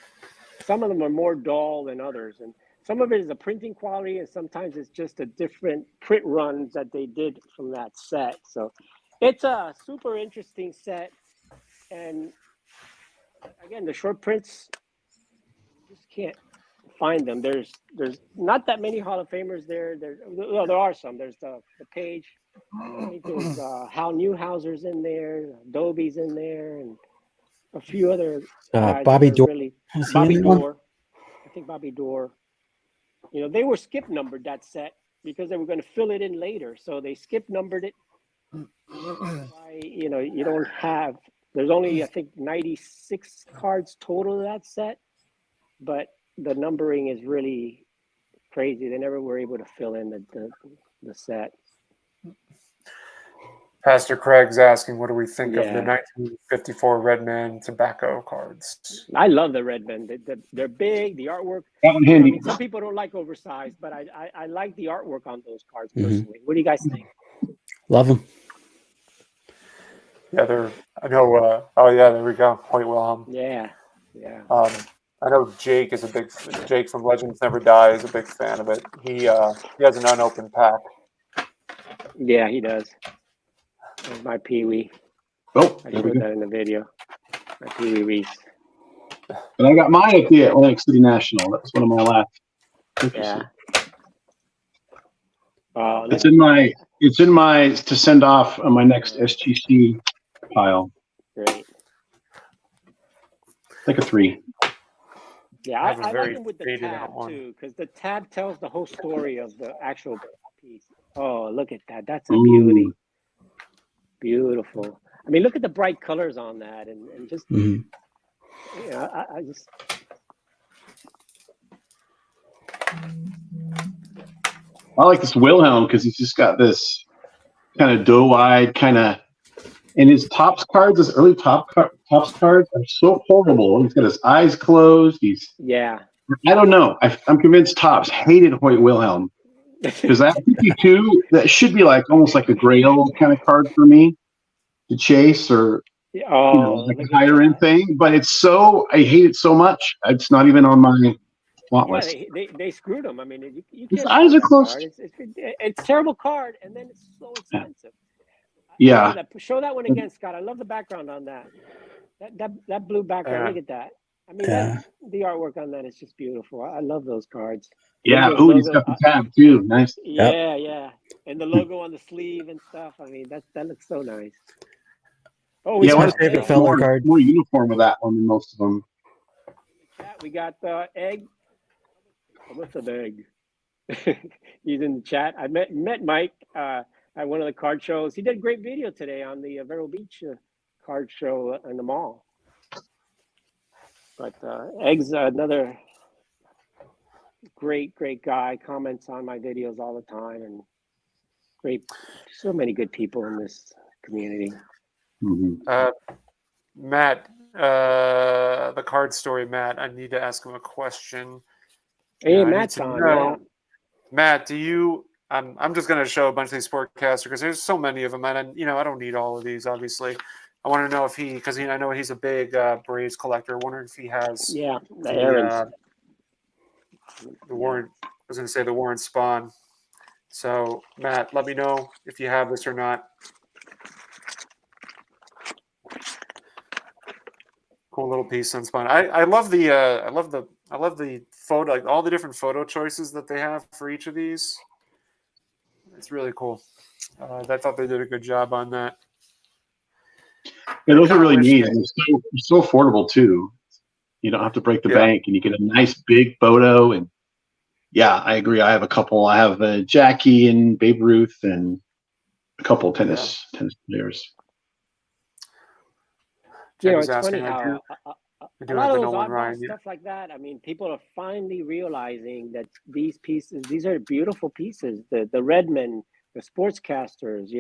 B: Some of them are more dull than others, and some of it is the printing quality, and sometimes it's just a different print runs that they did from that set. So it's a super interesting set, and again, the short prints, you just can't find them. There's not that many Hall of Famers there. Well, there are some. There's the Page. I think there's Hal Newhouser's in there, Dobie's in there, and a few other guys.
C: Bobby Dorr.
B: Really, Bobby Dorr. I think Bobby Dorr. You know, they were skip numbered that set because they were going to fill it in later. So they skip numbered it. You know, you don't have. There's only, I think, 96 cards total of that set, but the numbering is really crazy. They never were able to fill in the set.
A: Pastor Craig's asking, what do we think of the 1954 Redman tobacco cards?
B: I love the Redman. They're big. The artwork.
F: That one handy.
B: I mean, some people don't like oversized, but I like the artwork on those cards personally. What do you guys think?
C: Love them.
A: Yeah, I know. Oh yeah, there we go. Hoyt Wilhelm.
B: Yeah.
A: I know Jake from Legends Never Die is a big fan of it. He has an unopened pack.
B: Yeah, he does. There's my Pee-wee.
F: Oh,
B: I showed that in the video. My Pee-wee Reese.
F: And I got mine at the Atlantic City National. That's one of my last purchases.
B: Yeah.
F: It's in my to send off on my next SGC pile.
B: Great.
F: like a 3.
B: Yeah,
A: I have a
B: I like
A: very
B: them with the
A: faded
B: tab
A: out one.
B: too, because the tab tells the whole story of the actual piece. Oh, look at that. That's a
F: Ooh.
B: beauty. Beautiful. I mean, look at the bright colors on that, and just,
C: Mhm.
B: you know, I just,
F: I like this Wilhelm because he's just got this kind of doe-eyed kind of, and his tops cards, his early tops cards are so horrible. He's got his eyes closed.
B: yeah.
F: I don't know. I'm convinced Tops hated Hoyt Wilhelm because that 52, that should be like almost like a Grail kind of card for me to chase, or
B: Oh,
F: like
B: look
F: a
B: at
F: higher end
B: that.
F: thing. But it's so, I hate it so much. It's not even on my want
B: Yeah,
F: list.
B: they screwed him. I mean, you
F: His
B: can't
F: eyes
B: afford
F: are
B: that
F: closed.
B: card. It's a terrible card, and then it's so expensive. I
F: Yeah.
B: love that. Show that one again, Scott. I love the background on that. That blue background.
A: Yeah.
B: Look at that. I mean,
C: Yeah.
B: the artwork on that is just beautiful. I love those cards.
F: Yeah.
B: Look at
F: Ooh,
B: his
F: he's
B: logo.
F: got the tab too. Nice.
B: Yeah, yeah. And the logo on the sleeve and stuff. I mean, that looks so nice. Oh, we
F: Yeah,
C: It's
B: got
C: my
F: what's
C: favorite
B: Egg.
C: filler card.
F: more uniform with that one than most of them.
B: Chat, we got Egg. What's an egg? He's in the chat. I met Mike at one of the card shows. He did a great video today on the Vero Beach card show in the mall. But Egg's another great guy. Comments on my videos all the time, and so many good people in this community.
F: Mm-hmm.
A: Matt, the card story, Matt. I need to ask him a question.
B: Hey,
A: I need
B: Matt's
A: to
B: on.
A: know,
B: Yeah.
A: Matt, do you? I'm just going to show a bunch of these sportcasters because there's so many of them, and I don't need all of these. Obviously, I want to know if he, because I know he's a big Braves collector. Wondering if he has
B: Yeah, the Aaron's.
A: the Warren. I was going to say the Warren Spawn. So Matt, let me know if you have this or not. Cool little piece on Spawn. I love the photo, like all the different photo choices that they have for each of these. It's really cool. I thought they did a good job on that.
F: Yeah, those are really neat.
A: They-
F: And they're so affordable too. You don't have to break the
A: Yeah.
F: bank, and you get a nice big photo. And yeah, I agree. I have a couple. I have Jackie and Babe Ruth, and a couple tennis players.
A: Jackie's
B: It's funny
A: asking, I
B: how
A: do
B: a lot
A: have
B: of
A: the
B: those
A: Nolan
B: oddball
A: Ryan.
B: stuff like that. I mean, people are finally realizing that these pieces, these are beautiful pieces. The Redmen, the sportscasters,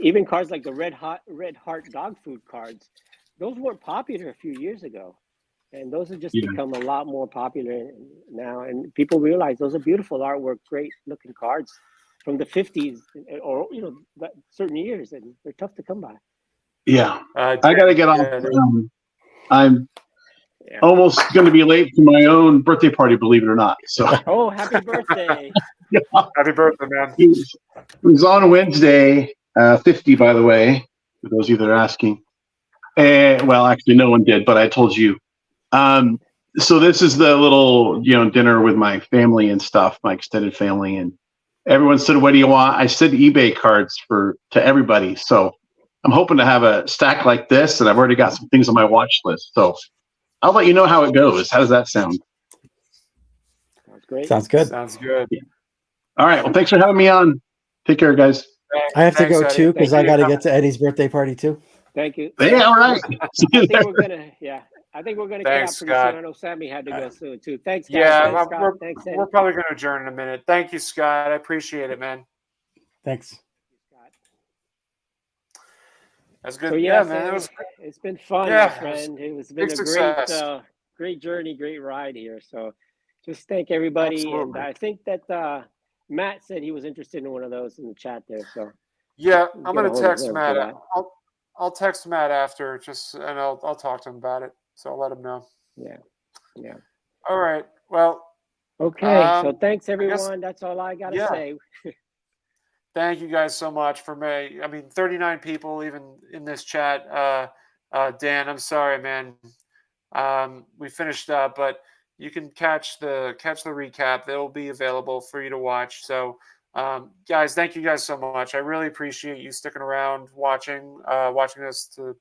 B: even cards like the Red Heart dog food cards. Those weren't popular a few years ago, and those have just become a lot more popular now. And people realize those are beautiful artwork, great looking cards from the 50s or certain years, and they're tough to come by.
F: Yeah, I got to get off. I'm
B: Yeah.
F: almost going to be late to my own birthday party, believe it or not. So,
B: oh, happy birthday!
A: Happy birthday, man!
F: It was on Wednesday, 50, by the way, for those of you that are asking. Well, actually, no one did, but I told you. So this is the little, dinner with my family and stuff, my extended family, and everyone said, "What do you want?" I said eBay cards to everybody. So I'm hoping to have a stack like this, and I've already got some things on my watch list. So I'll let you know how it goes. How does that sound?
B: Sounds great.
C: Sounds good.
A: Sounds good.
F: Yeah. All right. Well, thanks for having me on. Take care, guys.
C: I have to go
A: Eddie.
C: too because
B: Thank
C: I
B: you.
C: got to get to Eddie's birthday party too.
B: Thank you.
F: Yeah, all right. See
B: I
F: you
B: think
F: there.
B: we're gonna get out
A: Thanks,
B: pretty
A: Scott.
B: soon. I know Sammy had to go soon too. Thanks, guys.
A: Yeah,
B: Thanks, Scott. Thanks, Eddie.
A: we're probably going to adjourn in a minute. Thank you, Scott. I appreciate it, man.
C: Thanks.
A: That's good.
B: So
A: yeah,
B: yes,
A: man.
B: it's been fun,
A: Yeah,
B: my friend. It's been
A: big
B: a
A: success.
B: great journey, great ride here. So just thank everybody.
A: Absolutely.
B: And I think that Matt said he was interested in one of those in the chat there. So
A: Yeah, I'm
B: get a
A: going to
B: hold of
A: text
B: him
A: Matt.
B: for that.
A: I'll text Matt after, and I'll talk to him about it. So I'll let him know.
B: Yeah.
A: All right. Well.
B: Okay. So thanks everyone. That's all I gotta say.
A: Thank you guys so much for me. I mean, 39 people even in this chat. Dan, I'm sorry, man. We finished up, but you can catch the recap. It'll be available for you to watch. So, guys, thank you guys so much. I really appreciate you sticking around, watching this to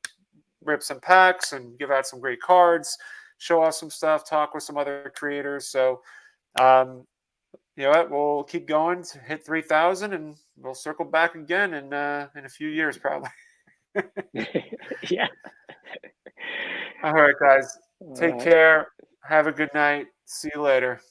A: rip some packs and give out some great cards, show off some stuff, talk with some other creators. So, you know what? We'll keep going to hit 3,000, and we'll circle back again in a few years, probably.
B: Yeah.
A: All right, guys.
B: All
A: Take
B: right.
A: care. Have a good night. See you later.